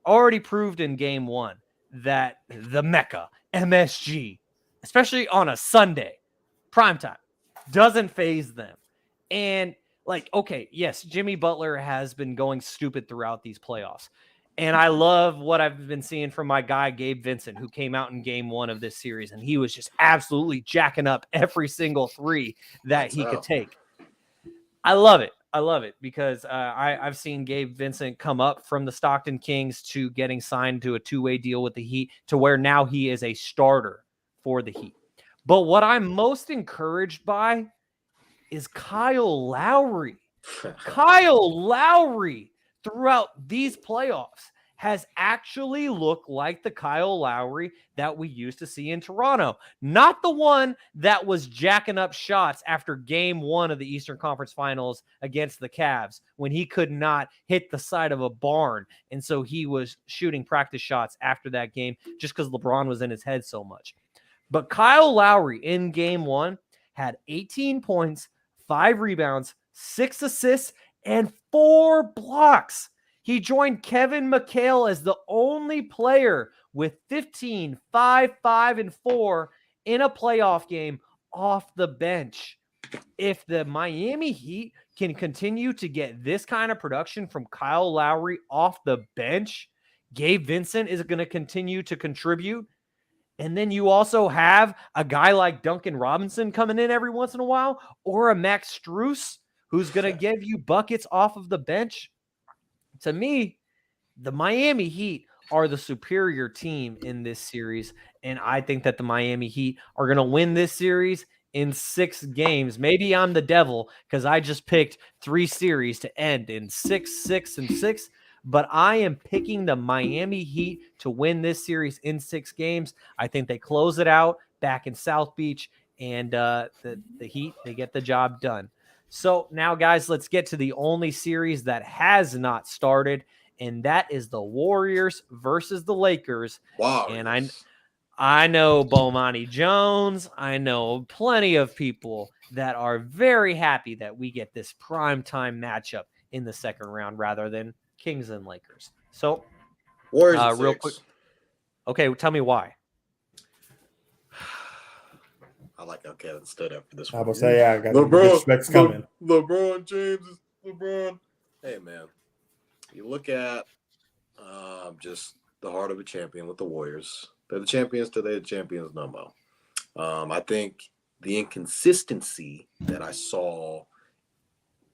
already proved in Game 1 that the Mecca, MSG, especially on a Sunday, primetime, doesn't faze them. And, okay, yes, Jimmy Butler has been going stupid throughout these playoffs. And I love what I've been seeing from my guy, Gabe Vincent, who came out in Game 1 of this series, and he was just absolutely jacking up every single three that he could take. I love it because I've seen Gabe Vincent come up from the Stockton Kings to getting signed to a 2-way deal with the Heat to where now he is a starter for the Heat. But what I'm most encouraged by is Kyle Lowry. Kyle Lowry throughout these playoffs has actually looked like the Kyle Lowry that we used to see in Toronto. Not the one that was jacking up shots after Game 1 of the Eastern Conference Finals against the Cavs when he could not hit the side of a barn. And so he was shooting practice shots after that game just because LeBron was in his head so much. But Kyle Lowry in game 1 had 18 points, 5 rebounds, 6 assists, and 4 blocks. He joined Kevin McHale as the only player with 15, 5, 5, and 4 in a playoff game off the bench. If the Miami Heat can continue to get this kind of production from Kyle Lowry off the bench, Gabe Vincent is going to continue to contribute. And then you also have a guy like Duncan Robinson coming in every once in a while, or a Max Strus who's going to give you buckets off of the bench. To me, the Miami Heat are the superior team in this series, and I think that the Miami Heat are going to win this series in 6 games. Maybe I'm the devil because I just picked 3 series to end in 6, 6, and 6, but I am picking the Miami Heat to win this series in 6 games. I think they close it out back in South Beach, and the Heat, they get the job done. So now, guys, let's get to the only series that has not started, and that is the Warriors versus the Lakers. Wow. And I know Bomani Jones. I know plenty of people that are very happy that we get this primetime matchup in the second round rather than Kings and Lakers. So, Warriors real quick. Okay, tell me why. I like how Kevin stood up for this I one. will say, yeah, I got respect's coming. LeBron James is LeBron. Hey, man. You look at just the heart of a champion with the Warriors. They're the champions till they're the champions no more. I think the inconsistency that I saw,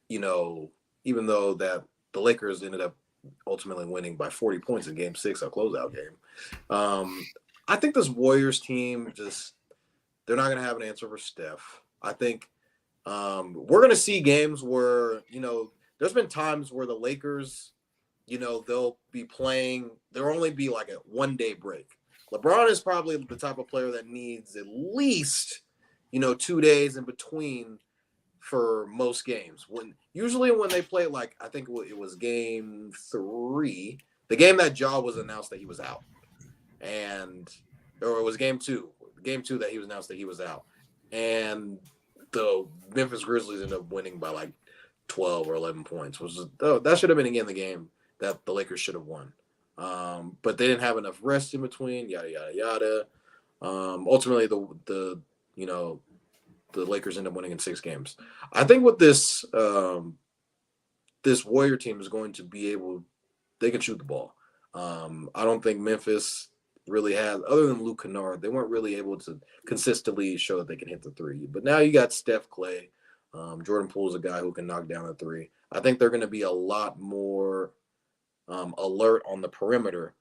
even though that the Lakers ended up ultimately winning by 40 points in Game 6, a closeout game. I think this Warriors team they're not going to have an answer for Steph. I think we're going to see games where, there's been times where the Lakers, they'll be playing, there'll only be like a one-day break. LeBron is probably the type of player that needs at least, 2 days in between for most games. Usually when they play, like, I think it was Game 3, the game that Ja was announced that he was out. Or it was Game 2 that he was announced that he was out. And the Memphis Grizzlies ended up winning by like 12 or 11 points. That should have been again the game that the Lakers should have won. But they didn't have enough rest in between, yada, yada, yada. Ultimately, the Lakers end up winning in 6 games. I think with this Warrior team is going to be they can shoot the ball. I don't think Memphis really has, other than Luke Kennard, they weren't really able to consistently show that they can hit the 3. But now you got Steph, Clay. Jordan Poole's a guy who can knock down a 3. I think they're going to be a lot more alert on the perimeter,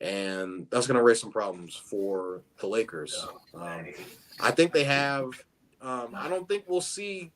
and that's going to raise some problems for the Lakers. I think they have I don't think we'll see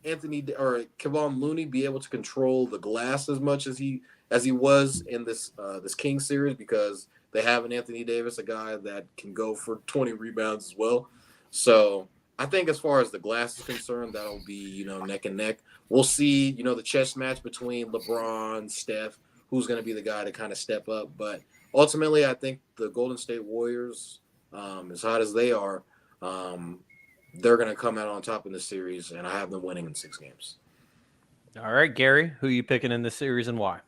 Anthony or Kevon Looney be able to control the glass as much as he was in this Kings series, because they have an Anthony Davis, a guy that can go for 20 rebounds as well. So I think as far as the glass is concerned, that'll be, neck and neck. We'll see, the chess match between LeBron, Steph, who's going to be the guy to kind of step up. But ultimately, I think the Golden State Warriors, as hot as they are, they're going to come out on top in this series, and I have them winning in 6 games. All right, Gary, who are you picking in this series and why?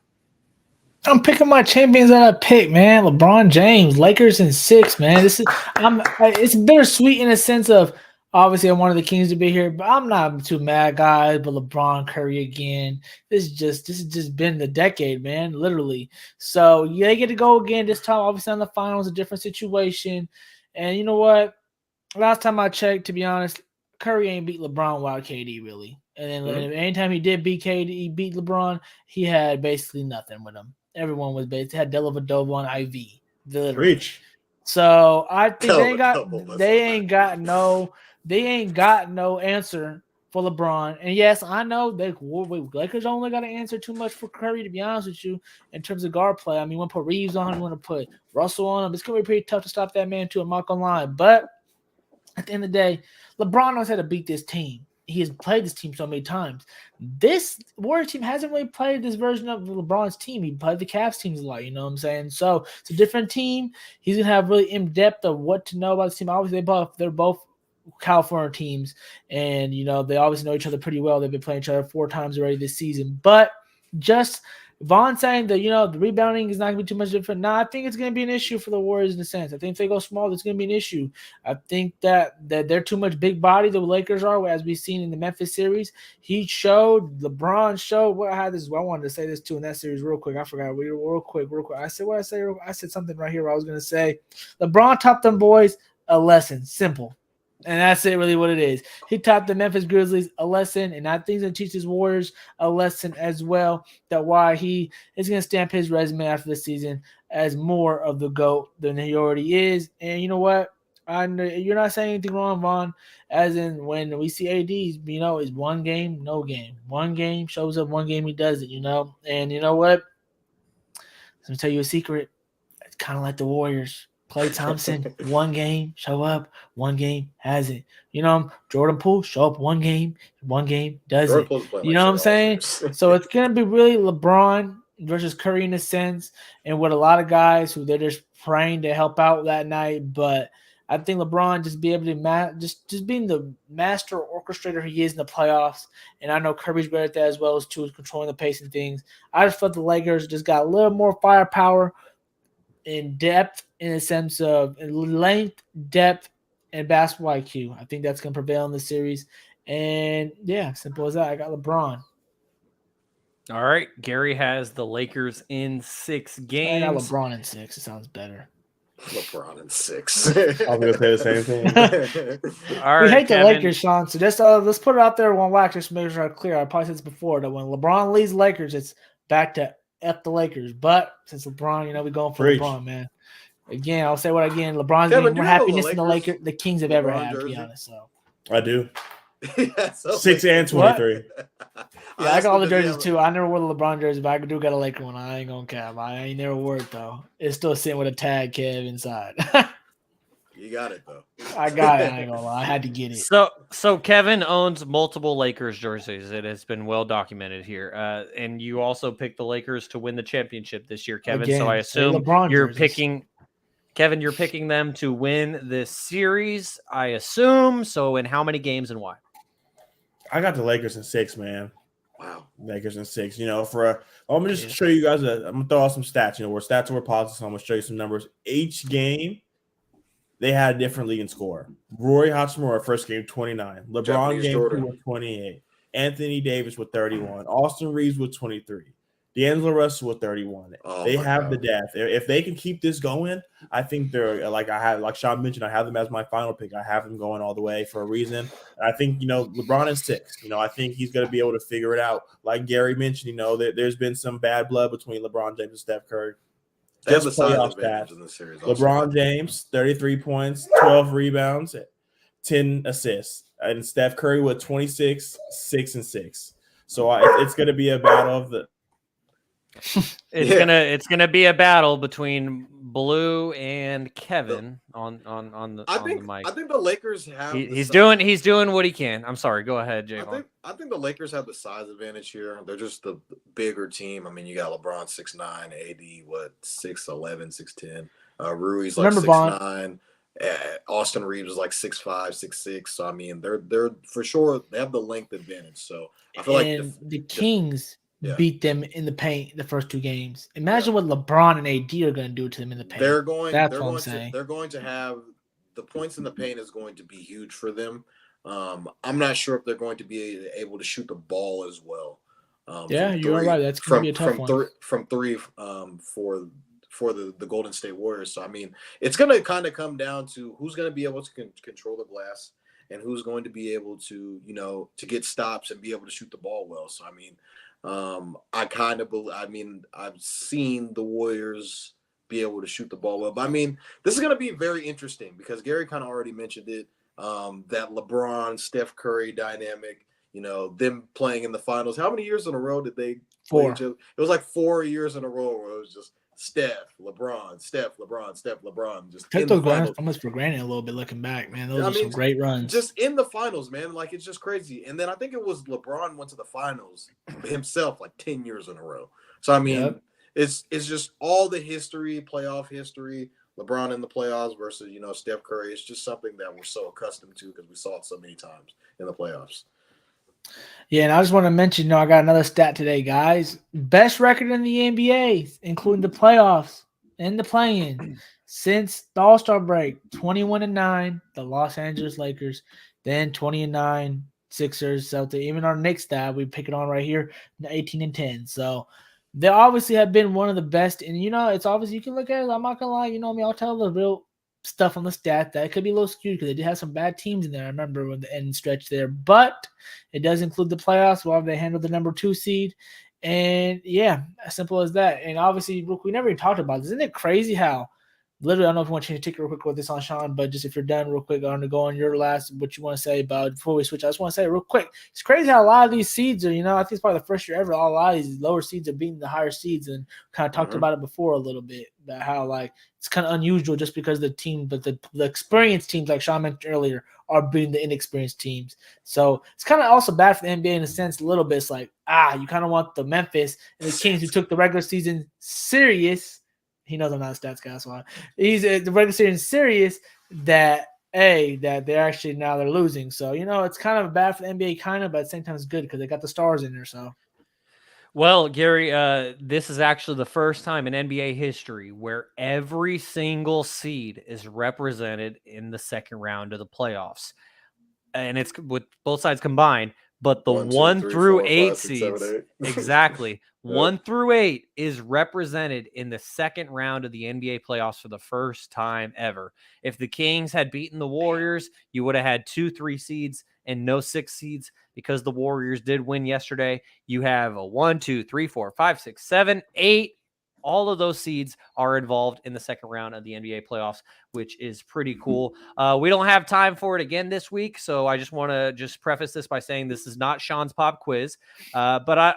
I'm picking my champions that I picked, man. LeBron James, Lakers in 6, man. It's bittersweet in a sense of, obviously I wanted the Kings to be here, but I'm not too mad, guys. But LeBron, Curry again. This has just been the decade, man, literally. So yeah, they get to go again this time. Obviously on the finals, a different situation. And you know what? Last time I checked, to be honest, Curry ain't beat LeBron without KD, really. And then anytime he did beat KD, he beat LeBron, he had basically nothing with him. Everyone was basically had Dellavedova on IV. Literally. Reach. So I think they ain't got no answer for LeBron. And yes, I know Lakers only got to answer too much for Curry, to be honest with you, in terms of guard play. I mean, you want to put Reeves on him, you want to put Russell on him. It's going to be pretty tough to stop that man too, I'm not going to lie. But at the end of the day, LeBron knows how to beat this team. he has played this team so many times. This Warriors team hasn't really played this version of LeBron's team. He played the Cavs teams a lot, you know what I'm saying? So it's a different team. He's gonna have really in depth of what to know about this team. Obviously, they're both California teams, and they obviously know each other pretty well. They've been playing each other 4 times already this season. But just Vaughn saying that the rebounding is not going to be too much different. I think it's going to be an issue for the Warriors in a sense. I think if they go small, it's going to be an issue. I think that they're too much big body. The Lakers are, as we've seen in the Memphis series. LeBron showed. I wanted to say this too in that series real quick. I forgot. Real quick. I said what I say. I said something right here. Where I was going to say LeBron taught them boys a lesson. Simple. And that's really what it is. He taught the Memphis Grizzlies a lesson, and I think he's going to teach his Warriors a lesson as well, that why he is going to stamp his resume after the season as more of the GOAT than he already is. And you know what? You're not saying anything wrong, Vaughn, as in when we see ADs, it's one game, no game. One game shows up, one game he doesn't, And you know what? Let me tell you a secret. It's kind of like the Warriors. Klay Thompson, one game, show up, one game, hasn't. Jordan Poole, show up one game, doesn't. You know what I'm saying? So it's going to be really LeBron versus Curry in a sense, and with a lot of guys who they're just praying to help out that night. But I think LeBron just be able to just being the master orchestrator he is in the playoffs. And I know Curry's better at that as well as controlling the pace and things. I just felt the Lakers just got a little more firepower in depth, in a sense of length, depth, and basketball IQ. I think that's going to prevail in the series. And, yeah, simple as that. I got LeBron. All right. Gary has the Lakers in 6 games. I got LeBron in 6. It sounds better. LeBron in 6. I'm going to say the same thing. All right, we hate Kevin. the Lakers, Shaun. So just let's put it out there one wax just to make sure I'm clear. I probably said this before, that when LeBron leaves the Lakers, it's back to F the Lakers. But since LeBron, we're going for LeBron, man. Again, I'll say what again. LeBron's getting more happiness than the Kings have ever had, to be honest. So I do. Yeah, 6 and 23. Yeah, I got all the jerseys too. I never wore the LeBron jersey, but I do got a Laker one. I ain't gonna cap. I ain't never wore it though. It's still sitting with a tag, Kev, inside. You got it though. I got it. I ain't gonna lie. I had to get it. So Kevin owns multiple Lakers jerseys. It has been well documented here. And you also picked the Lakers to win the championship this year, Kevin. Again, so I assume you're picking them to win this series, I assume. So in how many games and why? I got the Lakers in 6, man. Wow. Lakers in 6. I'm gonna just show you guys I'm gonna throw out some stats, where stats were positive, so I'm gonna show you some numbers. Each game they had a different leading score. Rory Hachimura, first game, 29. LeBron game 2 with 28. Anthony Davis with 31. Austin Reeves with 23. D'Angelo Russell with 31. They have the depth. If they can keep this going, I think they're like Shaun mentioned, I have them as my final pick. I have them going all the way for a reason. I think, LeBron is 6. I think he's going to be able to figure it out. Like Gary mentioned, there's been some bad blood between LeBron James and Steph Curry. Just playoff stats. In the series LeBron James, 33 points, 12 rebounds, 10 assists. And Steph Curry with 26, 6 and 6. So it's going to be a battle of the It's gonna be a battle between Blue and Kevin on the mic. I think the Lakers have. He's doing what he can. I'm sorry. Go ahead, Jaevon. I think the Lakers have the size advantage here. They're just the bigger team. I mean, you got LeBron 6'9", AD 6'11", 6'10". Rui's like 6'9". Austin Reeves is like 6'5", 6'6". So I mean, they're for sure they have the length advantage. So I feel like the Kings beat them in the paint the first 2 games. Imagine what LeBron and AD are going to do to them in the paint. They're going to have the points in the paint is going to be huge for them. I'm not sure if they're going to be able to shoot the ball as well. You're right. That's going to be a tough one. From 3 for the Golden State Warriors. So I mean, it's going to kind of come down to who's going to be able to control the glass and who's going to be able to to get stops and be able to shoot the ball well. So I mean. I've seen the Warriors be able to shoot the ball well, but I mean, this is going to be very interesting because Gary kind of already mentioned it. That LeBron, Steph Curry dynamic, them playing in the finals. How many years in a row did they 4. play each other? It was like 4 years in a row where it was just Steph, LeBron. Just Took in the those runs finals. almost for granted a little bit looking back, man. Those are some great runs. Just in the finals, man. Like, it's just crazy. And then I think it was LeBron went to the finals himself like 10 years in a row. So, I mean, it's just all the history, playoff history, LeBron in the playoffs versus, Steph Curry. It's just something that we're so accustomed to because we saw it so many times in the playoffs. Yeah, and I just want to mention, I got another stat today, guys. Best record in the NBA, including the playoffs and the play-in, since the All-Star break, 21-9, the Los Angeles Lakers, then 20-9, Sixers, Celtics. Even our Knicks stat, we pick it on right here, 18-10. So they obviously have been one of the best. And, it's obvious you can look at it. I'm not going to lie. I'll tell the real stuff on the stat that it could be a little skewed because they did have some bad teams in there. I remember when the end stretch there, but it does include the playoffs while they handled the number 2 seed. And yeah, as simple as that. And obviously, we never even talked about this. Isn't it crazy how literally, I don't know if you want to change the ticket real quick with this on Shaun, but just if you're done real quick, I'm going to go on your last, what you want to say about before we switch. I just want to say real quick, it's crazy how a lot of these seeds are, I think it's probably the first year ever, a lot of these lower seeds are beating the higher seeds, and kind of talked about it before a little bit, about how it's kind of unusual just because the team, but the experienced teams, like Shaun mentioned earlier, are beating the inexperienced teams. So it's kind of also bad for the NBA in a sense, a little bit. It's like, you kind of want the Memphis and the Kings who took the regular season serious. He knows I'm not a stats guy, so he's the regular season serious that they're actually now they're losing. So it's kind of bad for the NBA, but at the same time it's good because they got the stars in there. So, well, Gary, this is actually the first time in NBA history where every single seed is represented in the second round of the playoffs, and it's with both sides combined. But the 1 through 8 seeds, 7, 8. Exactly. 1 through 8 is represented in the second round of the NBA playoffs for the first time ever. If the Kings had beaten the Warriors, you would have had 2 3 seeds and no 6 seeds. Because the Warriors did win yesterday, you have a 1, 2, 3, 4, 5, 6, 7, 8. All of those seeds are involved in the second round of the NBA playoffs, which is pretty cool. We don't have time for it again this week, so I just want to preface this by saying this is not Shaun's pop quiz. But I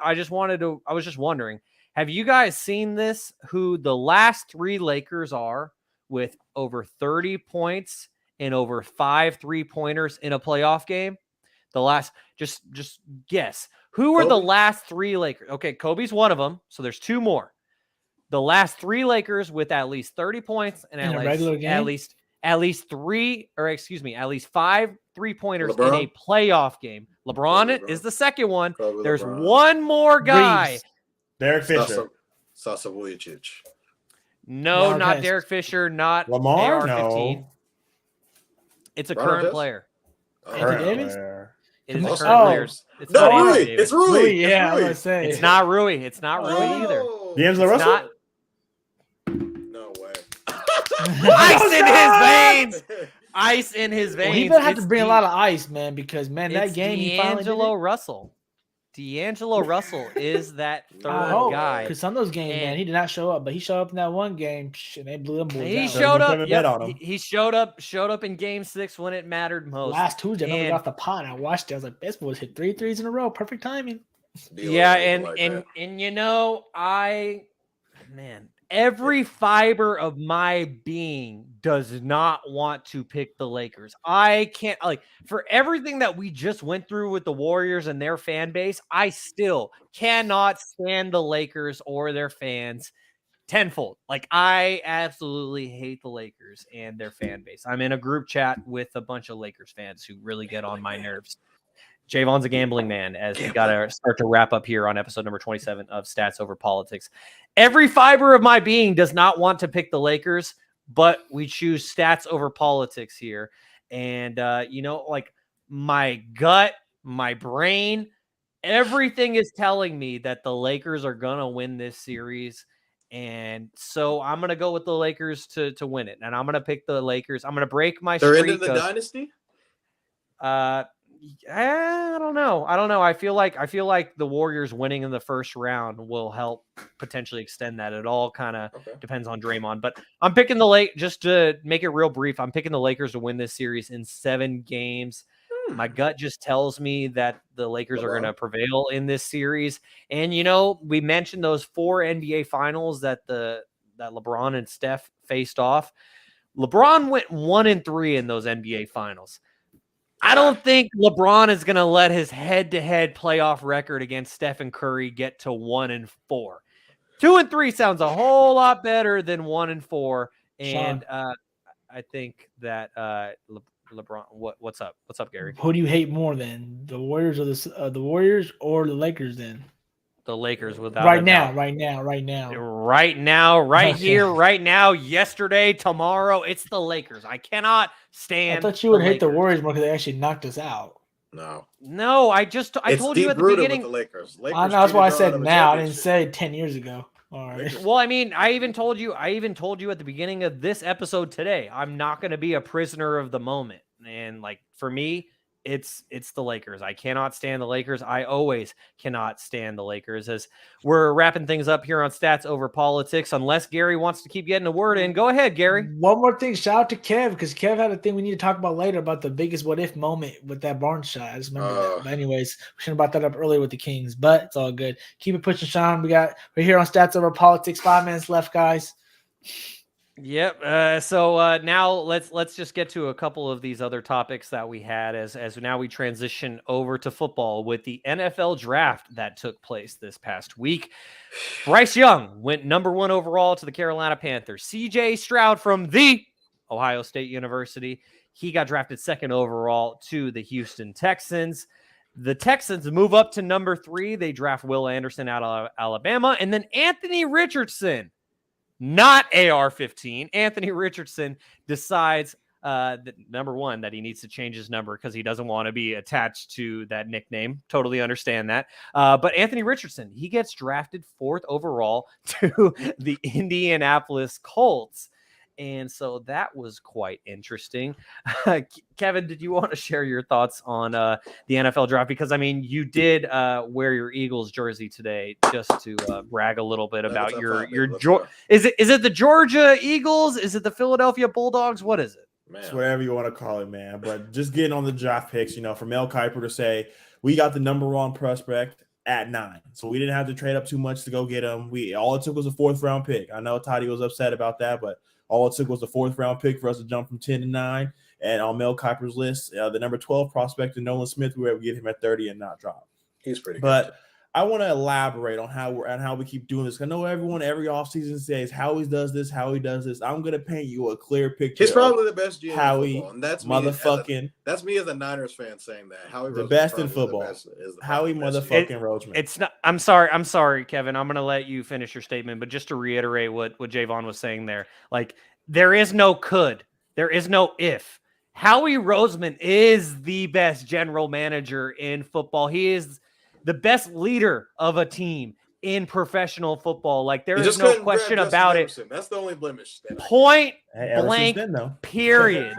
was just wondering, have you guys seen this? Who the last 3 Lakers are with over 30 points and over 5 3-pointers in a playoff game? The last, just guess. Who are the last 3 Lakers? Okay, Kobe's one of them, so there's 2 more. The last 3 Lakers with at least 30 points and at least 5 3-pointers in a playoff game. LeBron is the second one. There's one more guy. Derek Fisher. Sasa Vujacic. No, not Derek Fisher, not Lamar. AR-15. No. It's a current player. Anthony Davis? It is a current player. It's not Rui. It's Rui. Yeah, I was going to say. It's not Rui. It's not Rui either. D'Angelo Russell? No way. Ice in his veins. Ice in his veins. Well, he better have to bring a lot of ice, man, because, man, that game D'Angelo Russell. D'Angelo Russell is that third guy. Because some of those games, man, he did not show up, but he showed up in that one game, and they blew them boys He out. showed up. Yep, he showed up in Game 6 when it mattered most. Last Tuesday, I got off the pot, and I watched it. I was like, this boy's hit 3 threes in a row. Perfect timing. Yeah, every fiber of my being does not want to pick the Lakers. I can't, for everything that we just went through with the Warriors and their fan base, I still cannot stand the Lakers or their fans tenfold. I absolutely hate the Lakers and their fan base. I'm in a group chat with a bunch of Lakers fans who really get on my nerves. Jaevon's a gambling man, as we got to start to wrap up here on episode number 27 of Stats Over Politics. Every fiber of my being does not want to pick the Lakers, but we choose stats over politics here. And, my gut, my brain, everything is telling me that the Lakers are going to win this series. And so I'm going to go with the Lakers to win it. And I'm going to pick the Lakers. I'm going to break my streak. They're into the dynasty? I don't know. I feel like the Warriors winning in the first round will help potentially extend that. It all kind of depends on Draymond, but I'm picking just to make it real brief. I'm picking the Lakers to win this series in 7 games. My gut just tells me that the Lakers are going to prevail in this series. And, we mentioned those 4 NBA finals that the that LeBron and Steph faced off. LeBron went 1-3 in those NBA finals. I don't think LeBron is going to let his head-to-head playoff record against Steph and Curry get to 1-4. 2-3 sounds a whole lot better than 1-4. And I think that LeBron. What's up? What's up, Gary? Who do you hate more then, the Warriors or the Warriors or the Lakers? Then the Lakers, without right now, right here, right now, yesterday, tomorrow. It's the Lakers. I cannot stand. I thought you would hate the Warriors more because they actually knocked us out. No. I told you at the beginning. With the Lakers. I know, that's why I said now. I didn't say 10 years ago. All right. Well, I mean, I even told you at the beginning of this episode today, I'm not going to be a prisoner of the moment. And like, for me, it's the Lakers. I cannot stand the Lakers. I always cannot stand the Lakers. As we're wrapping things up here on Stats Over Politics, unless Gary wants to keep getting a word in. Go ahead, Gary. One more thing. Shout out to Kev, because Kev had a thing we need to talk about later about the biggest what if moment with that Barnes shot. I just remember that. But anyways, we should have brought that up earlier with the Kings, but it's all good. Keep it pushing, Shaun. We're here on Stats Over Politics. 5 minutes left, guys. Yep. So now let's just get to a couple of these other topics that we had as now we transition over to football with the NFL draft that took place this past week. Bryce Young went number 1 overall to the Carolina Panthers. CJ Stroud from the Ohio State University, he got drafted 2nd overall to the Houston Texans. The Texans move up to number 3. They draft Will Anderson out of Alabama, and then Anthony Richardson, not AR-15. Anthony Richardson decides that number 1, that he needs to change his number because he doesn't want to be attached to that nickname. Totally understand that. But Anthony Richardson, he gets drafted 4th overall to the Indianapolis Colts. And so that was quite interesting. Kevin, did you want to share your thoughts on the NFL draft? Because, I mean, you did wear your Eagles jersey today just to brag a little bit about your is it the Georgia Eagles? Is it the Philadelphia Bulldogs? What is it? Man. It's whatever you want to call it, man. But just getting on the draft picks, for Mel Kiper to say, we got the number 1 prospect at 9. So we didn't have to trade up too much to go get him. All it took was a 4th round pick. I know Toddy was upset about that, but all it took was a 4th round pick for us to jump from 10 to 9. And on Mel Kiper's list, the number 12 prospect, Nolan Smith, we were able to get him at 30 and not drop. He's pretty good. But I want to elaborate on how we keep doing this. I know everyone every offseason says Howie does this. I'm going to paint you a clear picture. He's probably the best GM Howie in football. And that's that's me as a Niners fan saying that. Howie the best in football. Howie motherfucking Roseman. It's not. I'm sorry, Kevin. I'm going to let you finish your statement, but just to reiterate what Jaevon was saying there, like, there is no could. There is no if. Howie Roseman is the best general manager in football. He is the best leader of a team in professional football. Like, there is no question about it. That's the only blemish. Point blank, period.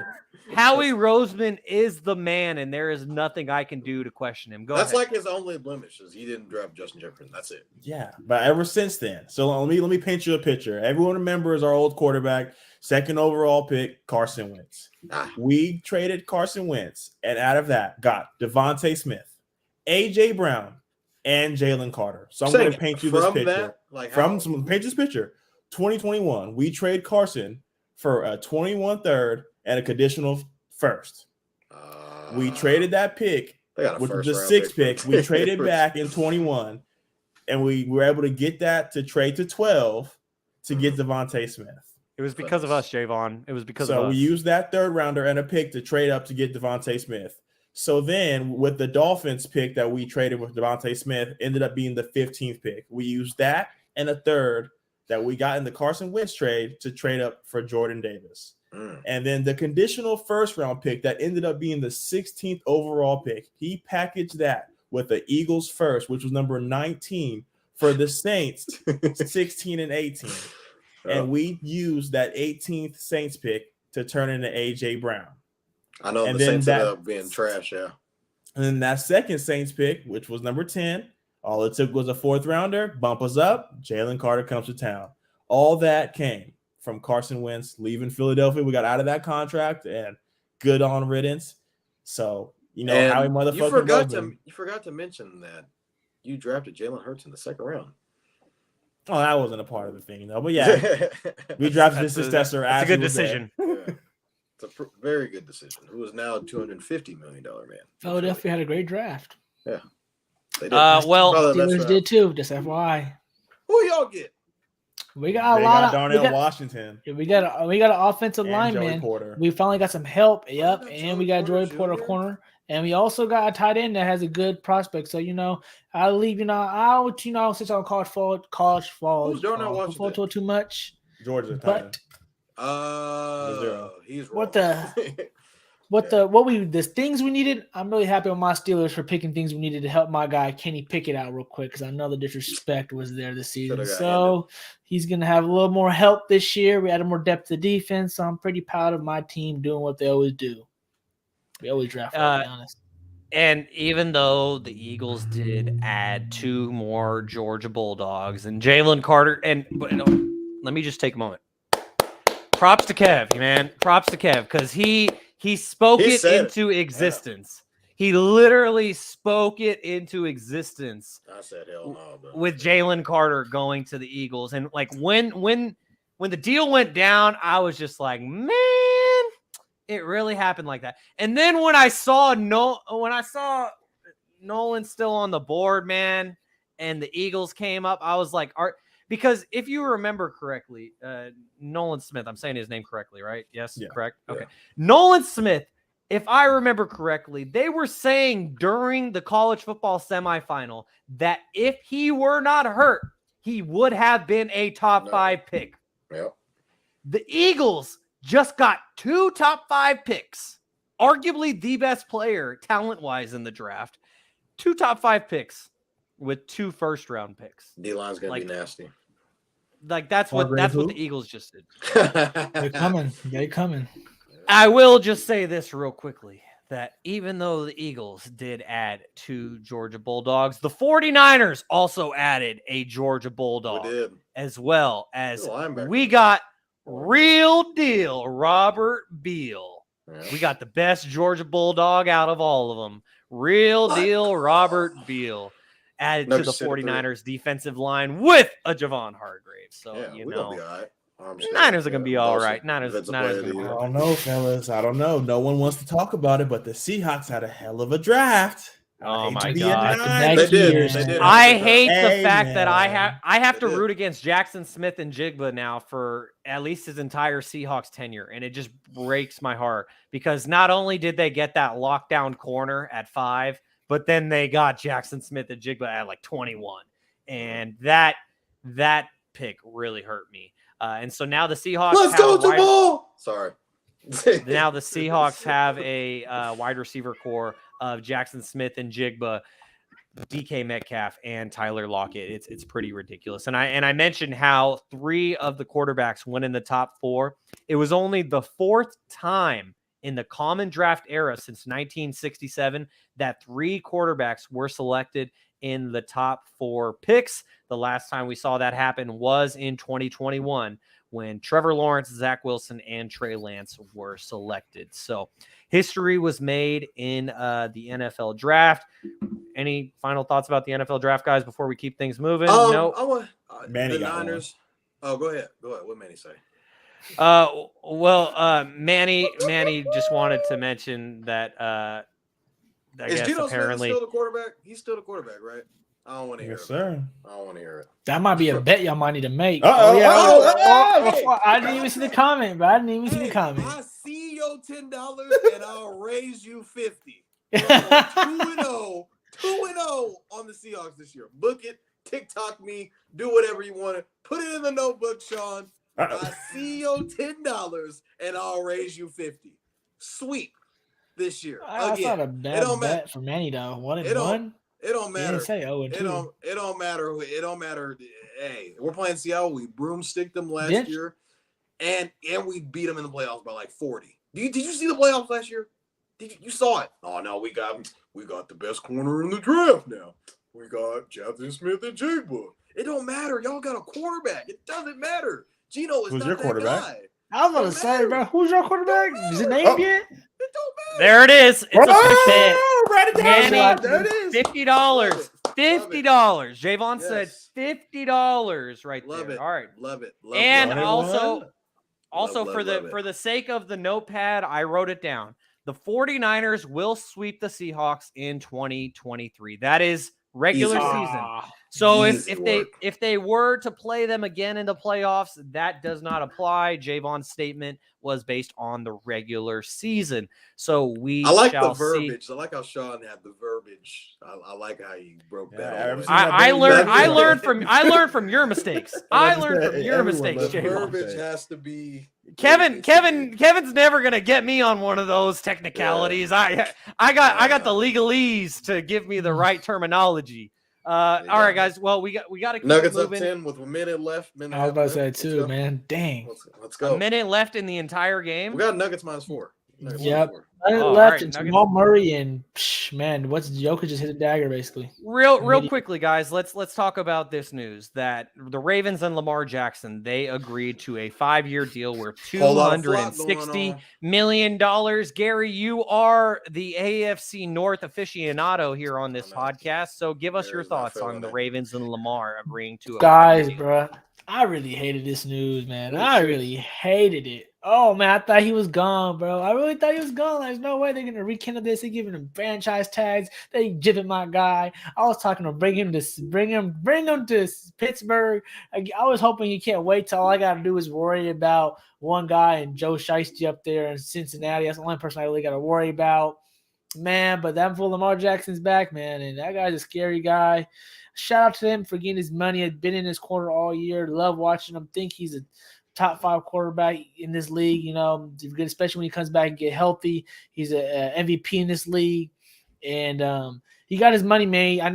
Howie Roseman is the man, and there is nothing I can do to question him. That's like his only blemish is he didn't draft Justin Jefferson. That's it. Yeah, but ever since then. So let me paint you a picture. Everyone remembers our old quarterback, 2nd overall pick, Carson Wentz. We traded Carson Wentz, and out of that got Devontae Smith, A.J. Brown, and Jalen Carter. So I'm going to paint you this picture. Paint this picture. 2021, we trade Carson for a 21 third and a conditional 1st. We traded that pick, which was the 6th pick. We traded back in 21, and we were able to get that to trade to 12 to get Devontae Smith. It was because of us, Jaevon. It was because of us. So we used that 3rd rounder and a pick to trade up to get Devontae Smith. So then with the Dolphins pick that we traded with Devontae Smith ended up being the 15th pick. We used that and a 3rd that we got in the Carson Wentz trade to trade up for Jordan Davis. And then the conditional 1st round pick that ended up being the 16th overall pick, he packaged that with the Eagles 1st, which was number 19 for the Saints, 16 and 18. And we used that 18th Saints pick to turn into A.J. Brown. I know, and the Saints ended up being trash, yeah. And then that 2nd Saints pick, which was number 10, all it took was a 4th rounder, bump us up, Jalen Carter comes to town. All that came from Carson Wentz leaving Philadelphia. We got out of that contract, and good on riddance. So, how he motherfucking you forgot to mention that you drafted Jalen Hurts in the 2nd round. Oh, that wasn't a part of the thing, though. But yeah, we drafted his successor. That's a good decision. Yeah. It's a very good decision. Who is now a $250 million man? Philadelphia had a great draft. Yeah. They did. Steelers did too. Just FYI. Who y'all get? We got a lot of Darnell Washington. We got an offensive lineman. We finally got some help. Yep, and we got Joey Porter corner, and we also got a tight end that has a good prospect. So I'll leave. Since on college football too much. Georgia tight end. He's wrong. The things we needed. I'm really happy with my Steelers for picking things we needed to help my guy Kenny Pickett out real quick because I know the disrespect was there this season. So he's gonna have a little more help this year. We added more depth to defense. So I'm pretty proud of my team doing what they always do. We always draft, to be honest. And even though the Eagles did add 2 more Georgia Bulldogs and Jalen Carter, let me just take a moment. Props to Kev, man. Props to Kev because he spoke it into existence. Yeah. He literally spoke it into existence. I said hell no, bro. With Jalen Carter going to the Eagles. And like when the deal went down, I was just like, man, it really happened like that. And then when I saw Nolan still on the board, man, and the Eagles came up, I was like, because if you remember correctly, Nolan Smith, I'm saying his name correctly, right? Yes, yeah. Correct? Okay. Yeah. Nolan Smith, if I remember correctly, they were saying during the college football semifinal that if he were not hurt, he would have been a top 5 pick. Yep. The Eagles just got 2 top 5 picks, arguably the best player talent-wise in the draft, 2 top 5 picks with 2 first-round picks. D-line's going to be nasty. Like that's what the Eagles just did. They're coming. They're coming. I will just say this real quickly, that even though the Eagles did add 2 Georgia Bulldogs, the 49ers also added a Georgia Bulldog as well as we got real deal Robert Beal. Yeah. We got the best Georgia Bulldog out of all of them. Real deal Robert Beal. Added to the 49ers defensive line with a Jaevon Hargrave. So, we'll be all right. Niners are going to be all right. Niners are going to be all right. I don't know, fellas. I don't know. No one wants to talk about it, but the Seahawks had a hell of a draft. Oh, my God. They did. I hate the fact that I have to root against Jackson Smith and Jigba now for at least his entire Seahawks tenure, and it just breaks my heart because not only did they get that lockdown corner at 5, but then they got Jackson Smith and Jigba at like 21. And that pick really hurt me. And so now the Seahawks Sorry. Now the Seahawks have a wide receiver core of Jackson Smith and Jigba, DK Metcalf, and Tyler Lockett. It's pretty ridiculous. And I mentioned how 3 of the quarterbacks went in the top 4. It was only the 4th time in the common draft era since 1967 that 3 quarterbacks were selected in the top 4 picks. The last time we saw that happen was in 2021 when Trevor Lawrence, Zach Wilson, and Trey Lance were selected. So history was made in the NFL draft. Any final thoughts about the NFL draft, guys, before we keep things moving? No. I want the Niners. Go ahead. What Manny say? Manny just wanted to mention that I guess Geno apparently Smith still the quarterback. He's still the quarterback, right? I don't want to hear it. Sir. I don't want to hear it. That might be a bet y'all might need to make. I didn't even see the comment, bro. I see your $10 and I'll raise you 50. 2-0 on the Seahawks this year. Book it, TikTok me, do whatever you want. Put it in the notebook, Shaun. I see your $10 and I'll raise you 50. Sweep this year. That's not a bad bet for Manny though. 1-1. It don't matter. Didn't say 0-2. It don't matter. It don't matter. Hey, we're playing Seattle. We broomsticked them last year, and we beat them in the playoffs by like 40. Did you see the playoffs last year? You saw it? Oh no, we got the best corner in the draft now. We got Jackson Smith and Jigba. It don't matter. Y'all got a quarterback. It doesn't matter. Geno is Who's not your that quarterback? guy. I was going to say, bro, who's your quarterback? Is it named yet? It don't matter. there it is. It's a bet. Manny, there it is. $50. $50. Jaevon said $50 right love there. It. All right. Love it. And love also for the sake of the notepad, I wrote it down. The 49ers will sweep the Seahawks in 2023. That is regular season. So if they were to play them again in the playoffs, that does not apply. Jaevon's statement was based on the regular season. So I like the verbiage. I like how Shaun had the verbiage. I like how he broke that. I learned from your mistakes. I learned from your mistakes, The Jaevon. verbiage has to be Kevin's never gonna get me on one of those technicalities. I got the legalese to give me the right terminology. All right, guys. Well, we got to keep Nuggets moving. up 10 with a minute left. I was about to say too, man. Dang. Let's go. A minute left in the entire game. We got Nuggets -4. Yep. Left and Jamal Murray and man, what's Jokic just hit a dagger basically. Real quickly, guys. Let's talk about this news that the Ravens and Lamar Jackson, they agreed to a 5-year deal worth $260 million. Garry, you are the AFC North aficionado here on this podcast, so give us your thoughts on the Ravens and Lamar agreeing to a guys, bro. I really hated this news, man. I really hated it. Oh man, I thought he was gone, bro. I really thought he was gone. There's no way they're gonna rekindle this. They're giving him franchise tags. They jibbing my guy. I was talking to bring him to Pittsburgh. I was hoping you can't wait till all I gotta do is worry about one guy and Joe Shiesty up there in Cincinnati. That's the only person I really gotta worry about, man. But that fool Lamar Jackson's back, man, and that guy's a scary guy. Shout out to him for getting his money. I've been in his corner all year. Love watching him. Think he's a top 5 quarterback in this league, especially when he comes back and get healthy. He's a MVP in this league, and he got his money made. I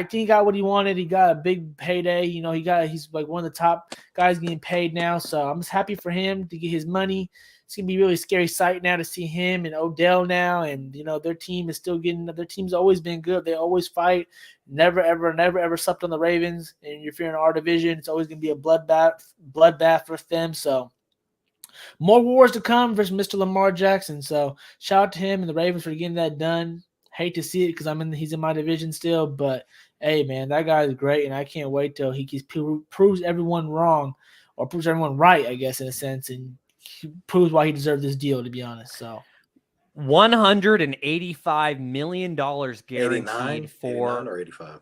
think he got what he wanted. He got a big payday. He's like one of the top guys getting paid now. So I'm just happy for him to get his money. It's gonna be a really scary sight now to see him and Odell now, and their team is still their team's always been good. They always fight. Never ever slept on the Ravens. And if you're in our division, it's always gonna be a bloodbath for them. So more wars to come versus Mr. Lamar Jackson. So shout out to him and the Ravens for getting that done. Hate to see it because he's in my division still, but hey man, that guy is great, and I can't wait till he proves everyone wrong or proves everyone right, I guess, in a sense, and he proves why he deserved this deal, to be honest. So $185 million guaranteed for 89 or 85.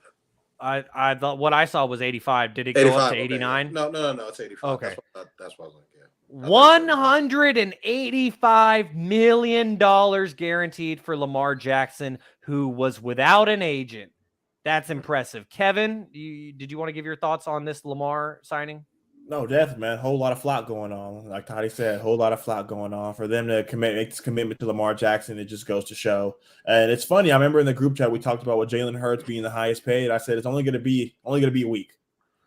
I thought what I saw was 85. Did it go up to 89? Okay. No, it's 85. Okay. That's what I was like, $185 million guaranteed for Lamar Jackson, who was without an agent. That's impressive. Kevin, did you want to give your thoughts on this Lamar signing? No, definitely, man. Whole lot of flock going on. Like Toddy said, whole lot of flock going on. For them to make this commitment to Lamar Jackson, it just goes to show. And it's funny. I remember in the group chat we talked about with Jalen Hurts being the highest paid. I said it's only going to be a week.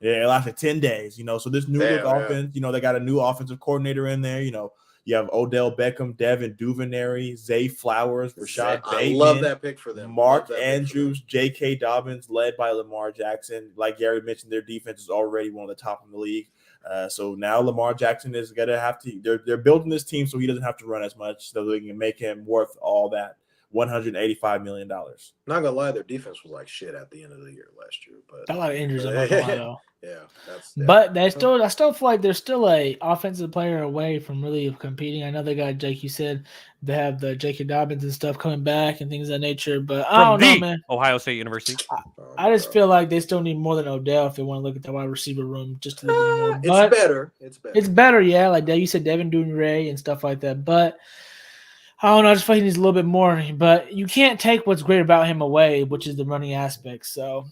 Yeah, it lasted 10 days. So this new look offense. They got a new offensive coordinator in there. You have Odell Beckham, Devin Duvernay, Zay Flowers, Rashad Bateman. I love that pick for them. Mark Andrews, J.K. Dobbins, led by Lamar Jackson. Like Garry mentioned, their defense is already one of the top in the league. So now Lamar Jackson is going to have to – they're building this team so he doesn't have to run as much, so they can make him worth all that $185 million. Not going to lie, their defense was like shit at the end of the year last year. But a lot of injuries on that though. Yeah. But I still feel like they're still a offensive player away from really competing. I know they got, like you said, they have the J.K. Dobbins and stuff coming back and things of that nature. But I don't know, man. Ohio State University. I just feel like they still need more than Odell if they want to look at the wide receiver room just a little bit more. But it's better. It's better, yeah. Like you said, Devin Duvernay and stuff like that. But I don't know. I just feel like he needs a little bit more. But you can't take what's great about him away, which is the running aspect. So,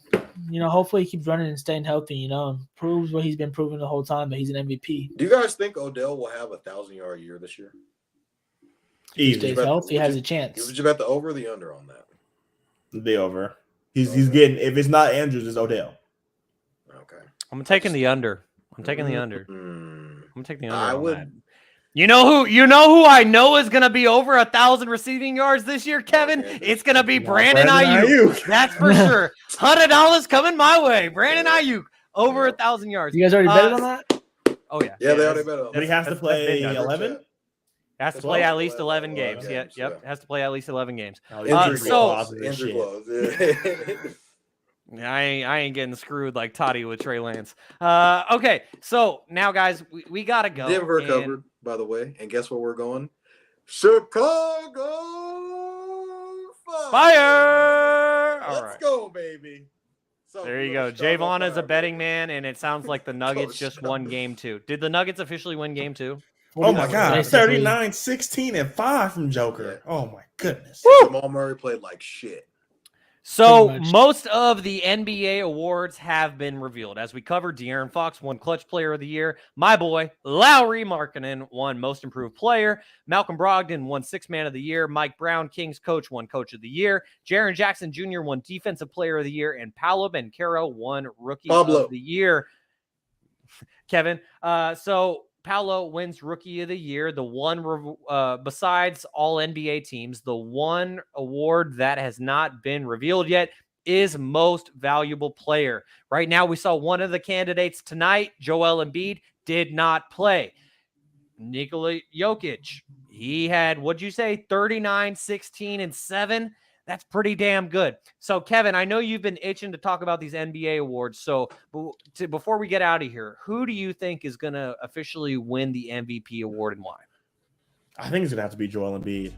hopefully he keeps running and staying healthy, and proves what he's been proving the whole time that he's an MVP. Do you guys think Odell will have a 1,000-yard year this year? If he stays healthy, he has a chance. Would you bet the over or the under on that? The over. He's getting – if it's not Andrews, it's Odell. Okay. I'm taking the under. I'm taking the under. Mm-hmm. I'm taking the under. I would. That. You know who I know is going to be over 1,000 receiving yards this year, Kevin? It's going to be Brandon Ayuk. That's for sure. $100 coming my way. Brandon Ayuk over 1,000 yards. You guys already betted on that? Oh yeah. Yeah, they already betted on that. But he has to play 11. Has to play at least 11 games. Yep. Has to play at least 11 games. Injury clause. I ain't getting screwed like Toddy with Trey Lance. Okay, so now, guys, we got to go. Denver covered, by the way. And guess where we're going? Chicago Fire! Let's go, baby. There you go. Jaevon is a betting man, and it sounds like the Nuggets just won game 2. Did the Nuggets officially win game 2? Oh, my God. 39, 16, and 5 from Joker. Yeah. Oh, my goodness. Jamal Murray played like shit. So most of the NBA awards have been revealed. As we covered, De'Aaron Fox won Clutch Player of the Year. My boy, Lauri Markkanen, won Most Improved Player. Malcolm Brogdon won Sixth Man of the Year. Mike Brown, Kings coach, won Coach of the Year. Jaren Jackson Jr. won Defensive Player of the Year. And Paolo Banchero won Rookie of the Year. Kevin, so Paolo wins Rookie of the Year. The one, besides all NBA teams, the one award that has not been revealed yet is Most Valuable Player. Right now, we saw one of the candidates tonight, Joel Embiid, did not play. Nikola Jokic, he had, what'd you say, 39, 16, and 7? That's pretty damn good. So, Kevin, I know you've been itching to talk about these NBA awards. So, before we get out of here, who do you think is going to officially win the MVP award and why? I think it's going to have to be Joel Embiid.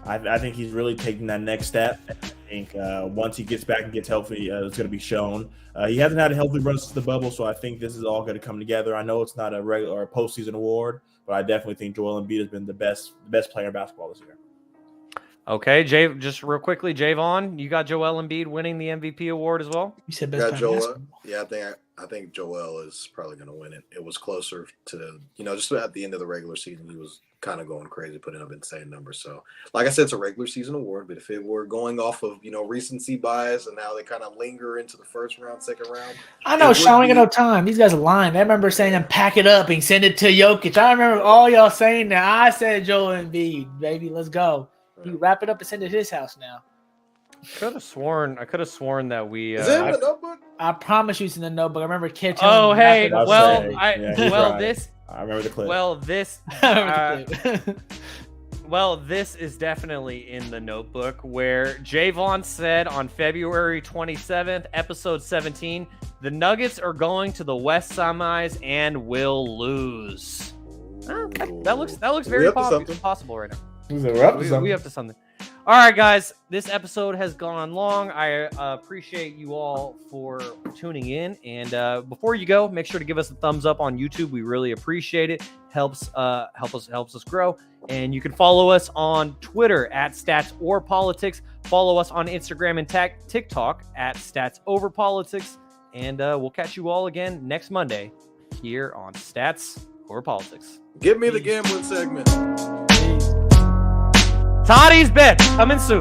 I think he's really taking that next step. I think once he gets back and gets healthy, it's going to be shown. He hasn't had a healthy run since the bubble, so I think this is all going to come together. I know it's not a regular or a postseason award, but I definitely think Joel Embiid has been the best player in basketball this year. Okay, just real quickly, Jaevon, you got Joel Embiid winning the MVP award as well? You said best player basketball. Yeah, I think Joel is probably going to win it. It was closer to, just at the end of the regular season, he was kind of going crazy, putting up insane numbers. So, like I said, it's a regular season award, but if it were going off of, recency bias and how they kind of linger into the first round, second round. I know, Shaun ain't got no time. These guys are lying. I remember saying them pack it up and send it to Jokic. I remember all y'all saying that. I said Joel Embiid, baby, let's go. You wrap it up and send it to his house now. I could have sworn that we. Is it in the notebook? I promise you it's in the notebook. I remember Kid. Oh, hey. I Remember the clip. This is definitely in the notebook where Jaevon said on February 27th, episode 17, the Nuggets are going to the West Semis and will lose. That looks very possible right now. We up to something. All right, guys, this episode has gone long. I appreciate you all for tuning in. And before you go, make sure to give us a thumbs up on YouTube. We really appreciate it. Helps us grow. And you can follow us on Twitter at StatsOrPolitics. Follow us on Instagram and TikTok at StatsOverPolitics. And we'll catch you all again next Monday here on Stats or Politics. Give me the gambling segment. Toddy's Bet coming soon.